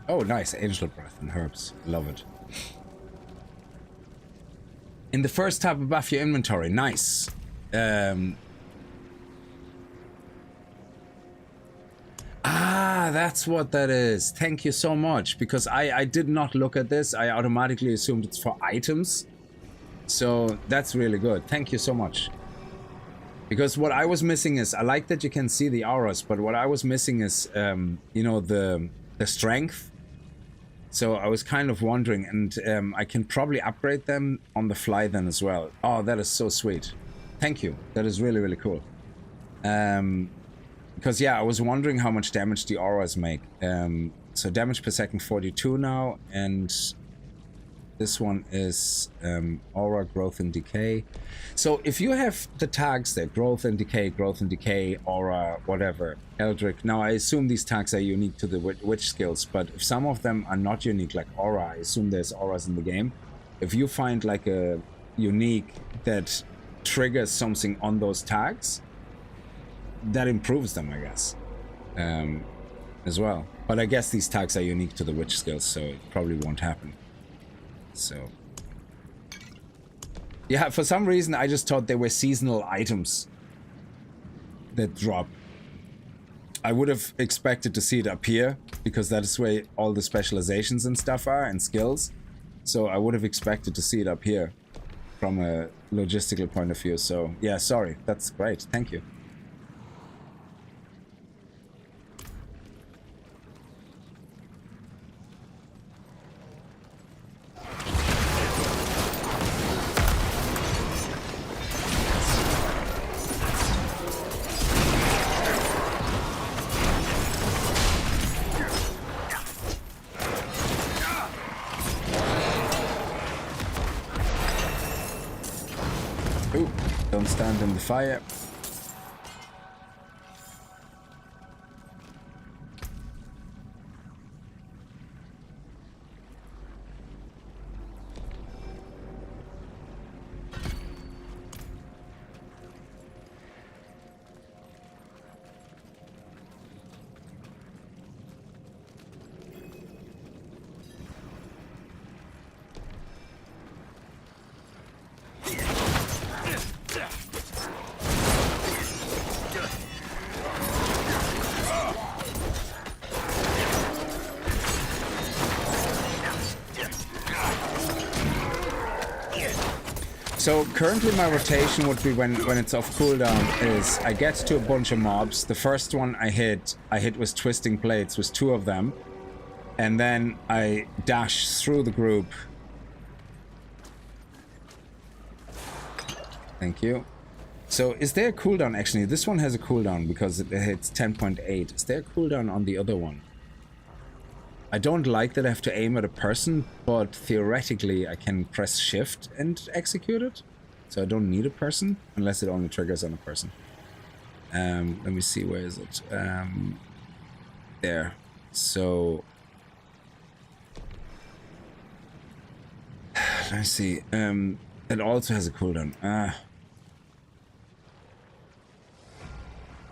oh, nice. Angel Breath and herbs. Love it. In the first tab above your inventory. Nice. That's what that is. Thank you so much. Because I did not look at this. I automatically assumed it's for items. So that's really good. Thank you so much. Because what I was missing is, I like that you can see the auras, but what I was missing is, you know, the strength. So I was kind of wondering, and I can probably upgrade them on the fly then as well. Oh, that is so sweet. Thank you. That is really, really cool. Because, yeah, I was wondering how much damage the auras make. So damage per second 42 now, and this one is aura, growth and decay. So if you have the tags there, growth and decay, aura, whatever, eldritch. Now I assume these tags are unique to the witch skills, but if some of them are not unique, like aura, I assume there's auras in the game. If you find like a unique that triggers something on those tags, that improves them, I guess, as well. But I guess these tags are unique to the witch skills, so it probably won't happen. So yeah, for some reason I just thought they were seasonal items that drop. I would have expected to see it up here, because that is where all the specializations and stuff are, and skills. So I would have expected to see it up here from a logistical point of view. So yeah, sorry, that's great, thank you. Stand in the fire. So currently my rotation would be when it's off cooldown is I get to a bunch of mobs. The first one I hit with twisting plates, with 2 of them. And then I dash through the group. Thank you. So is there a cooldown actually? This one has a cooldown because it hits 10.8. Is there a cooldown on the other one? I don't like that I have to aim at a person, but theoretically I can press shift and execute it. So I don't need a person, unless it only triggers on a person. Let me see, where is it? There. So... let me see. It also has a cooldown. I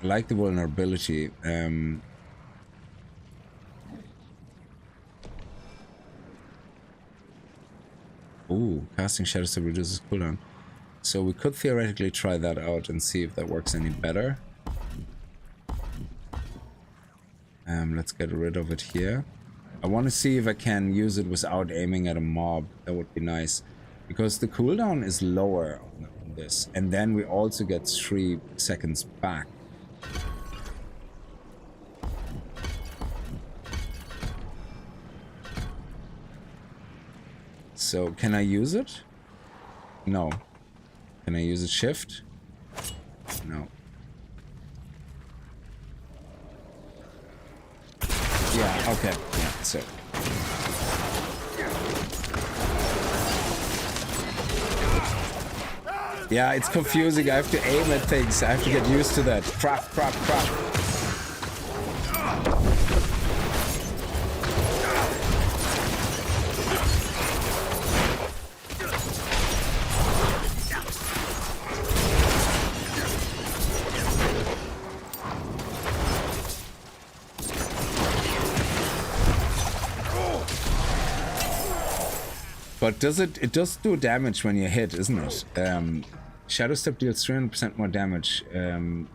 like the vulnerability. Ooh, casting shadows to reduces cooldown. So we could theoretically try that out and see if that works any better. Let's get rid of it here. I want to see if I can use it without aiming at a mob. That would be nice. Because the cooldown is lower on this. And then we also get 3 seconds back. So, can I use it? No. Can I use it shift? No. Yeah, okay. Yeah, so. Yeah, it's confusing. I have to aim at things. I have to get used to that. Crap, crap, crap. But does it does do damage when you hit, isn't it? Shadow Step deals 300% more damage.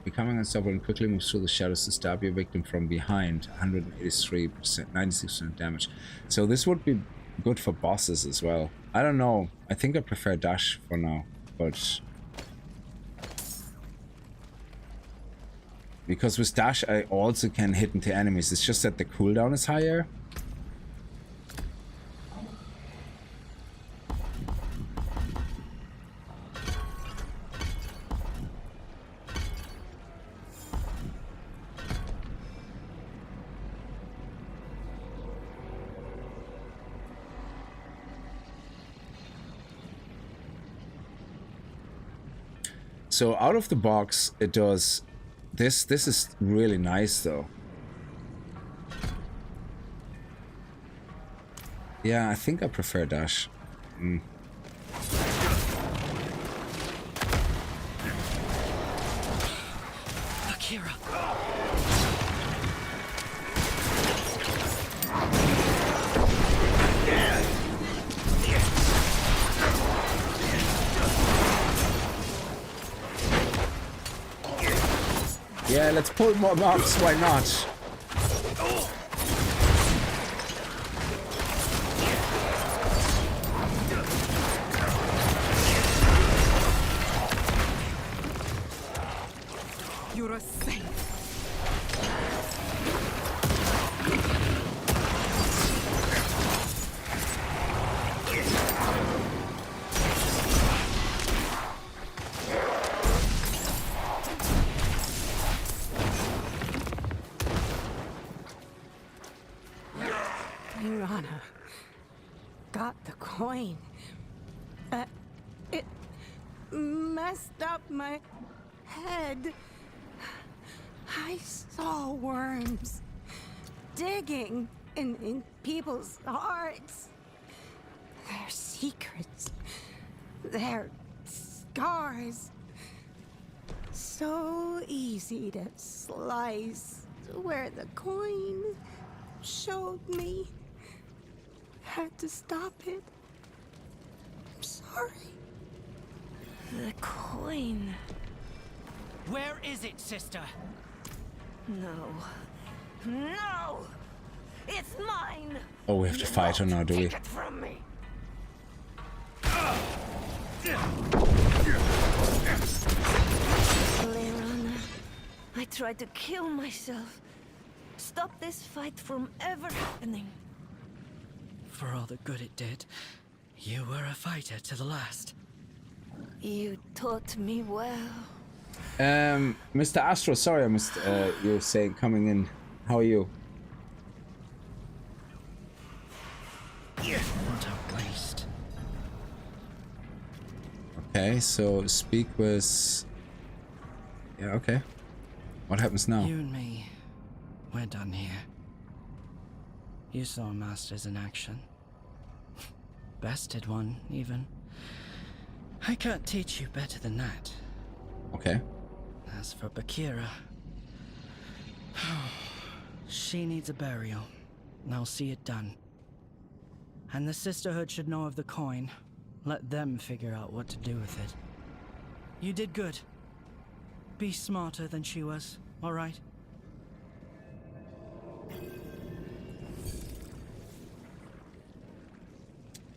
Becoming unstoppable and quickly moves through the shadows to stab your victim from behind. 183%, 96% damage. So this would be good for bosses as well. I don't know. I think I prefer dash for now, but because with dash I also can hit into enemies. It's just that the cooldown is higher. So out of the box, it does this. This is really nice, though. Yeah, I think I prefer dash. Akira. Yeah, let's pull more mobs. Why not? You're a saint. Mirana got the coin. It messed up my head. I saw worms digging in people's hearts. Their secrets, their scars. So easy to slice where the coin showed me. Had to stop it. I'm sorry. The coin. Where is it, sister? No. No! It's mine! Oh, we have to fight her now, do we? Take it from me! Leirana, I tried to kill myself. Stop this fight from ever happening. For all the good it did, you were a fighter to the last. You taught me well. Mr. Astro, sorry I missed you saying coming in. How are you? What a waste. Okay, so speak with... Yeah, okay. What happens now? You and me, we're done here. You saw masters in action. Bested one, even. I can't teach you better than that. Okay. As for Bakira, she needs a burial. I'll see it done. And the Sisterhood should know of the coin. Let them figure out what to do with it. You did good. Be smarter than she was, all right?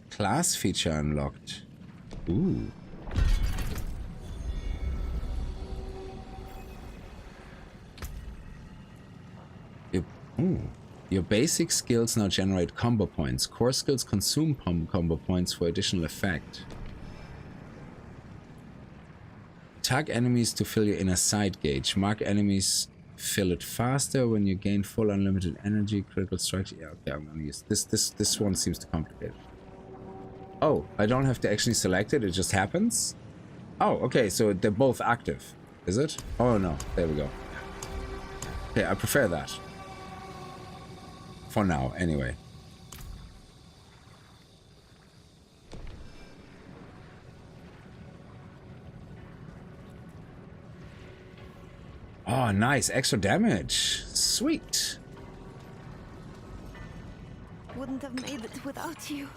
Class feature unlocked. Ooh. Your basic skills now generate combo points. Core skills consume combo points for additional effect. Attack enemies to fill your inner sight gauge. Mark enemies, fill it faster when you gain full unlimited energy. Critical strike. Yeah, okay, I'm gonna use this. This one seems too complicated. Oh, I don't have to actually select it. It just happens. Oh, okay. So they're both active, is it? Oh no, there we go. Okay, I prefer that. For now, anyway. Oh, nice. Extra damage. Sweet. Wouldn't have made it without you.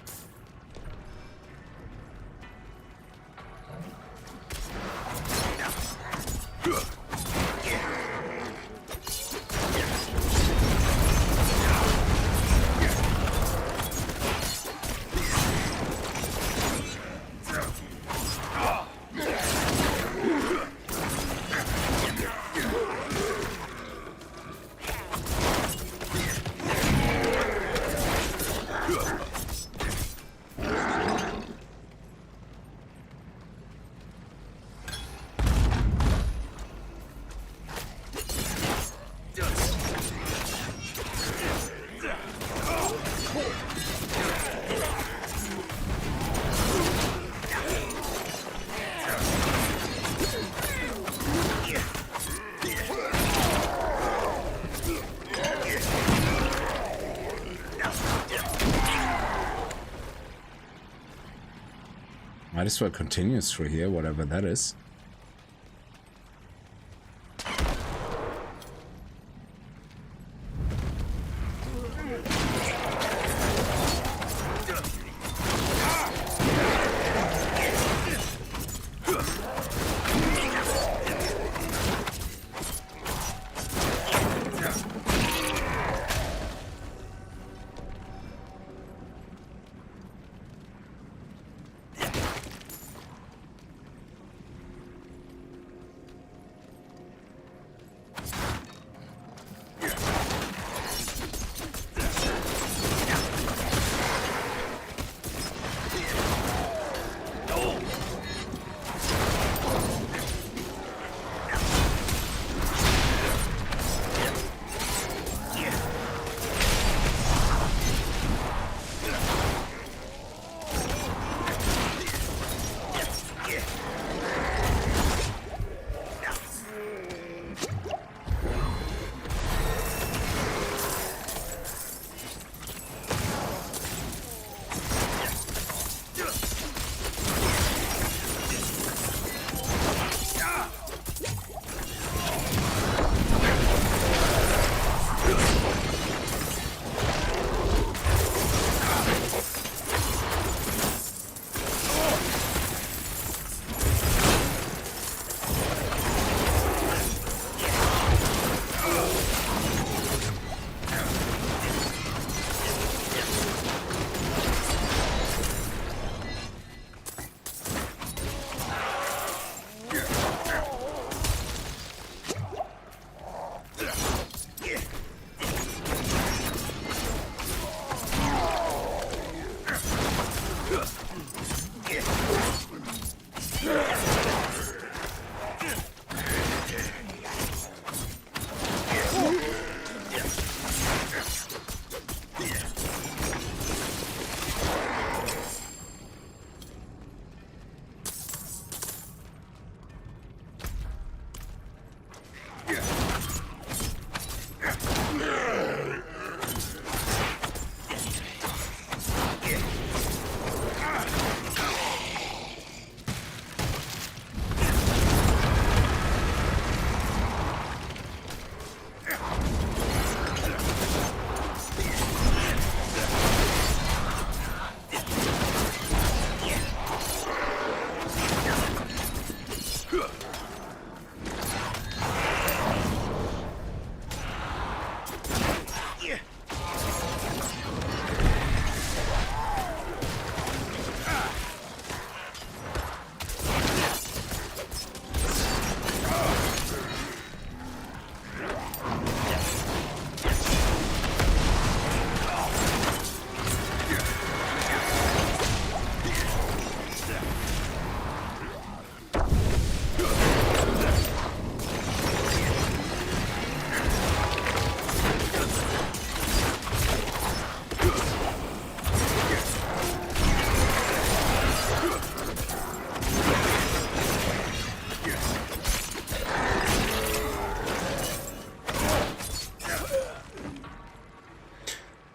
Might as well continue through here, whatever that is.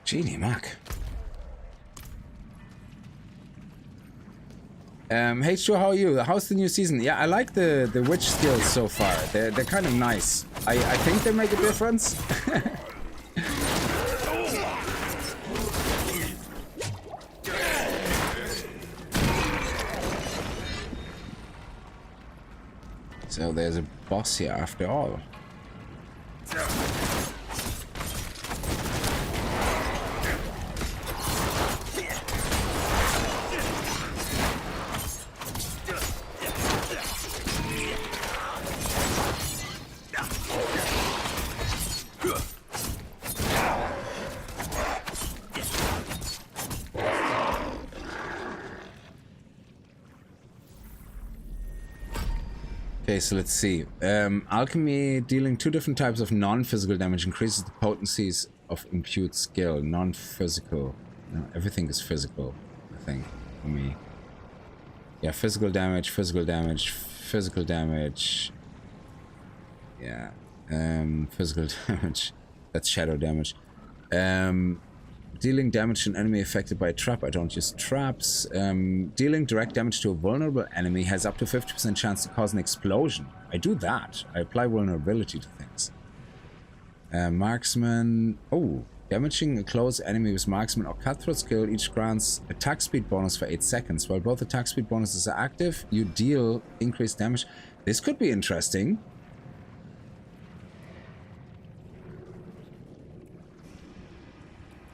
Genie Mac. Hey Stu, how are you? How's the new season? Yeah, I like the witch skills so far. They're kind of nice. I think they make a difference. So there's a boss here after all. Okay, so let's see. Alchemy, dealing 2 different types of non-physical damage, increases the potencies of imbued skill. Non-physical. No, everything is physical, I think, for me. Yeah, physical damage, physical damage, physical damage. Yeah, physical damage. That's shadow damage. Dealing damage to an enemy affected by a trap. I don't use traps. Dealing direct damage to a vulnerable enemy has up to 50% chance to cause an explosion. I do that. I apply vulnerability to things. Marksman. Oh, damaging a close enemy with marksman or cutthroat skill each grants attack speed bonus for 8 seconds. While both attack speed bonuses are active, you deal increased damage. This could be interesting.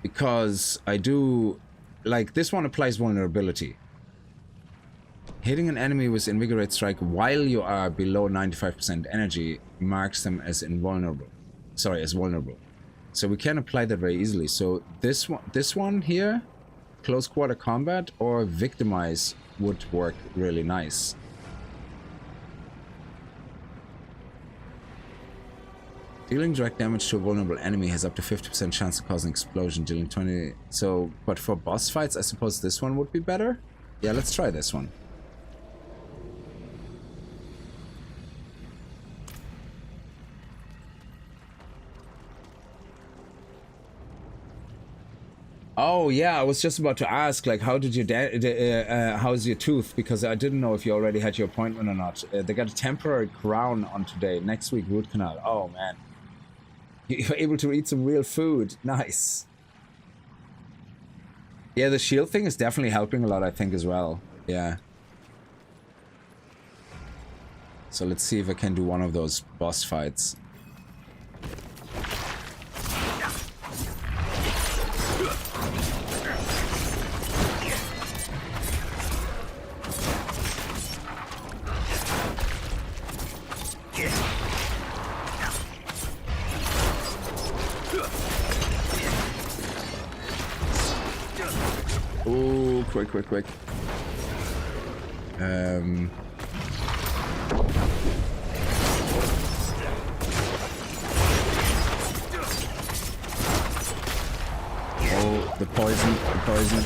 Because I do... Like, this one applies vulnerability. Hitting an enemy with Invigorate Strike while you are below 95% energy marks them as invulnerable. Sorry, as vulnerable. So we can apply that very easily. So this one here, close quarter combat or victimize would work really nice. Dealing direct damage to a vulnerable enemy has up to 50% chance to cause an explosion, dealing 20... So, but for boss fights, I suppose this one would be better? Yeah, let's try this one. Oh, yeah, I was just about to ask, like, how did you... how's your tooth? Because I didn't know if you already had your appointment or not. They got a temporary crown on today. Next week, root canal. Oh, man. You're able to eat some real food. Nice. Yeah, the shield thing is definitely helping a lot, I think, as well. Yeah. So let's see if I can do one of those boss fights. Oh, quick. Oh, the poison.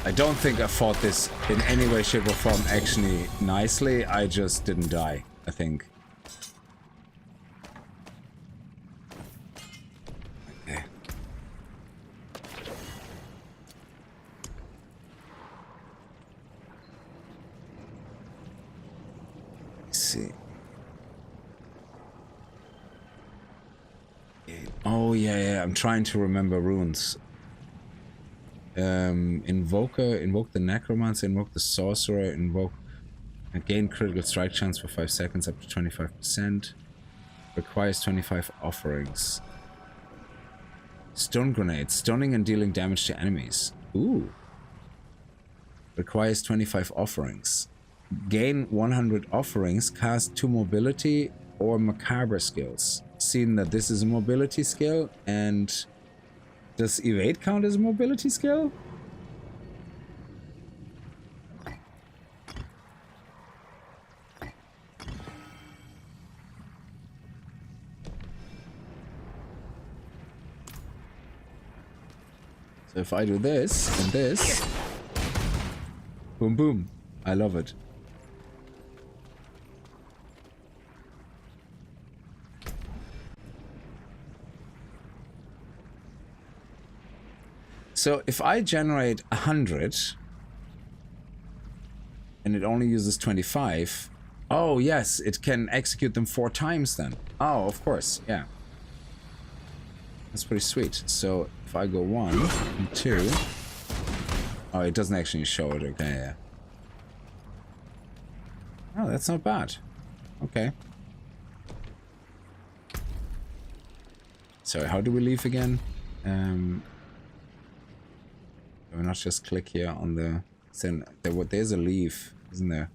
I don't think I fought this in any way, shape, or form actually nicely. I just didn't die, I think. Okay. Let's see. Oh, yeah, I'm trying to remember runes. Invoke the necromancer, invoke the sorcerer, gain critical strike chance for 5 seconds up to 25%. Requires 25 offerings. Stun grenade, stunning and dealing damage to enemies. Ooh. Requires 25 offerings. Gain 100 offerings, cast 2 mobility or macabre skills. Seeing that this is a mobility skill, and does evade count as a mobility skill? So if I do this and this, boom boom, I love it. So if I generate 100 and it only uses 25, oh yes, it can execute them 4 times then. Oh, of course, yeah. That's pretty sweet. So if I go 1 and 2, oh, it doesn't actually show it. Okay, yeah. Oh, that's not bad. Okay. Sorry, how do we leave again? Can we not just click here on the... There's a leave, isn't there?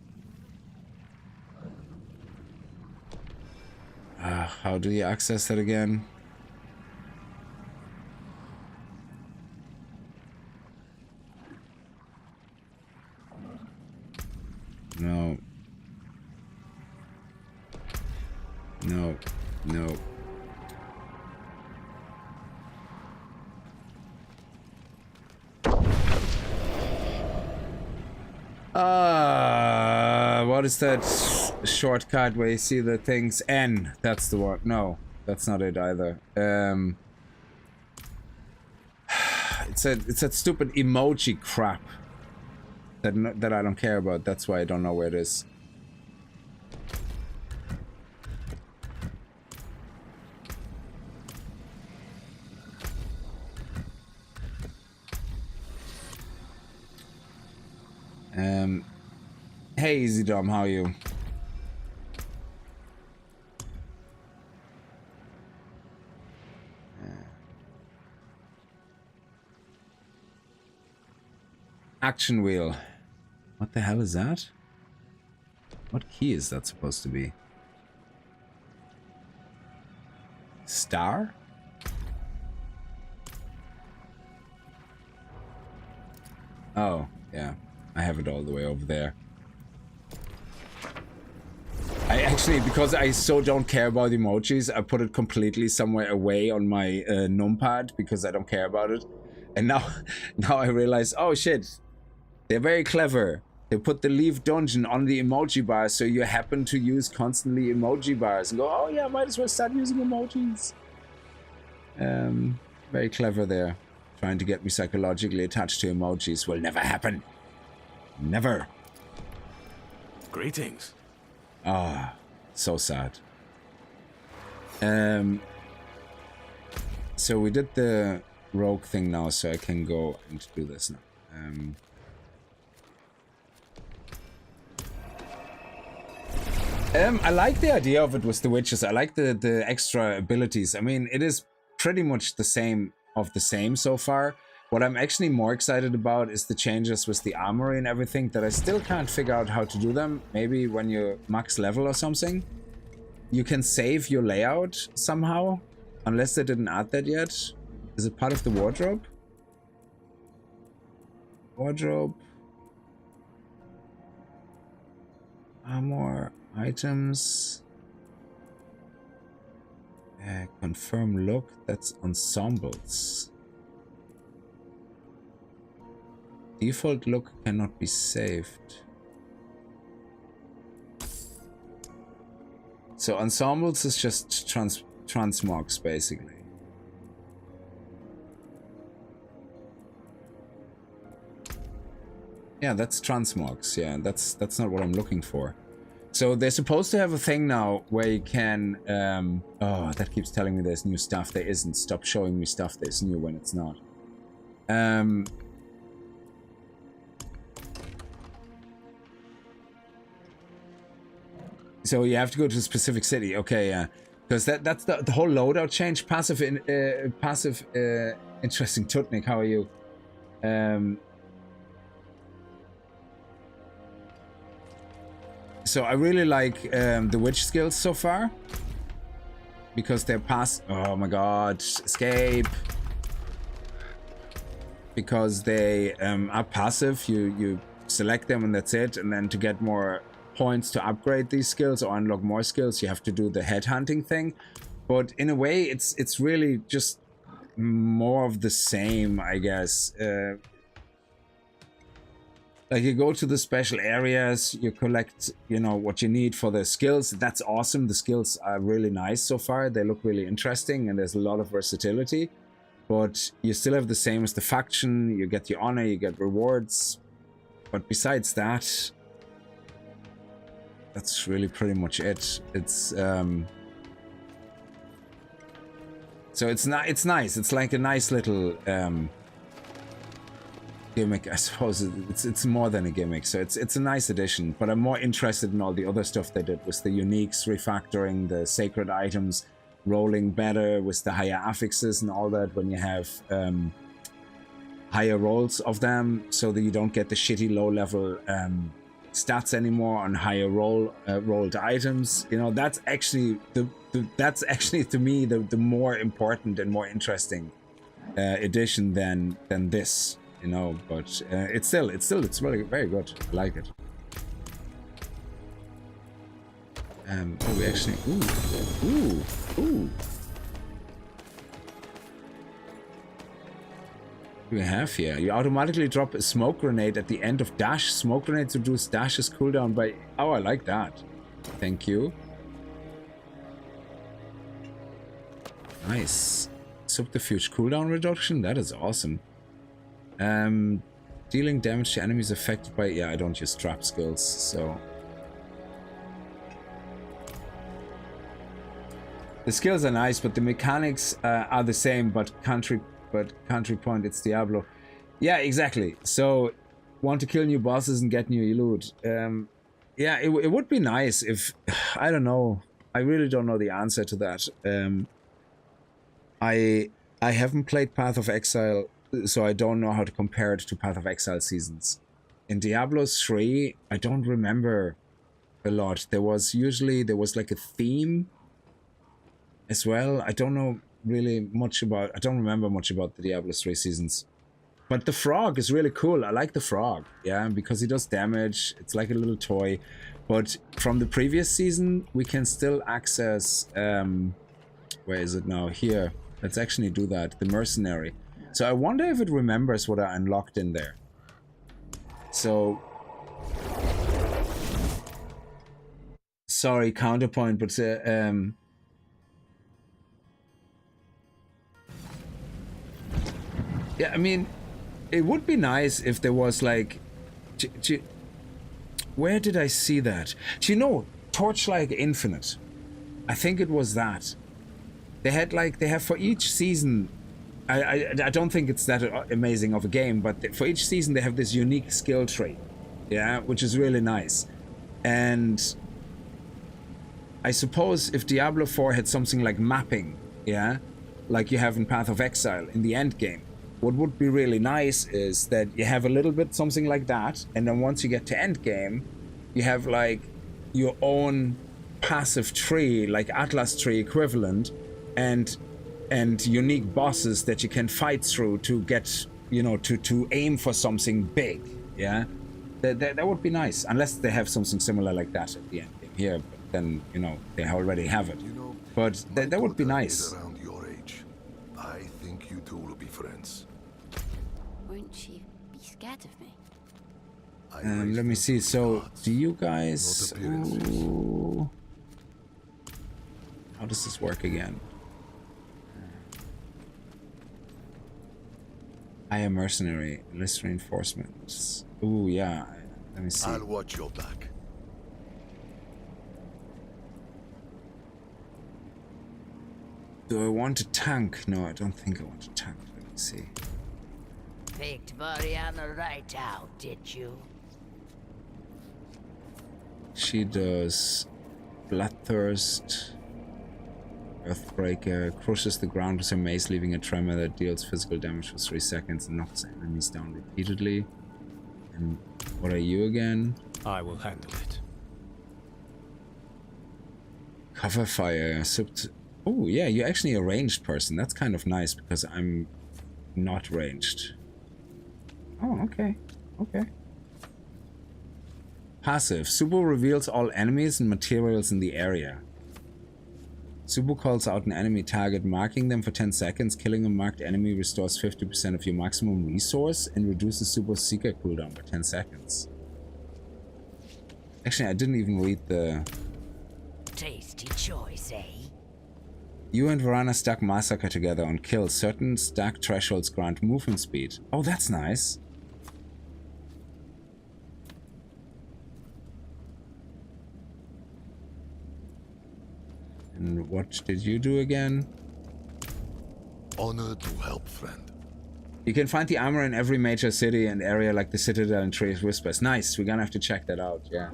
How do you access that again? No. No. No. What is that shortcut where you see the things? N, that's the one. No, that's not it either. It's that stupid emoji crap that I don't care about. That's why I don't know where it is. Hey, Easy Dom, how are you? Action wheel. What the hell is that? What key is that supposed to be? Star? Oh, yeah. I have it all the way over there. I actually, because I so don't care about emojis, I put it completely somewhere away on my numpad because I don't care about it. And now I realize, oh shit, they're very clever. They put the leave dungeon on the emoji bar, so you happen to use constantly emoji bars and go, oh yeah, might as well start using emojis. Very clever there. Trying to get me psychologically attached to emojis will never happen. Never. Greetings. Ah, so sad. So we did the rogue thing now, so I can go and do this now. I like the idea of it with the witches. I like the extra abilities. I mean, it is pretty much the same so far. What I'm actually more excited about is the changes with the armory and everything that I still can't figure out how to do them. Maybe when you max level or something, you can save your layout somehow, unless they didn't add that yet. Is it part of the wardrobe? Wardrobe. Armor, items. Confirm look, that's ensembles. Default look cannot be saved. So ensembles is just transmogs basically. Yeah, that's transmogs. Yeah, that's not what I'm looking for. So they're supposed to have a thing now where you can oh, that keeps telling me there's new stuff. There isn't. Stop showing me stuff that's new when it's not. So you have to go to a specific city. Okay, yeah. Because that's the whole loadout change. Passive interesting. Tutnik, how are you? So I really like the witch skills so far. Because they're oh my god, escape. Because they are passive, you select them and that's it. And then to get more points to upgrade these skills or unlock more skills, you have to do the headhunting thing. But in a way, it's really just more of the same, I guess. Like you go to the special areas, you collect, you know, what you need for the skills. That's awesome. The skills are really nice so far. They look really interesting and there's a lot of versatility. But you still have the same as the faction. You get your honor, you get rewards. But besides that, that's really pretty much it. It's so it's nice. It's like a nice little gimmick, I suppose. It's more than a gimmick. So it's a nice addition. But I'm more interested in all the other stuff they did with the uniques refactoring, the sacred items, rolling better with the higher affixes and all that when you have higher rolls of them, so that you don't get the shitty low level stats anymore on higher rolled items. You know, that's actually that's actually to me the more important and more interesting addition than this. You know, but it's really very good. I like it. Oh, we actually ooh. We have here. You automatically drop a smoke grenade at the end of dash. Smoke grenades reduce dash's cooldown by... Oh, I like that. Thank you. Nice. Subterfuge cooldown reduction? That is awesome. Dealing damage to enemies affected by... Yeah, I don't use trap skills, so... The skills are nice, but the mechanics are the same, but country point, it's Diablo. Yeah, exactly. So, want to kill new bosses and get new loot. Yeah, it would be nice if... I don't know. I really don't know the answer to that. I haven't played Path of Exile, so I don't know how to compare it to Path of Exile seasons. In Diablo 3, I don't remember a lot. There was like a theme as well. I don't know really much about... I don't remember much about the Diablo 3 seasons. But the frog is really cool. I like the frog, yeah, because he does damage. It's like a little toy. But from the previous season, we can still access... where is it now? Here. Let's actually do that. The mercenary. So I wonder if it remembers what I unlocked in there. So... Sorry, counterpoint, but... Yeah, I mean, it would be nice if there was like... Where did I see that? Do you know, Torchlight Infinite? I think it was that. They have for each season... I don't think it's that amazing of a game, but for each season they have this unique skill tree. Yeah, which is really nice. And... I suppose if Diablo 4 had something like mapping, yeah? Like you have in Path of Exile in the end game. What would be really nice is that you have a little bit something like that, and then once you get to endgame, you have like your own passive tree, like Atlas tree equivalent, and unique bosses that you can fight through to get, you know, to aim for something big. Yeah, that would be nice, unless they have something similar like that at the endgame here. But then, you know, they already have it. But that would be nice. Around your age, I think you two will be friends. Won't she be scared of me? Let me see. So, do you guys... Ooh. How does this work again? I am mercenary. List reinforcements. Ooh, yeah. Let me see. I'll watch your back. Do I want a tank? No, I don't think I want a tank. Let me see. Picked Variana right out, did you? She does Bloodthirst, Earthbreaker, crushes the ground with her mace, leaving a tremor that deals physical damage for 3 seconds and knocks enemies down repeatedly. And what are you again? I will handle it. Cover fire. Oh yeah, you're actually a ranged person. That's kind of nice because I'm not ranged. Oh, okay. Okay. Passive. Subo reveals all enemies and materials in the area. Subo calls out an enemy target, marking them for 10 seconds. Killing a marked enemy restores 50% of your maximum resource and reduces Subo's Seeker cooldown by 10 seconds. Actually, I didn't even read the... Tasty choice, eh? You and Varana stack Massacre together on kills. Certain stack thresholds grant movement speed. Oh, that's nice. And what did you do again? Honor to help, friend. You can find the armor in every major city and area like the Citadel and Tree's Whispers. Nice, we're gonna have to check that out, yeah.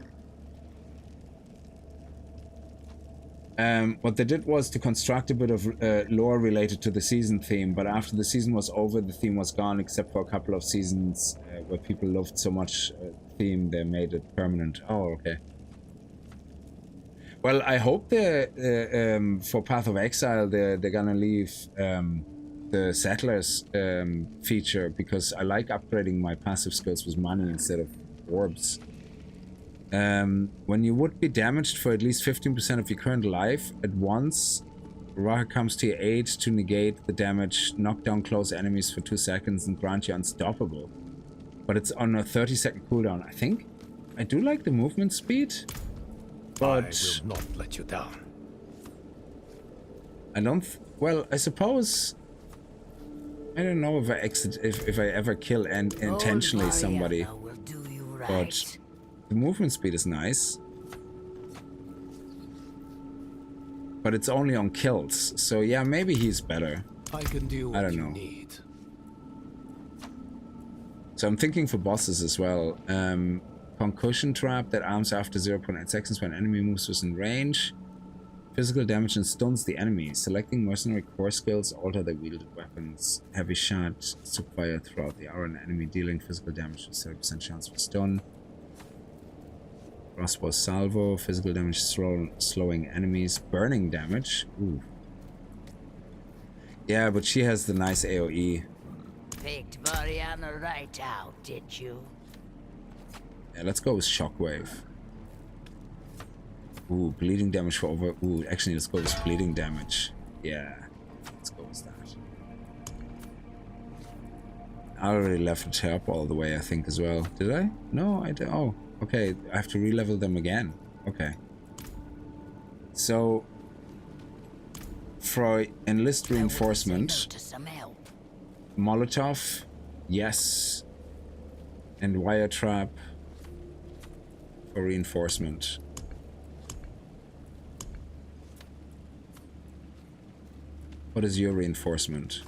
What they did was to construct a bit of lore related to the season theme, but after the season was over, the theme was gone, except for a couple of seasons where people loved so much theme, they made it permanent. Oh, okay. Well, I hope for Path of Exile, they're gonna leave the Settlers feature, because I like upgrading my passive skills with money instead of orbs. When you would be damaged for at least 15% of your current life at once, Raha comes to your aid to negate the damage, knock down close enemies for 2 seconds, and grant you unstoppable. But it's on a 30-second cooldown. I think I do like the movement speed, but I will not let you down. I don't. Well, I suppose I don't know if I ever kill intentionally somebody, but the movement speed is nice. But it's only on kills, so yeah, maybe he's better. I can do what I don't know. Need. So I'm thinking for bosses as well. Concussion trap that arms after 0.8 seconds when enemy moves within range. Physical damage and stuns the enemy. Selecting mercenary core skills alter the wielded weapons. Heavy shot, fire throughout the hour, an enemy dealing physical damage with 30% chance for stun. Crossbow salvo, physical damage slowing enemies. Burning damage. Ooh. Yeah, but she has the nice AoE. Picked Variana right out, did you? Yeah, let's go with Shockwave. Ooh, bleeding damage for over... Ooh, actually, let's go with bleeding damage. Yeah, let's go with that. I already leveled her up all the way, I think, as well. Did I? No, I did. Oh, okay. I have to re-level them again. Okay. So, for enlist reinforcement, Molotov, yes, and wire trap for reinforcement. What is your reinforcement?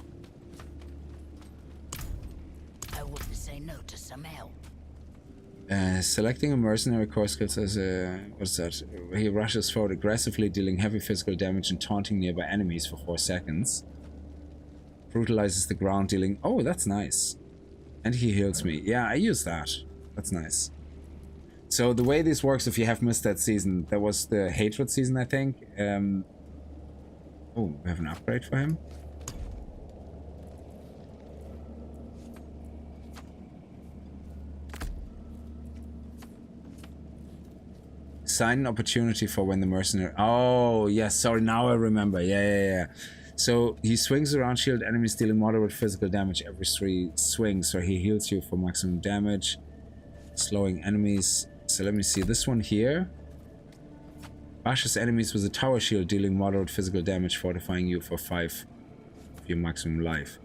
I wouldn't say no to some help. Selecting a mercenary core skills as a... What's that? He rushes forward aggressively, dealing heavy physical damage and taunting nearby enemies for 4 seconds. Brutalizes the ground, dealing... Oh, that's nice. And he heals me. Yeah, I use that. That's nice. So the way this works, if you have missed that season, that was the Hatred season, I think. Oh, we have an upgrade for him. Sign an opportunity for when the mercenary... Oh, yes, sorry, now I remember. Yeah. So he swings around shield enemies, dealing moderate physical damage every 3 swings. So he heals you for maximum damage. Slowing enemies. So let me see, this one here. Bashes enemies with a tower shield, dealing moderate physical damage, fortifying you for 5 of your maximum life.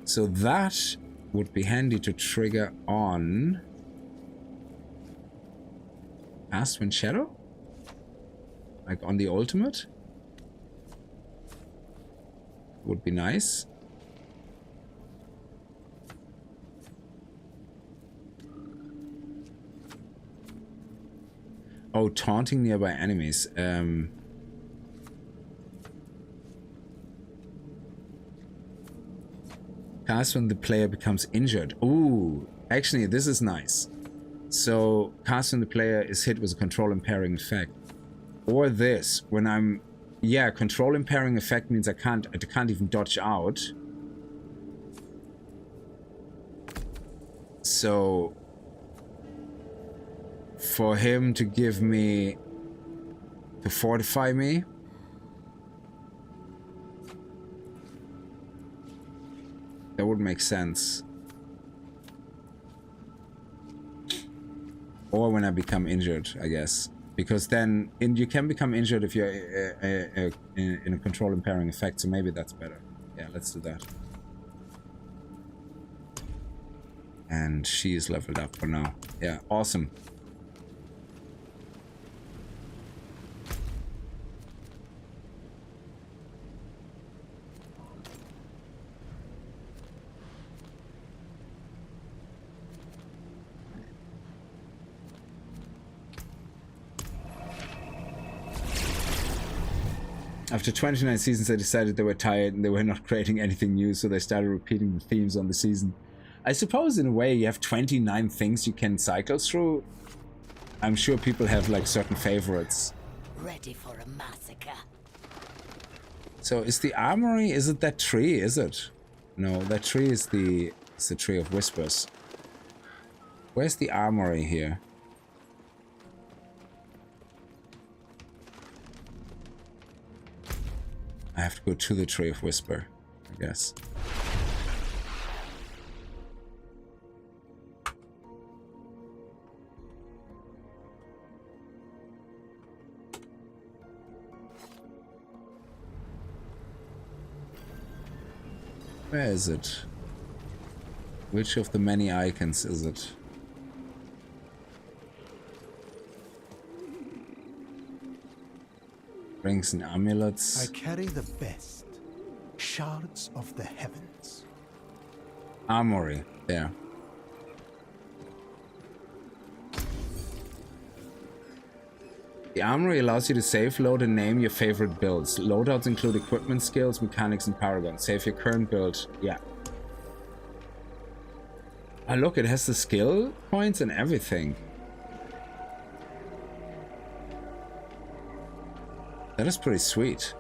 So that would be handy to trigger on... Cast when Shadow? Like on the ultimate? Would be nice. Oh, taunting nearby enemies. Cast when the player becomes injured. Ooh, actually, this is nice. So, cast when the player is hit with a control impairing effect. Or this, when I'm... Yeah, control impairing effect means I can't even dodge out. So... For him to give me... To fortify me... That would make sense. Or when I become injured, I guess. Because then you can become injured if you're in a control impairing effect, so maybe that's better. Yeah, let's do that. And she is leveled up for now. Yeah, awesome. After 29 seasons, they decided they were tired and they were not creating anything new, so they started repeating the themes on the season. I suppose in a way you have 29 things you can cycle through. I'm sure people have like certain favorites. Ready for a massacre. So is the armory, is it that tree, is it? No, that tree is the tree of whispers. Where's the armory here? I have to go to the tree of whisper, I guess. Where is it? Which of the many icons is it? Rings and amulets. I carry the best. Shards of the heavens. Armory, there. The armory allows you to save, load, and name your favorite builds. Loadouts include equipment, skills, mechanics, and paragons. Save your current build. Yeah. Oh, look, it has the skill points and everything. That is pretty sweet.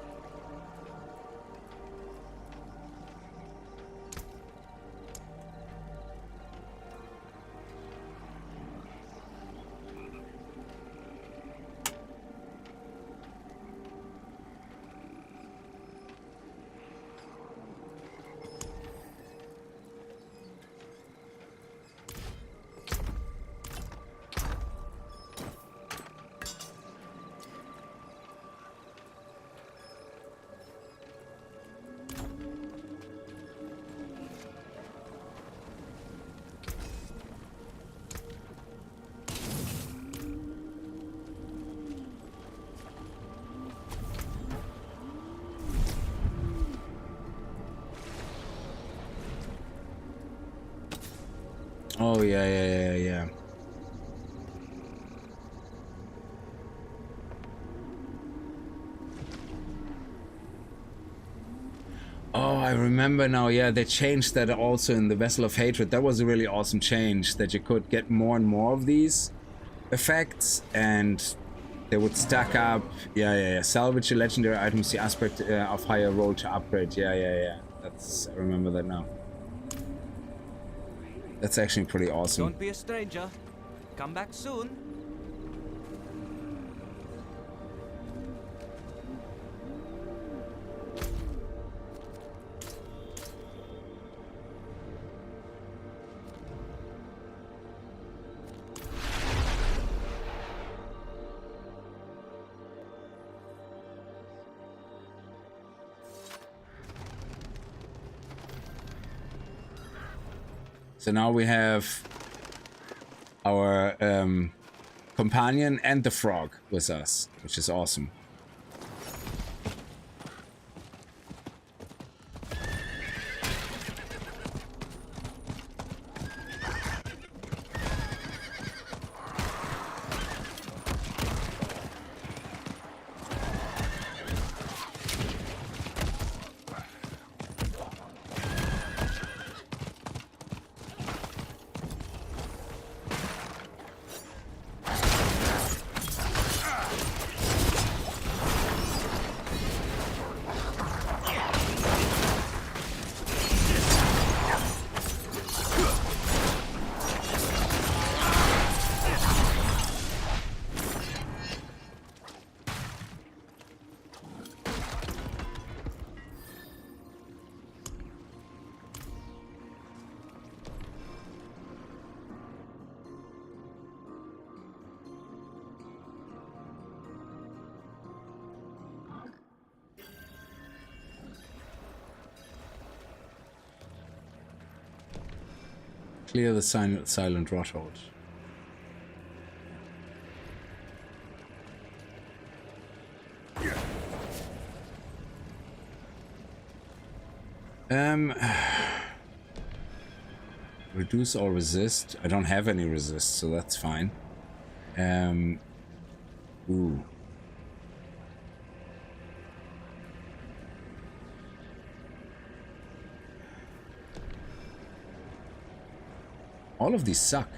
Oh, yeah. Oh, I remember now. Yeah, they changed that also in the Vessel of Hatred. That was a really awesome change, that you could get more and more of these effects and they would stack up. Yeah. Salvage a legendary item, the aspect of higher roll to upgrade. Yeah. I remember that now. That's actually pretty awesome. Don't be a stranger. Come back soon. So now we have our companion and the frog with us, which is awesome. Clear the silent rothold. Reduce or resist. I don't have any resist, so that's fine. Ooh. All of these suck.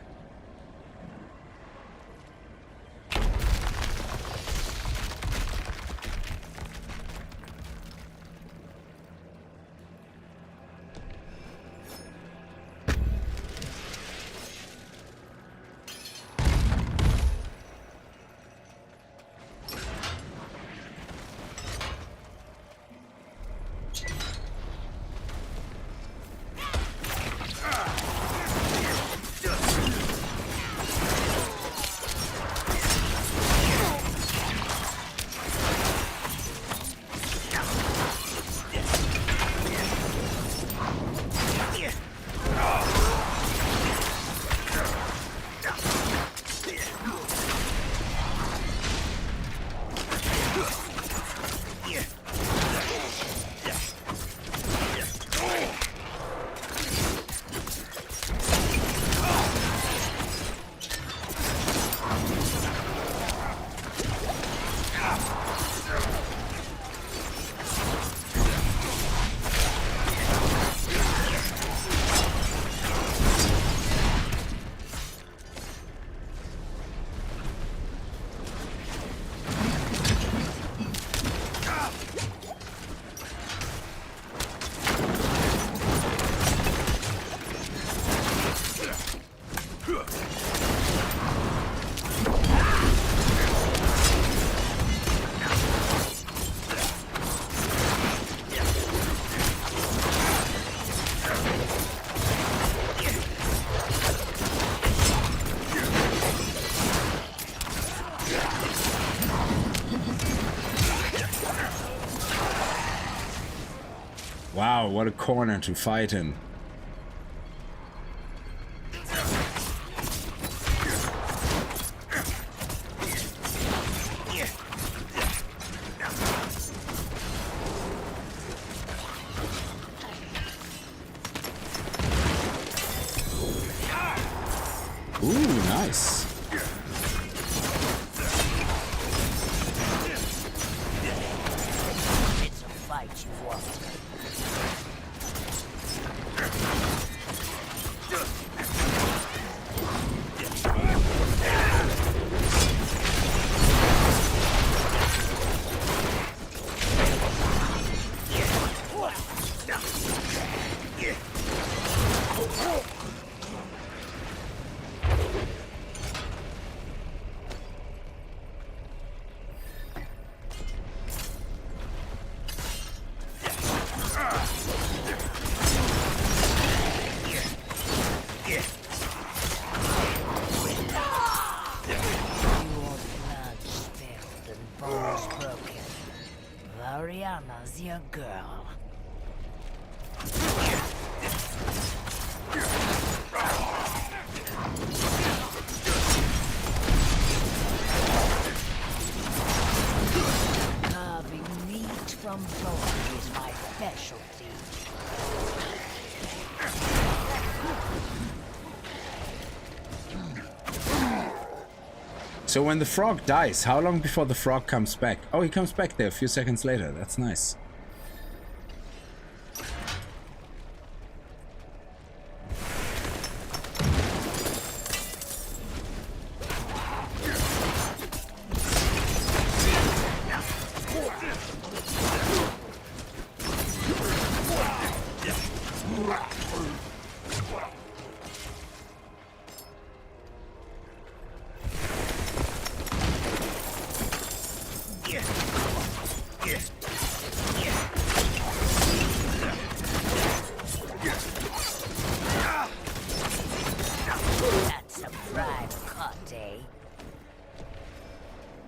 Wow, what a corner to fight in. Ooh, nice. It's a fight you want. Your girl. Carving meat from bone is my specialty. So when the frog dies, how long before the frog comes back? Oh, he comes back there a few seconds later. That's nice.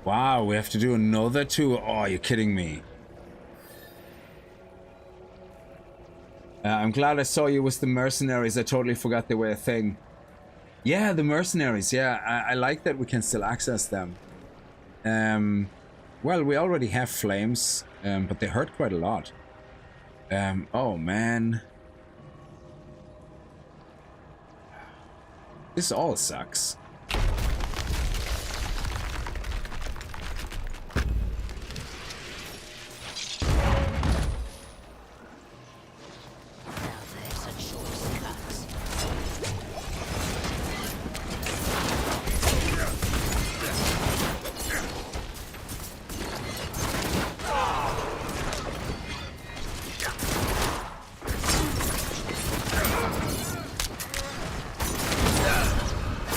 Wow, we have to do another two? Oh, you're kidding me. I'm glad I saw you with the mercenaries. I totally forgot they were a thing. Yeah, the mercenaries. Yeah, I like that we can still access them. Well, we already have flames, but they hurt quite a lot. Oh, man. This all sucks.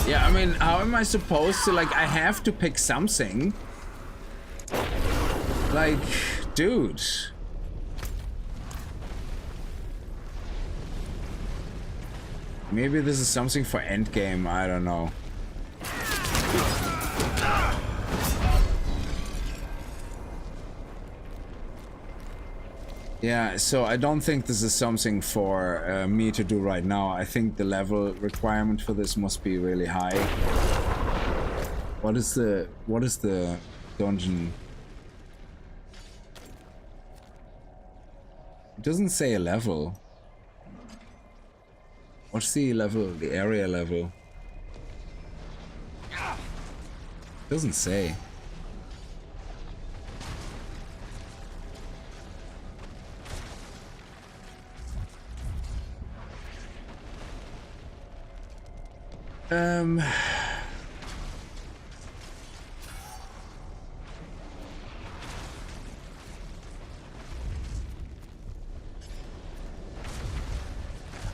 Yeah, I mean, how am I supposed to, like, I have to pick something. Like, dude. Maybe this is something for endgame, I don't know. Yeah, so I don't think this is something for me to do right now. I think the level requirement for this must be really high. What is the dungeon? It doesn't say a level. What's the level? The area level? It doesn't say.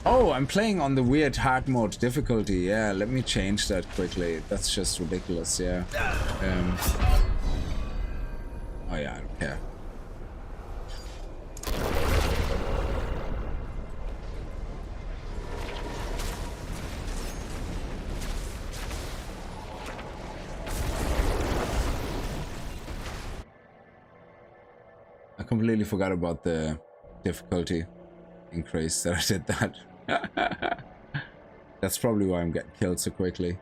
Oh, I'm playing on the weird hard mode difficulty. Yeah, let me change that quickly. That's just ridiculous, yeah. Oh yeah, I don't care. I completely forgot about the difficulty increase that I did that. That's probably why I'm getting killed so quickly.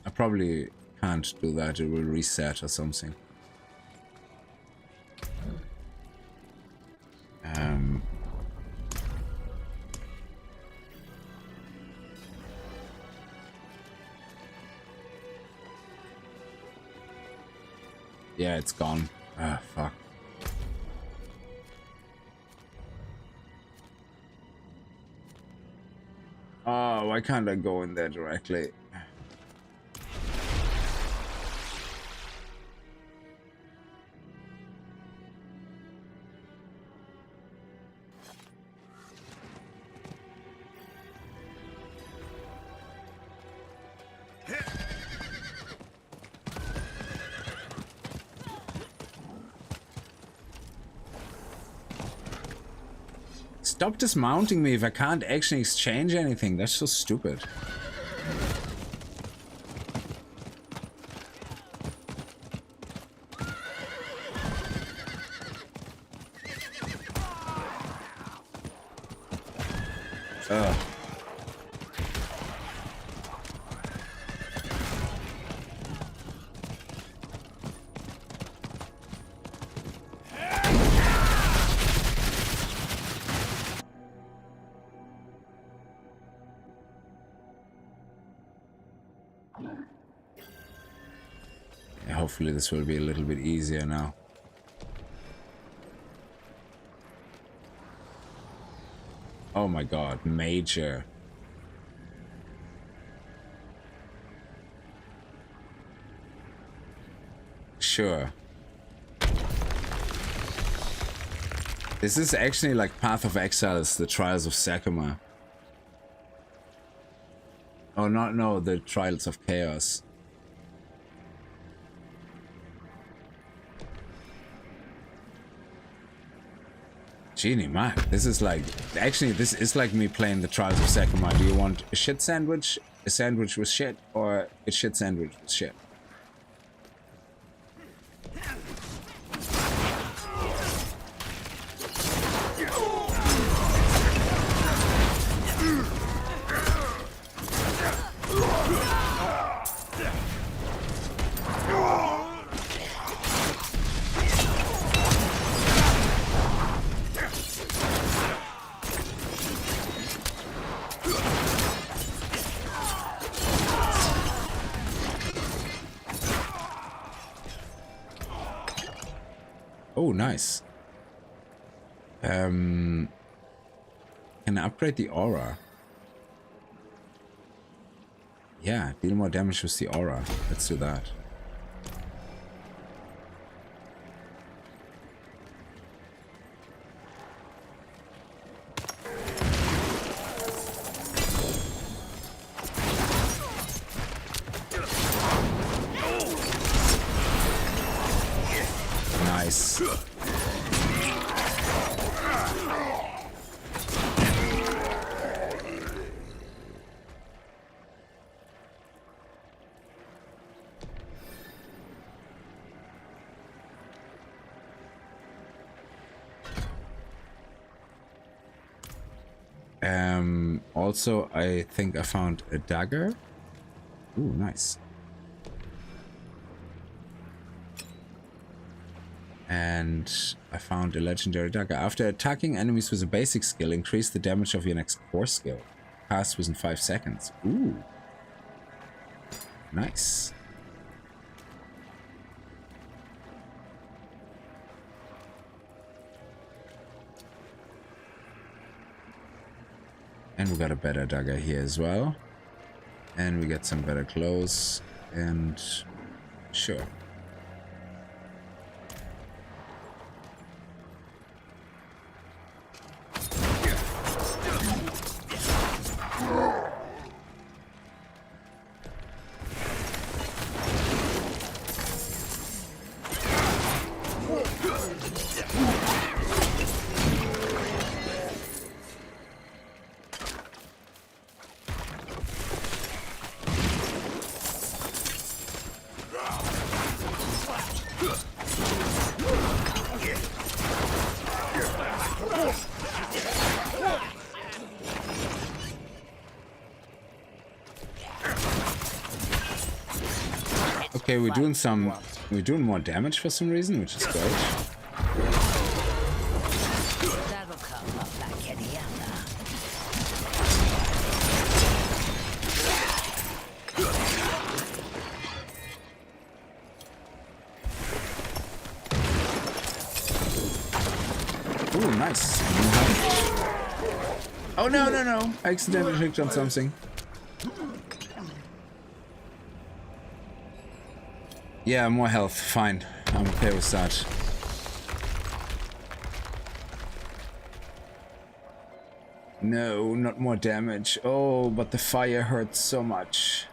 I probably can't do that, it will reset or something. Yeah, it's gone. Ah, fuck. Oh, why can't I go in there directly? Stop dismounting me if I can't actually exchange anything. That's so stupid. Ugh. Hopefully this will be a little bit easier now. Oh my god, major. Sure. This is actually like Path of Exiles, the Trials of Sakuma. Oh, no, the Trials of Chaos. Genie, man, this is like... Actually, this is like me playing the Trials of Sakuma. Do you want a shit sandwich? A sandwich with shit? Or a shit sandwich with shit? Oh, nice. Can I upgrade the aura? Yeah, deal more damage with the aura. Let's do that. Nice. Also, I think I found a dagger. Ooh, nice. And I found a legendary dagger. After attacking enemies with a basic skill, increase the damage of your next core skill. Cast within 5 seconds. Ooh. Nice. And we got a better dagger here as well. And we get some better clothes. And sure. Okay, we're doing more damage for some reason, which is great. That'll come up like any other. Ooh, nice. Oh no, no, no. I accidentally clicked on something. Yeah, more health. Fine. I'm okay with that. No, not more damage. Oh, but the fire hurts so much.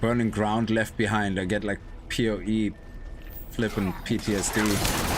Burning ground left behind. I get like PoE flippin' PTSD.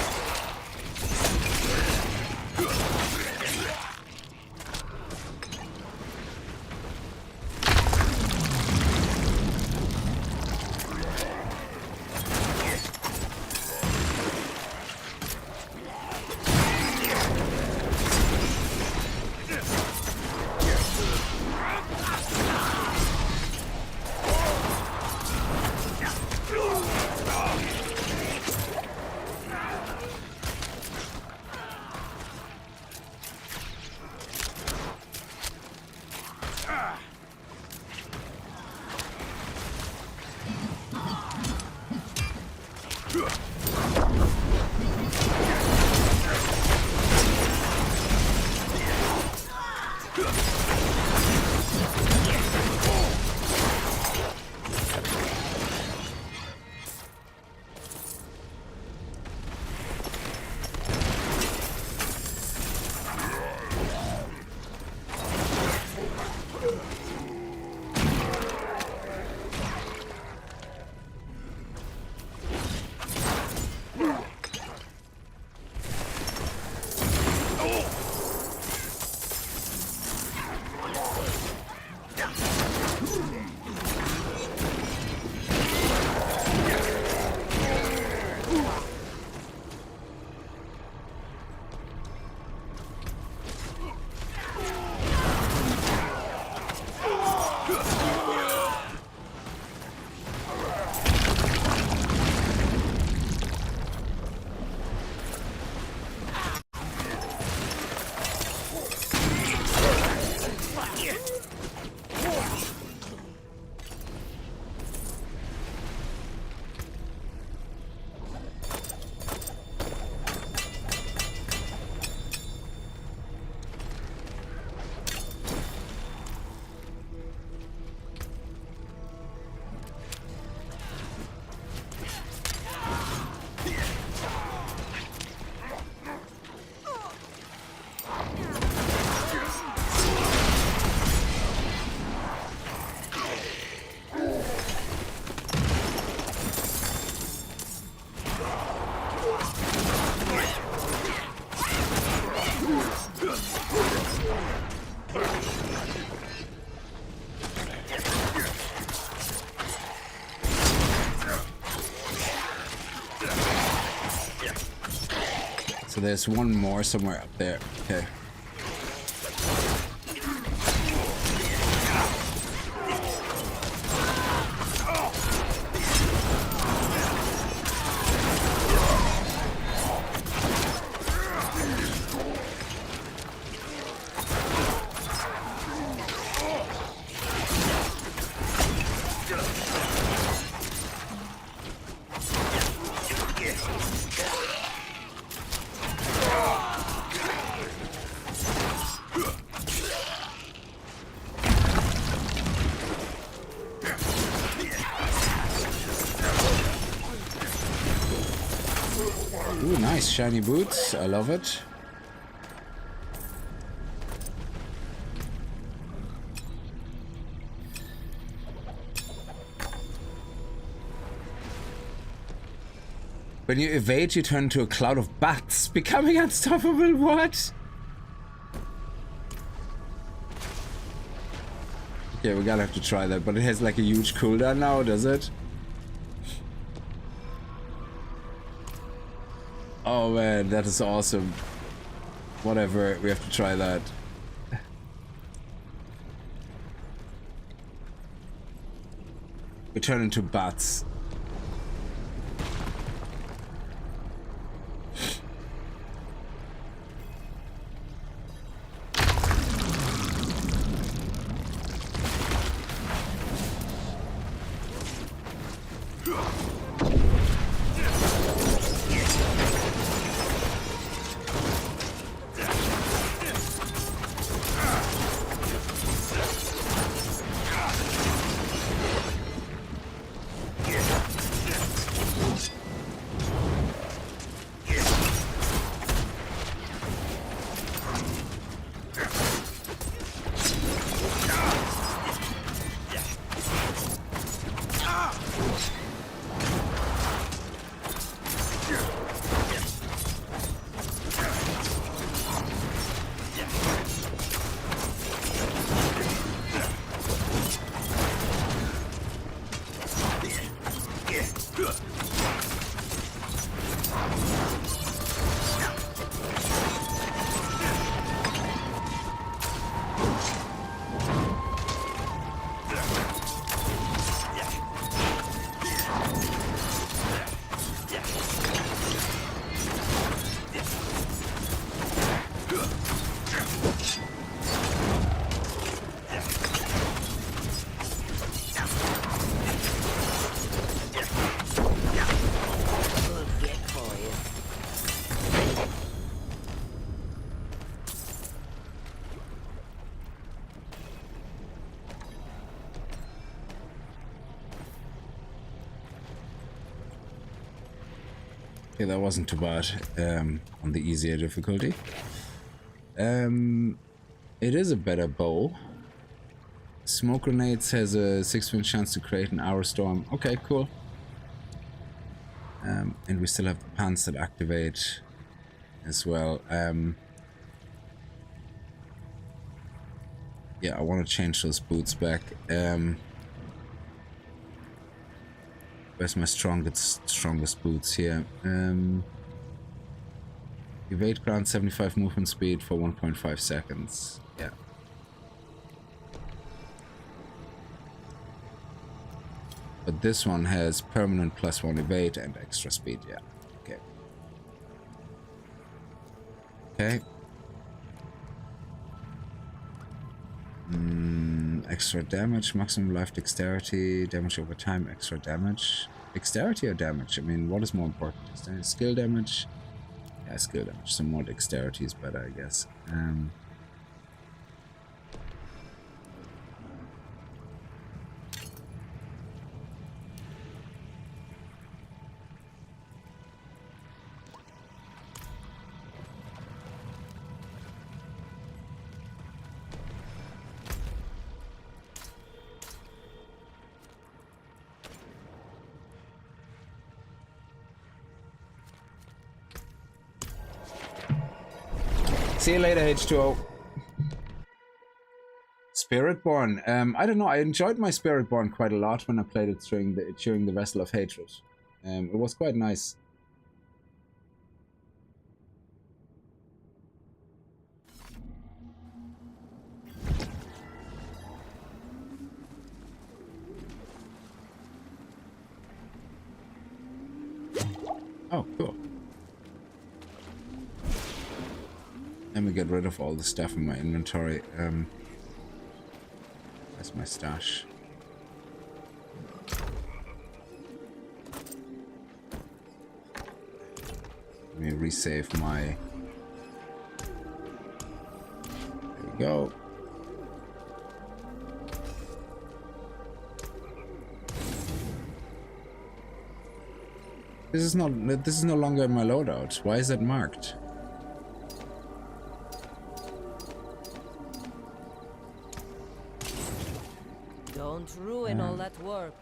So there's one more somewhere up there. Okay. Ooh, nice shiny boots. I love it. When you evade, you turn into a cloud of bats, becoming unstoppable. What? Okay, we're gonna have to try that, but it has like a huge cooldown now, does it? Oh man, that is awesome. Whatever, we have to try that. We turn into bats. Okay, that wasn't too bad on the easier difficulty. It is a better bow. Smoke grenades has a 6% chance to create an arrow storm. Okay, cool. And we still have the pants that activate as well. Yeah, I want to change those boots back. Where's my strongest boots here? Evade grants 75 movement speed for 1.5 seconds. Yeah. But this one has permanent +1 evade and extra speed. Yeah. Okay. Okay. Extra damage, maximum life dexterity, damage over time, extra damage. Dexterity or damage? I mean, what is more important? Is there skill damage? Yeah, skill damage. Some more dexterity is better, I guess. See you later, H2O. Spiritborn. I don't know. I enjoyed my Spiritborn quite a lot when I played it during the Vessel of Hatred. It was quite nice. Oh, cool. Let me get rid of all the stuff in my inventory. That's my stash. Let me resave my... There we go. This is no longer in my loadout. Why is that marked? Don't ruin all that work.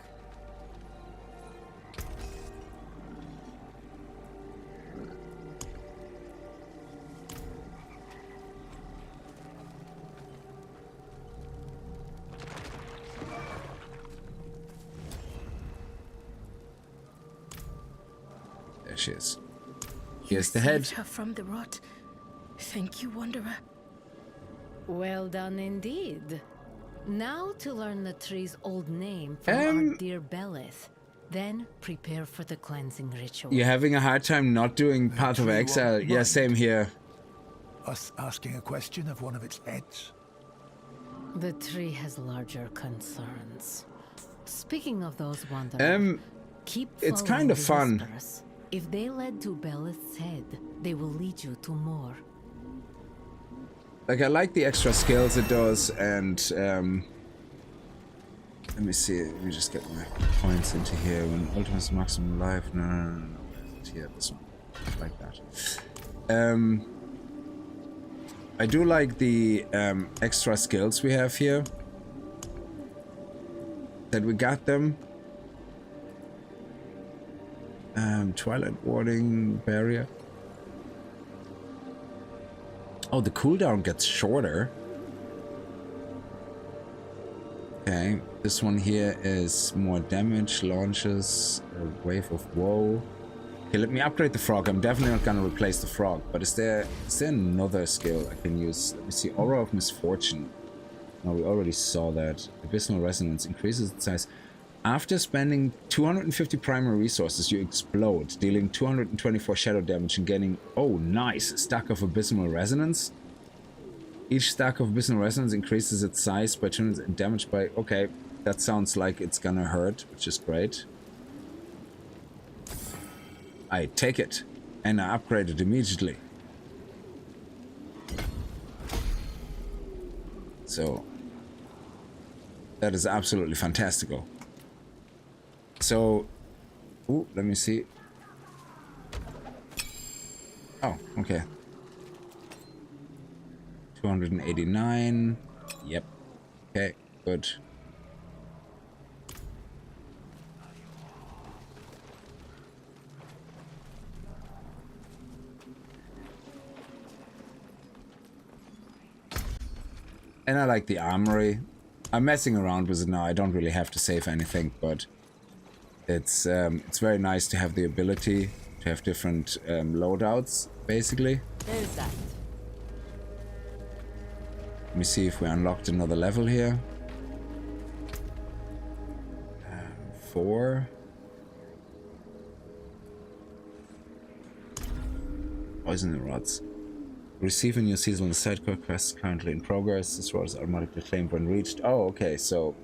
There she is. Here's the head. Saved her from the rot. Thank you, Wanderer. Well done indeed. Now to learn the tree's old name from our dear Belith. Then prepare for the cleansing ritual. You're having a hard time not doing Path of Exile. Yeah, same here. Us asking a question of one of its heads? The tree has larger concerns. Speaking of those Wanderers, keep it's kind of fun. Whispers. If they led to Belith's head, they will lead you to more. Like, I like the extra skills it does, and let me see. Let me just get my points into here. When ultimate maximum life. No. Here, this one. Like that. I do like the extra skills we have here. That we got them. Twilight Warding Barrier. Oh, the cooldown gets shorter. Okay, this one here is more damage, launches, a wave of woe. Okay, let me upgrade the frog. I'm definitely not gonna replace the frog, but is there another skill I can use? Let me see, Aura of Misfortune. No, we already saw that. Abysmal Resonance increases its size. After spending 250 primary resources, you explode, dealing 224 shadow damage and getting, oh nice, a stack of Abysmal Resonance. Each stack of Abysmal Resonance increases its size by 200 and damage by, okay, that sounds like it's gonna hurt, which is great. I take it, and I upgrade it immediately. So, that is absolutely fantastical. So, ooh, let me see. Oh, okay. 289. Yep. Okay, good. And I like the armory. I'm messing around with it now. I don't really have to save anything, but it's very nice to have the ability to have different loadouts, basically. There's that. Let me see if we unlocked another level here. 4. Poison rods. Receiving your seasonal side quest currently in progress. This rod is automatically claimed when reached. Oh, okay, so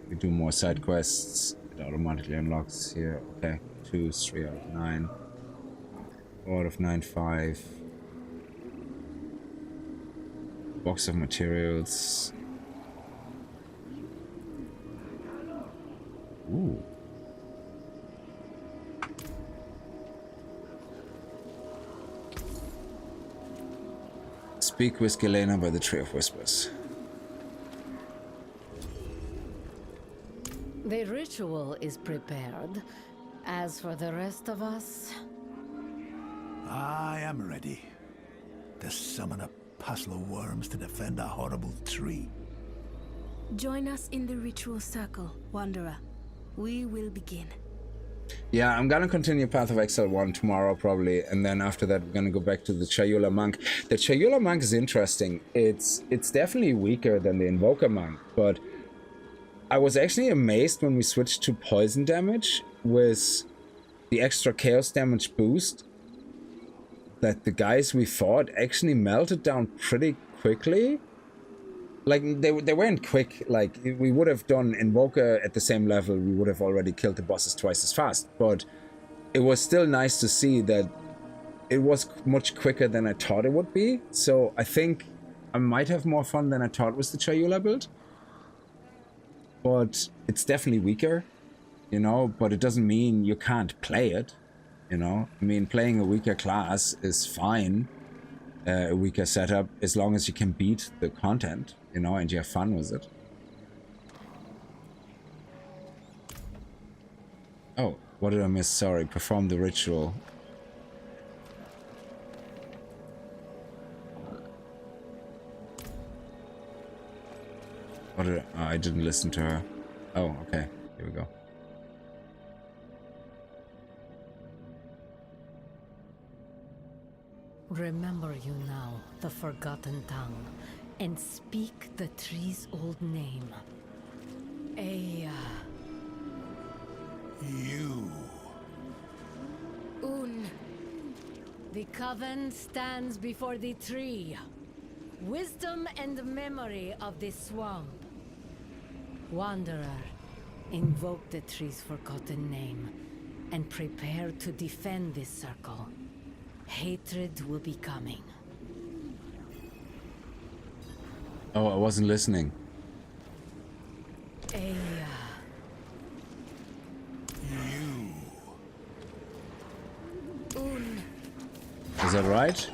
we do more side quests. It automatically unlocks here. Okay, 2, 3 out of 9. 4 out of 9, 5. Box of materials. Ooh. Speak with Galena by the Tree of Whispers. The ritual is prepared. As for the rest of us... I am ready to summon a puzzle of worms to defend a horrible tree. Join us in the ritual circle, Wanderer. We will begin. Yeah, I'm gonna continue Path of Exile 1 tomorrow probably, and then after that we're gonna go back to the Chayula Monk. The Chayula Monk is interesting. It's definitely weaker than the Invoker Monk, but I was actually amazed when we switched to poison damage with the extra chaos damage boost, that the guys we fought actually melted down pretty quickly. Like, they weren't quick. Like, we would have done Invoker at the same level, we would have already killed the bosses twice as fast. But it was still nice to see that it was much quicker than I thought it would be. So I think I might have more fun than I thought with the Chayula build. But it's definitely weaker, you know, but it doesn't mean you can't play it, you know. I mean, playing a weaker class is fine, a weaker setup, as long as you can beat the content, you know, and you have fun with it. Oh, what did I miss? Sorry, perform the ritual. What did I, oh, I didn't listen to her. Oh, okay. Here we go. Remember you now, the forgotten tongue, and speak the tree's old name. Aya. You. Un. The Coven stands before the tree. Wisdom and memory of the swamp. Wanderer, invoke the tree's forgotten name, and prepare to defend this circle. Hatred will be coming. Oh, I wasn't listening. Aya. You. Un. Is that right?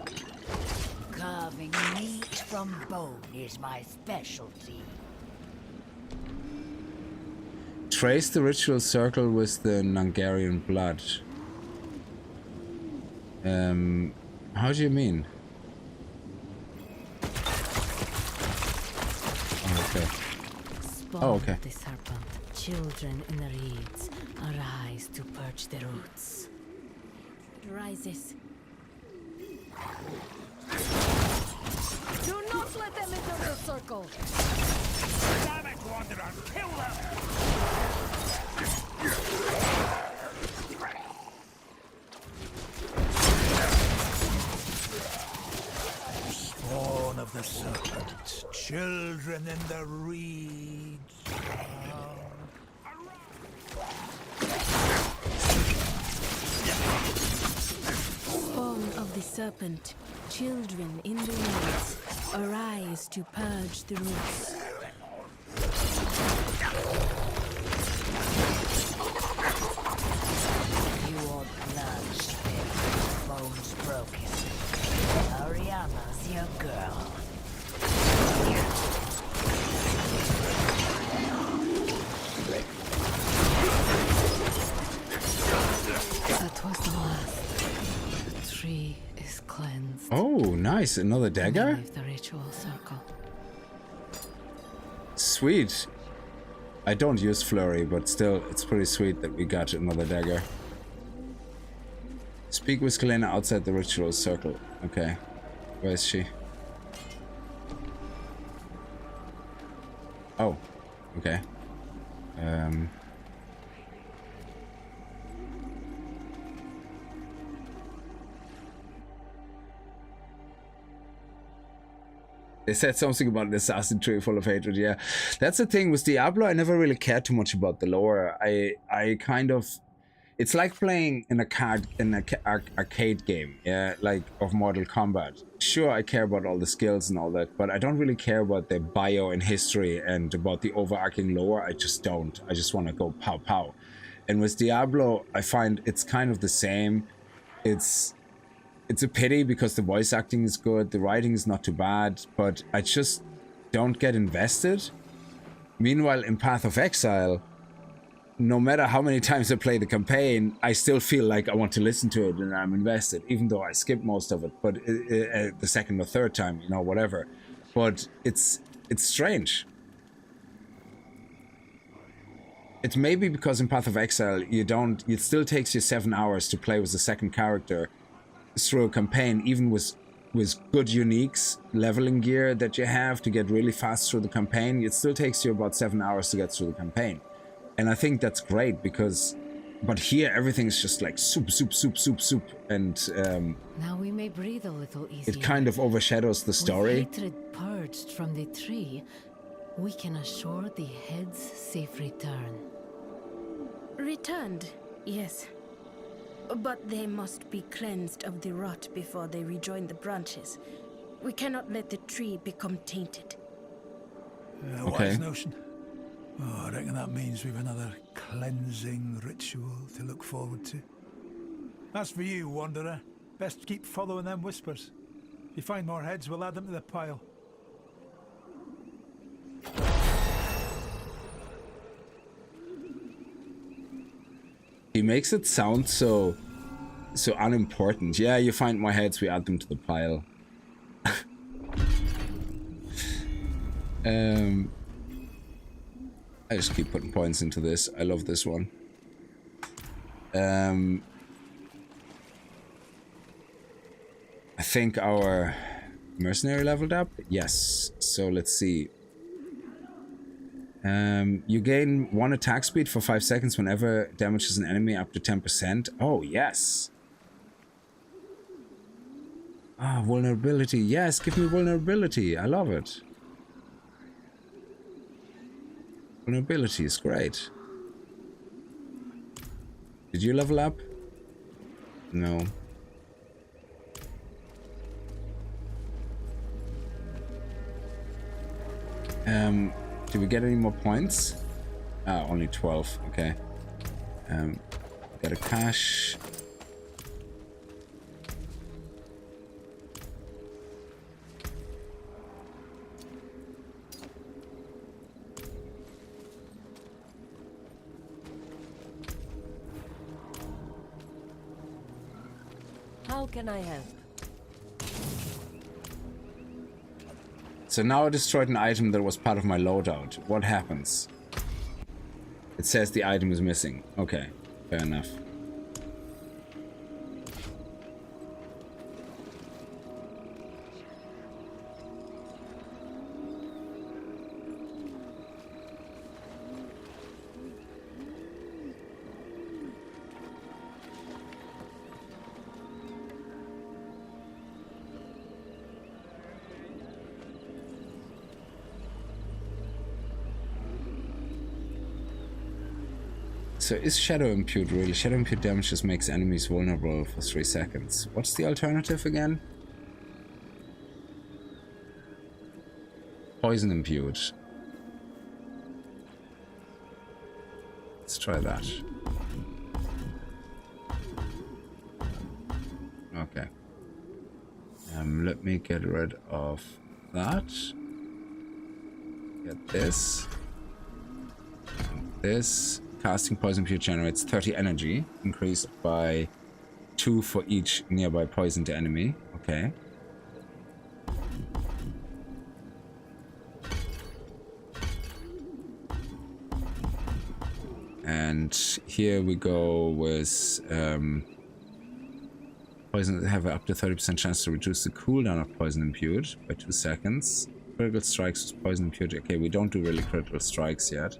Carving meat from bone is my specialty. Trace the ritual circle with the Nungarian blood. How do you mean? Oh, okay. Spawn Oh, okay. of the serpent, children in the reeds, arise to purge the roots. It rises. Do not let them enter the circle! Damn it, Wanderer! Kill them! Spawn of the serpent, children in the reeds. Spawn of the serpent, children in the reeds, arise to purge the roots. Your blood spilled, bones broken. Ariana's your girl. That was the last. The tree is cleansed. Oh, nice. Another dagger? Leave the ritual circle. Sweet. I don't use flurry, but still, it's pretty sweet that we got another dagger. Speak with Kalena outside the ritual circle. Okay. Where is she? Oh. Okay. They said something about an assassin tree full of hatred. Yeah, that's the thing with Diablo. I never really cared too much about the lore. I kind of, it's like playing in an arcade game. Yeah, like of Mortal Kombat. Sure, I care about all the skills and all that, but I don't really care about the bio and history and about the overarching lore. I just don't. I just want to go pow pow. And with Diablo, I find it's kind of the same. It's a pity because the voice acting is good, the writing is not too bad, but I just don't get invested. Meanwhile, in Path of Exile, no matter how many times I play the campaign, I still feel like I want to listen to it and I'm invested, even though I skip most of it, but the second or third time, you know, whatever. But it's strange. It's maybe because in Path of Exile, it still takes you 7 hours to play with the second character through a campaign, even with good uniques, leveling gear that you have to get really fast through the campaign. It still takes you about 7 hours to get through the campaign. And I think that's great because But here everything's just like soup, and Now we may breathe a little easier. it kind of overshadows the story. With hatred purged from the tree, we can assure the head's safe return. Returned, yes. But they must be cleansed of the rot before they rejoin the branches. We cannot let the tree become tainted. Wise notion. Oh, I reckon that means we've another cleansing ritual to look forward to. As for you, Wanderer, best keep following them whispers. If you find more heads, we'll add them to the pile. He makes it sound so unimportant. Yeah, you find more heads, we add them to the pile. I just keep putting points into this. I love this one. I think our mercenary leveled up. Yes. So let's see. You gain 1 attack speed for 5 seconds whenever damages an enemy up to 10%. Oh, yes. Ah, vulnerability. Yes, give me vulnerability. I love it. Vulnerability is great. Did you level up? No. Did we get any more points? Ah, only 12. Okay. Got a cash. How can I help? So now I destroyed an item that was part of my loadout. What happens? It says the item is missing. Okay, fair enough. So is Shadow Impute really? Shadow Impute damage just makes enemies vulnerable for 3 seconds. What's the alternative again? Poison Impute. Let's try that. Okay. Let me get rid of that. Get this. And this. Casting Poison Impute generates 30 energy, increased by 2 for each nearby poisoned enemy. Okay. And here we go with poison. Have up to 30% chance to reduce the cooldown of Poison Impute by 2 seconds. Critical strikes with Poison Impute. Okay, we don't do really critical strikes yet.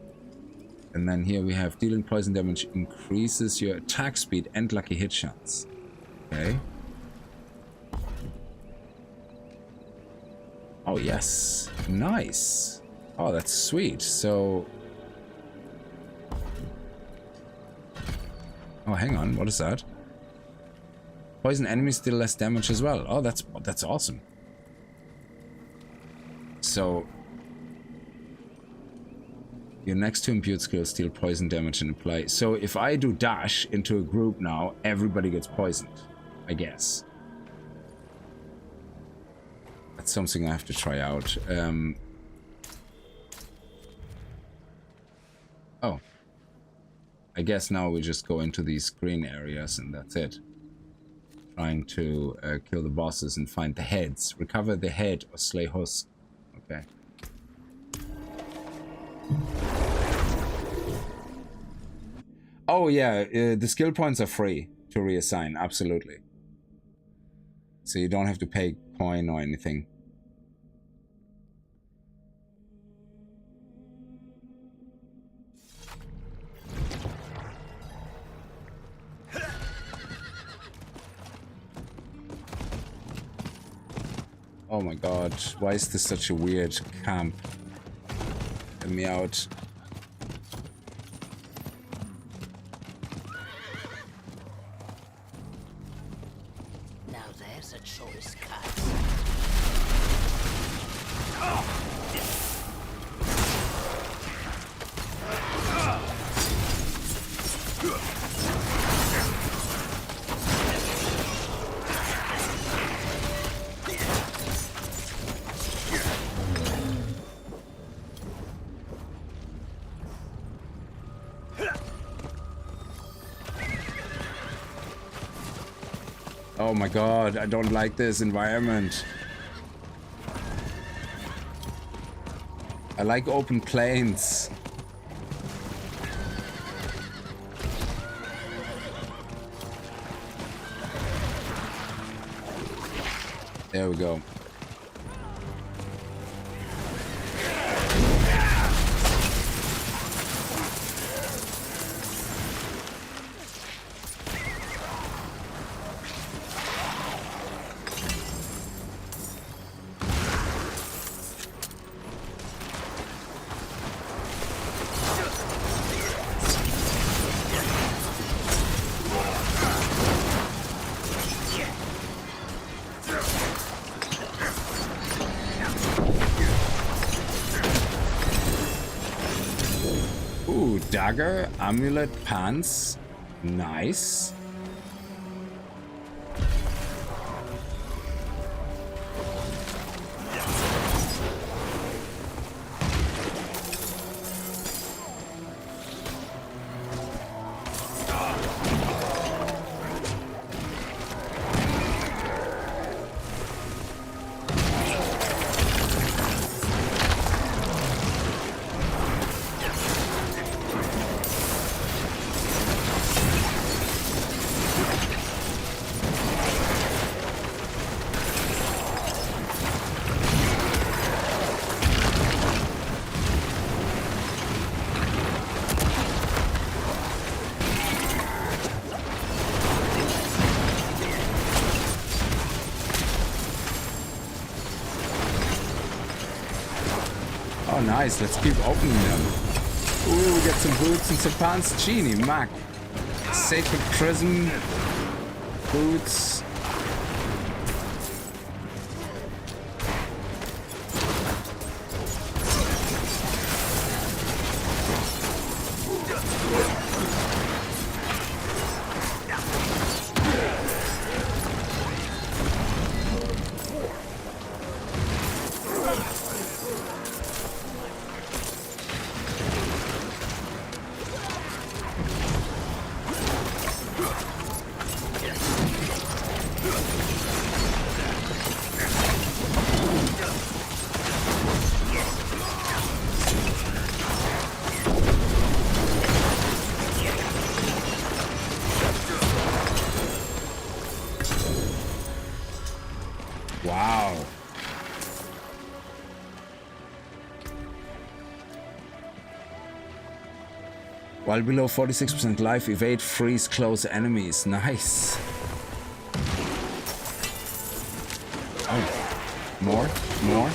And then here we have dealing poison damage increases your attack speed and lucky hit chance. Okay. Oh, yes. Nice. Oh, that's sweet. So... Oh, hang on. What is that? Poison enemies deal less damage as well. Oh, that's awesome. So... Your next 2 impute skills deal poison damage in play. So if I do dash into a group now, everybody gets poisoned, I guess. That's something I have to try out. Oh. I guess now we just go into these green areas and that's it. Trying to kill the bosses and find the heads. Recover the head or slay Husk. Okay. Oh yeah, the skill points are free to reassign, absolutely. So you don't have to pay coin or anything. Oh my god, why is this such a weird camp? Get me out. Now there's a choice cut. Oh my god, I don't like this environment. I like open plains. There we go. Dagger, amulet, pants. Nice. Oh, nice. Let's keep opening them. Ooh, we get some boots and some pants. Genie, Mac. Sacred Prism. Boots. Wow. While below 46% life, evade, freeze, close enemies. Nice. Oh, more? More?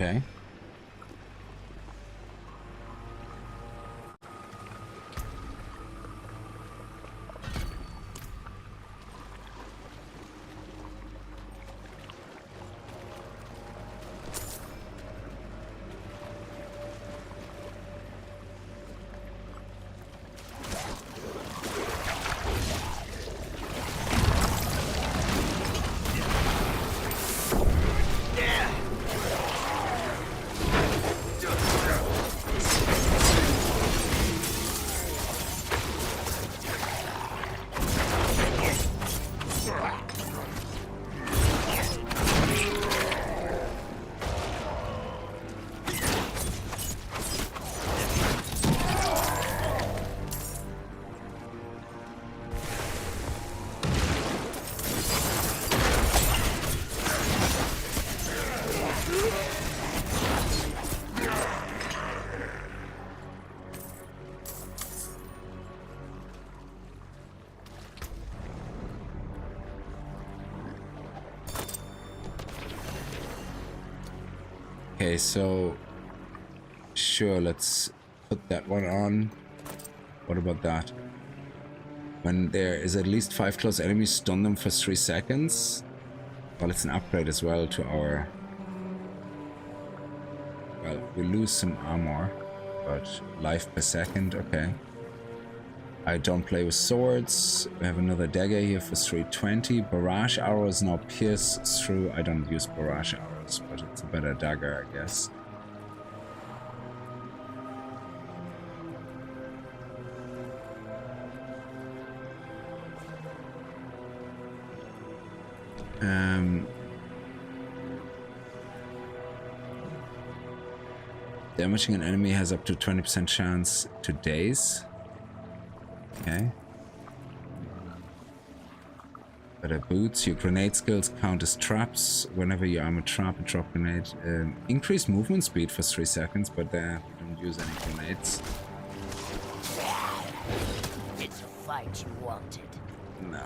Okay. Okay, so sure, let's put that one on. What about that? When there is at least 5 close enemies, stun them for 3 seconds. Well, it's an upgrade as well to our... Well, we lose some armor, but life per second, okay. I don't play with swords. We have another dagger here for 320. Barrage arrows now pierce through. I don't use barrage arrows, but it's a better dagger, I guess. Damaging an enemy has up to 20% chance to daze. Okay. Better boots. Your grenade skills count as traps. Whenever you arm a trap, a drop grenade. Increase movement speed for 3 seconds, but there we don't use any grenades. It's a fight you wanted. Nah.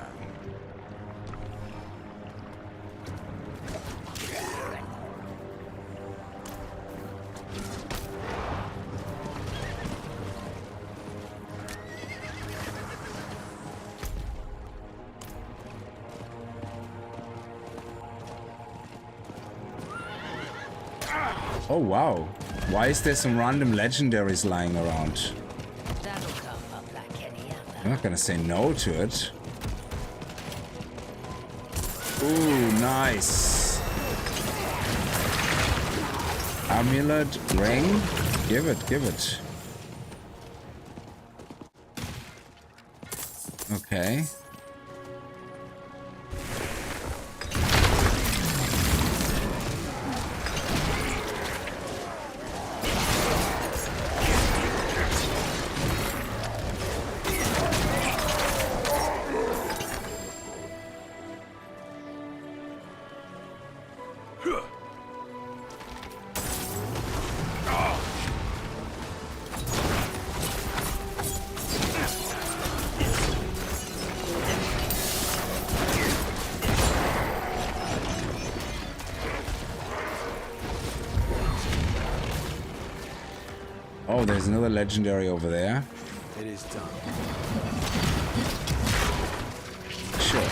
Oh wow, why is there some random legendaries lying around? That'll come up like any other. I'm not gonna say no to it. Ooh, nice. Amulet, ring, give it, give it. Okay. Oh, there's another legendary over there. It is done. Sure.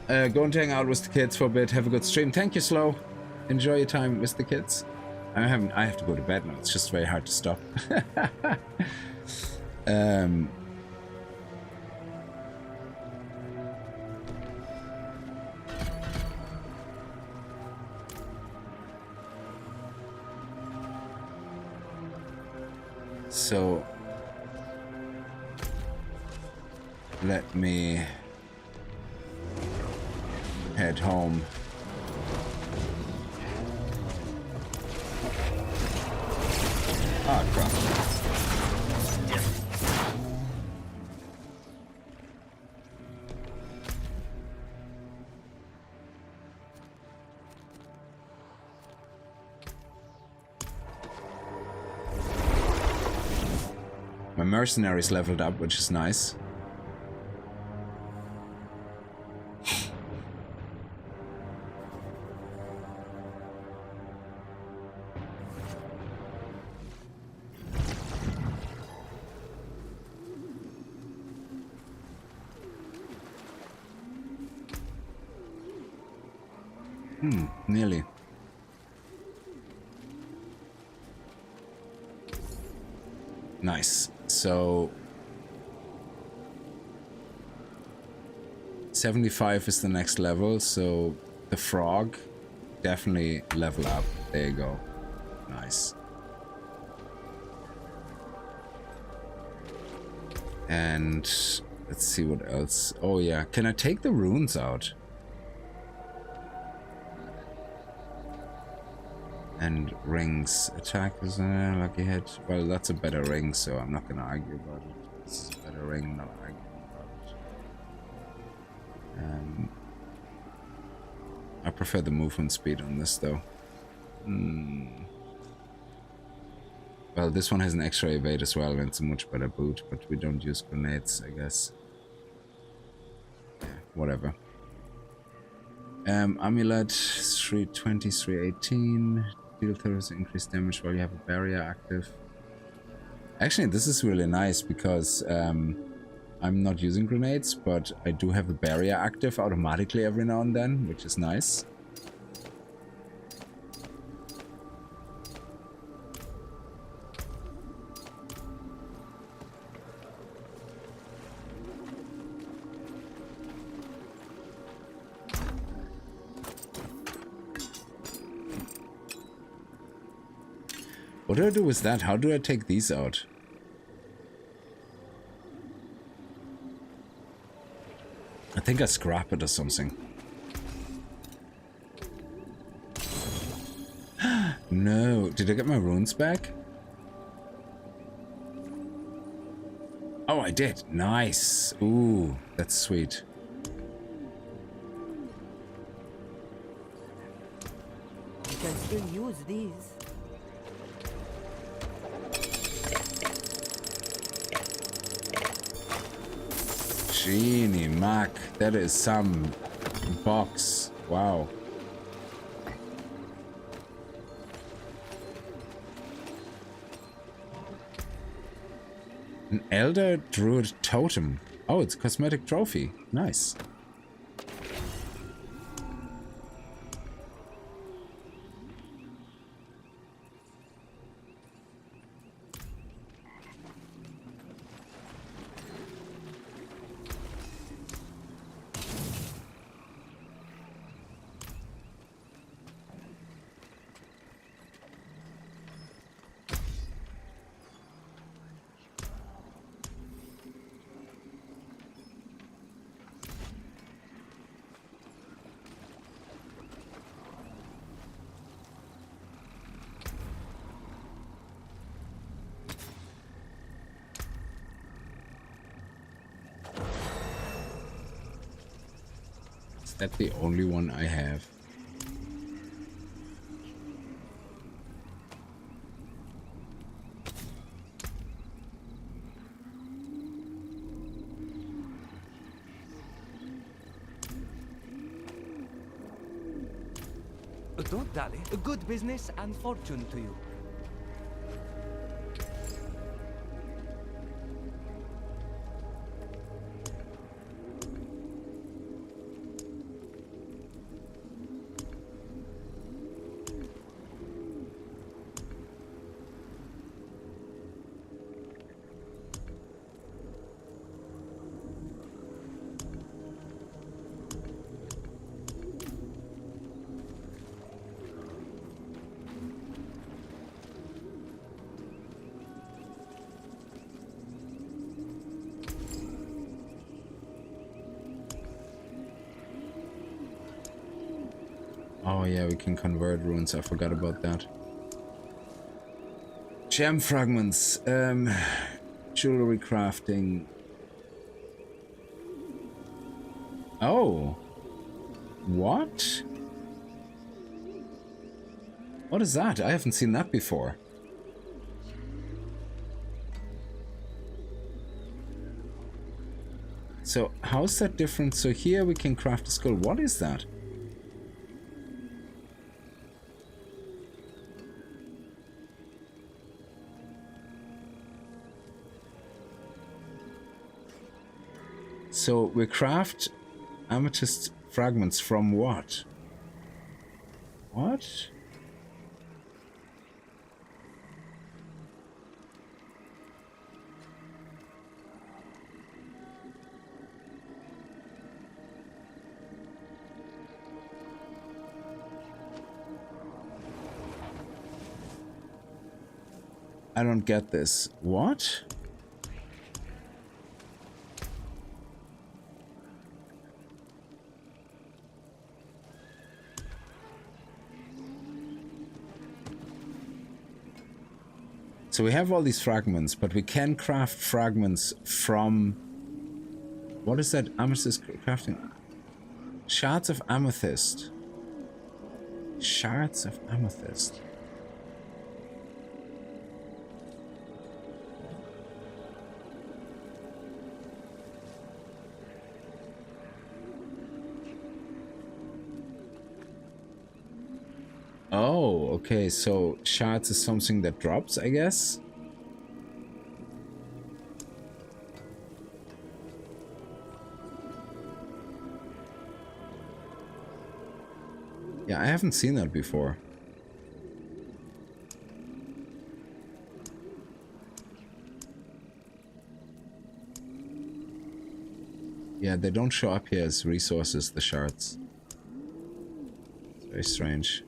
Going to hang out with the kids for a bit. Have a good stream. Thank you, Slow. Enjoy your time with the kids. I have to go to bed now. It's just very hard to stop. So let me head home. Ah, crap. My mercenaries leveled up, which is nice. Nearly. Nice. So 75 is the next level, so the frog definitely level up. There you go. Nice. And let's see what else. Oh yeah, can I take the runes out? And rings. Attack is a lucky hit. Well, that's a better ring, so I'm not gonna argue about it. It's a better ring, not arguing about it. I prefer the movement speed on this though. Well, this one has an extra evade as well, and it's a much better boot, but we don't use grenades, I guess. Yeah, whatever. Amulet 320, 318. Deal 30% increased damage while you have a barrier active. Actually, this is really nice because I'm not using grenades, but I do have a barrier active automatically every now and then, which is nice. What do I do with that? How do I take these out? I think I scrap it or something. No. Did I get my runes back? Oh, I did. Nice. Ooh, that's sweet. You can still use these. Genie Mac, that is some box. Wow. An Elder Druid Totem. Oh, it's a cosmetic trophy. Nice. That's the only one I have. Don't dally. Good business and fortune to you. Oh yeah, we can convert runes. I forgot about that. Gem fragments. Jewelry crafting. Oh. What? What is that? I haven't seen that before. So how's that different? So here we can craft a skull. What is that? So we craft amethyst fragments from what? What? I don't get this. What? So we have all these fragments, but we can craft fragments from... What is that? Amethyst crafting? Shards of amethyst. Shards of amethyst. Oh, okay, so shards is something that drops, I guess? Yeah, I haven't seen that before. Yeah, they don't show up here as resources, the shards. It's very strange.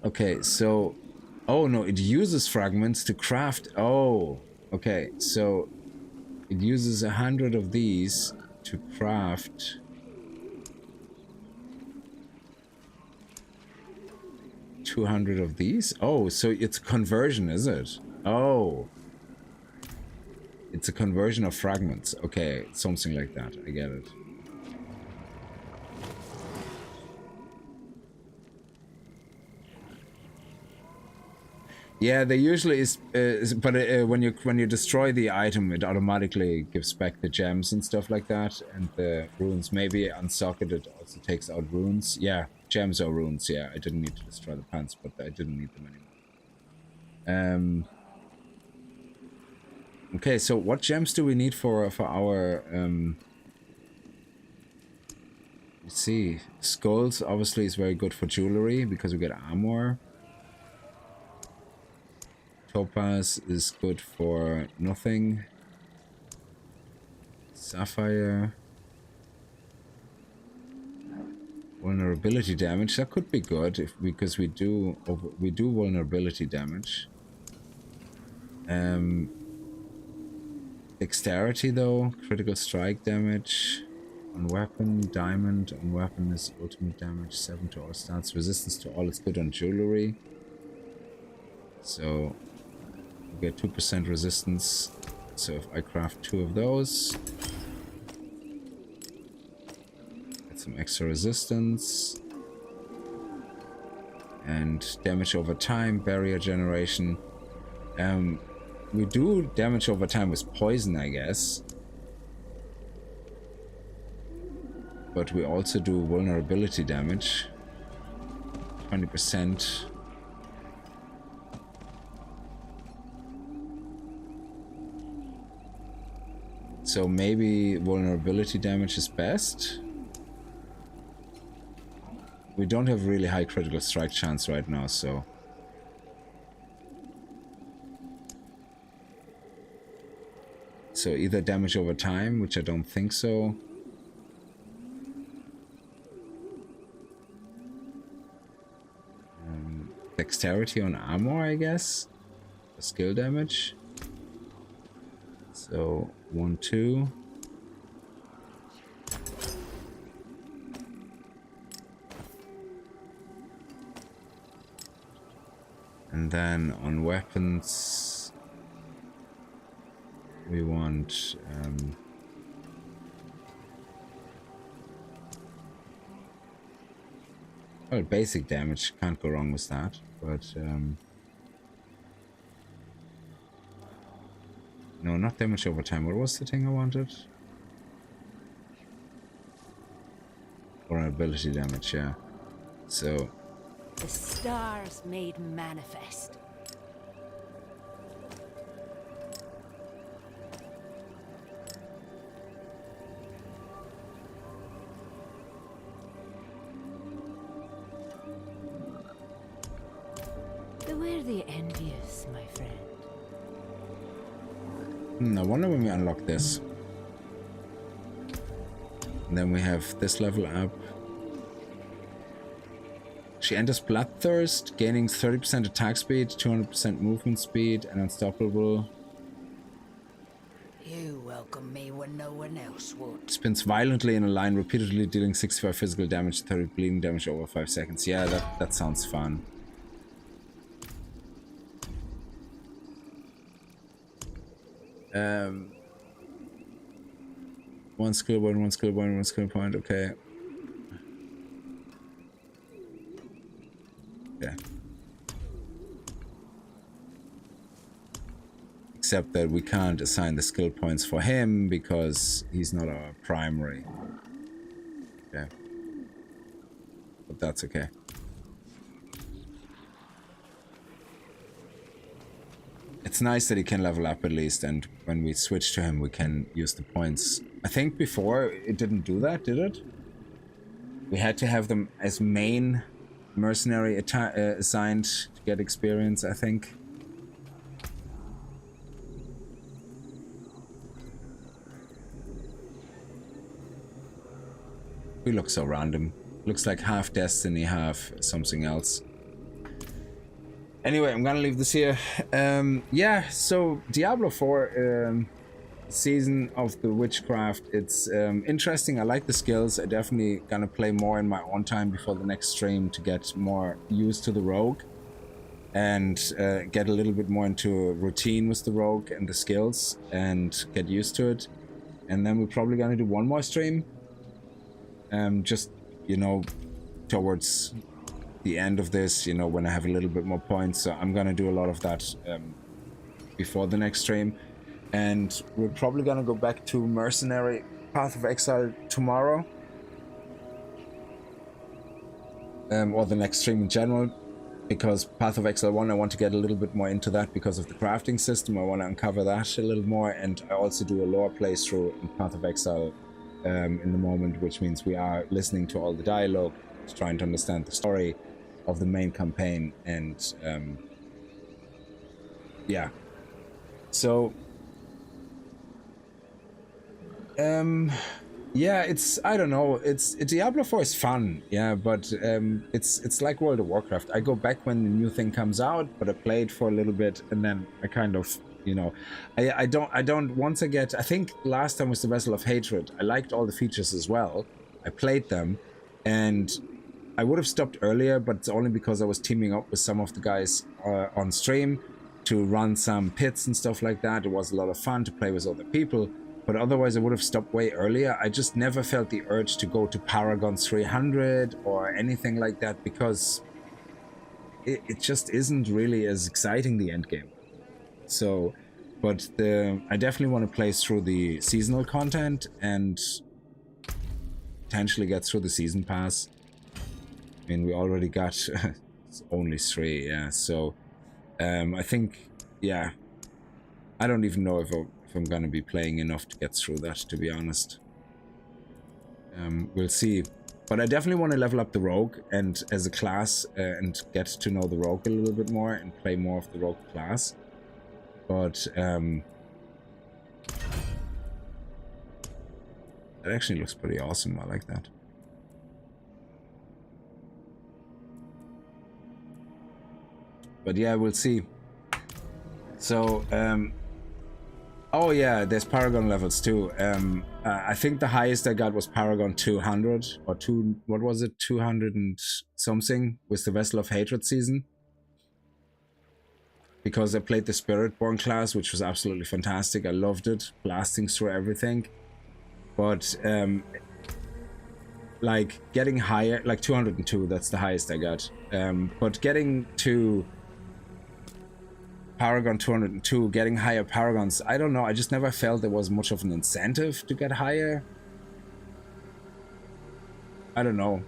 Okay, so... Oh, no, it uses fragments to craft... Oh, okay, so... It uses 100 of these to craft... 200 of these? Oh, so it's a conversion, is it? Oh. It's a conversion of fragments. Okay, something like that. I get it. Yeah, they usually is, but when you destroy the item, it automatically gives back the gems and stuff like that, and the runes. Maybe unsocket it also takes out runes. Yeah, gems or runes. Yeah, I didn't need to destroy the pants, but I didn't need them anymore. Okay, so what gems do we need for our? Let's see. Skulls obviously is very good for jewelry because we get armor. Topaz is good for nothing. Sapphire. Vulnerability damage, that could be good if because we do vulnerability damage. Dexterity though, critical strike damage on weapon, diamond on weapon is ultimate damage, 7 to all stats, resistance to all is good on jewelry. So we get 2% resistance. So if I craft 2 of those, get some extra resistance. And damage over time, barrier generation. We do damage over time with poison, I guess. But we also do vulnerability damage. 20%. So maybe vulnerability damage is best. We don't have really high critical strike chance right now, so... So either damage over time, which I don't think so. Dexterity on armor, I guess. Skill damage. So 1, 2. And then on weapons, we want well, basic damage, can't go wrong with that, but no, not damage over time. What was the thing I wanted? Or ability damage, yeah. So the stars made manifest. Beware the envious, my friend. I wonder when we unlock this. And then we have this level up. She enters Bloodthirst, gaining 30% attack speed, 200% movement speed, and unstoppable. You welcome me when no one else would. Spins violently in a line, repeatedly dealing 65 physical damage, 30 bleeding damage over 5 seconds. Yeah, that sounds fun. One skill point, one skill point, one skill point, okay. Yeah. Except that we can't assign the skill points for him because he's not our primary. Okay. But that's okay. It's nice that he can level up at least, and when we switch to him we can use the points. I think before it didn't do that, did it? We had to have them as main mercenary assigned to get experience, I think. We look so random. Looks like half Destiny, half something else. Anyway, I'm gonna leave this here. Yeah, so Diablo 4 Season of the Witchcraft. It's interesting. I like the skills. I definitely gonna play more in my own time before the next stream to get more used to the rogue and get a little bit more into a routine with the rogue and the skills and get used to it. And then we're probably gonna do one more stream. Just, you know, towards the end of this, you know, when I have a little bit more points. So I'm gonna do a lot of that before the next stream. And we're probably gonna go back to Mercenary Path of Exile tomorrow. Or the next stream in general. Because Path of Exile 1, I want to get a little bit more into that because of the crafting system. I want to uncover that a little more. And I also do a lore playthrough in Path of Exile in the moment, which means we are listening to all the dialogue, trying to understand the story of the main campaign. And yeah. So yeah, it's, I don't know, Diablo 4 is fun, yeah, but it's like World of Warcraft. I go back when the new thing comes out, but I play it for a little bit and then I kind of, you know, I don't once I get, I think last time was the Vessel of Hatred. I liked all the features as well. I played them and I would have stopped earlier, but it's only because I was teaming up with some of the guys on stream to run some pits and stuff like that. It was a lot of fun to play with other people. But otherwise I would have stopped way earlier. I just never felt the urge to go to Paragon 300 or anything like that because it just isn't really as exciting, the end game. So, but I definitely want to play through the seasonal content and potentially get through the season pass. I mean, we already got only 3, yeah. So, I think, yeah, I don't even know if I'm gonna be playing enough to get through that, to be honest. We'll see. But I definitely want to level up the rogue and as a class and get to know the rogue a little bit more and play more of the rogue class. But that actually looks pretty awesome. I like that. But yeah, we'll see. So oh yeah, there's Paragon levels too. I think the highest I got was Paragon 200 or what was it, 200 and something with the Vessel of Hatred season. because I played the Spiritborn class, which was absolutely fantastic. I loved it, blasting through everything. But like getting higher, like 202, that's the highest I got. But getting to Paragon 202, getting higher Paragons, I don't know, I just never felt there was much of an incentive to get higher. I don't know.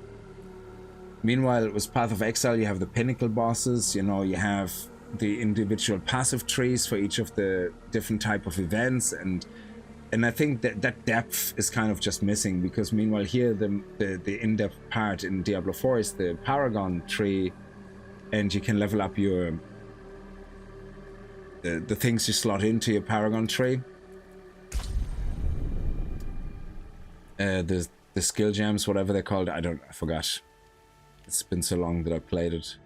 Meanwhile, with Path of Exile, you have the pinnacle bosses, you know, you have the individual passive trees for each of the different type of events, and I think that depth is kind of just missing, because meanwhile here the in-depth part in Diablo 4 is the Paragon tree, and you can level up your the things you slot into your Paragon tree. The skill gems, whatever they're called, I forgot. It's been so long that I played it.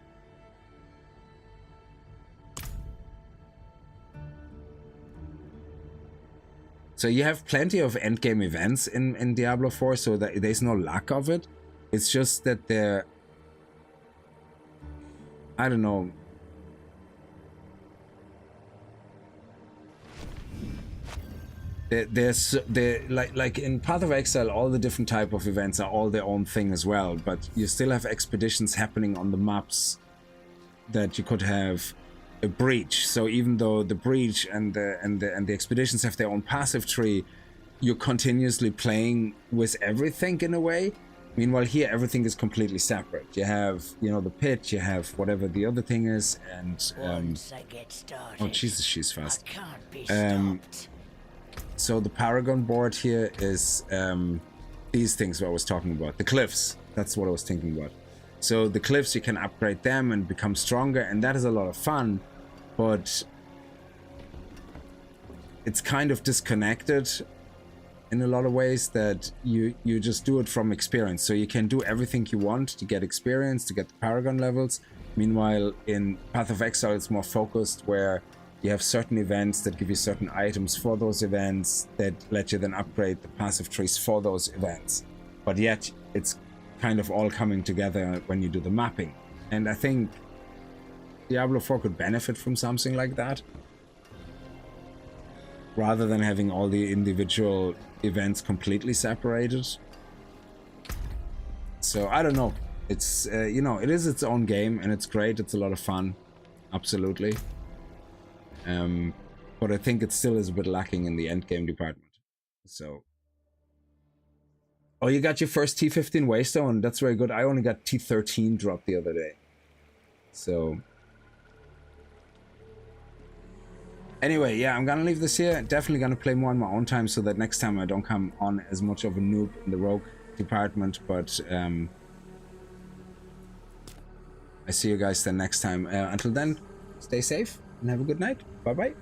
So you have plenty of endgame events in Diablo 4, so that there's no lack of it. It's just that they're, I don't know, there's like in Path of Exile, all the different type of events are all their own thing as well, but you still have expeditions happening on the maps that you could have a breach. So even though the breach and the expeditions have their own passive tree, you're continuously playing with everything in a way. Meanwhile here everything is completely separate. You have, you know, the pit, you have whatever the other thing is, and Once I get started, oh Jesus, she's fast. I can't be stopped. So the Paragon board here is these things what I was talking about. The cliffs, that's what I was thinking about. So the cliffs, you can upgrade them and become stronger, and that is a lot of fun, but it's kind of disconnected in a lot of ways, that you just do it from experience. So you can do everything you want to get experience, to get the Paragon levels. Meanwhile, in Path of Exile, it's more focused, where you have certain events that give you certain items for those events that let you then upgrade the passive trees for those events. But yet, it's kind of all coming together when you do the mapping. And I think Diablo 4 could benefit from something like that, rather than having all the individual events completely separated. So I don't know. It's you know, it is its own game, and it's great. It's a lot of fun, absolutely. But I think it still is a bit lacking in the end game department. So, oh, you got your first T15 Waystone. That's very good. I only got T13 dropped the other day. So, anyway, yeah, I'm gonna leave this here. Definitely gonna play more on my own time, so that next time I don't come on as much of a noob in the rogue department. But I see you guys then next time. Until then, stay safe and have a good night. Bye bye.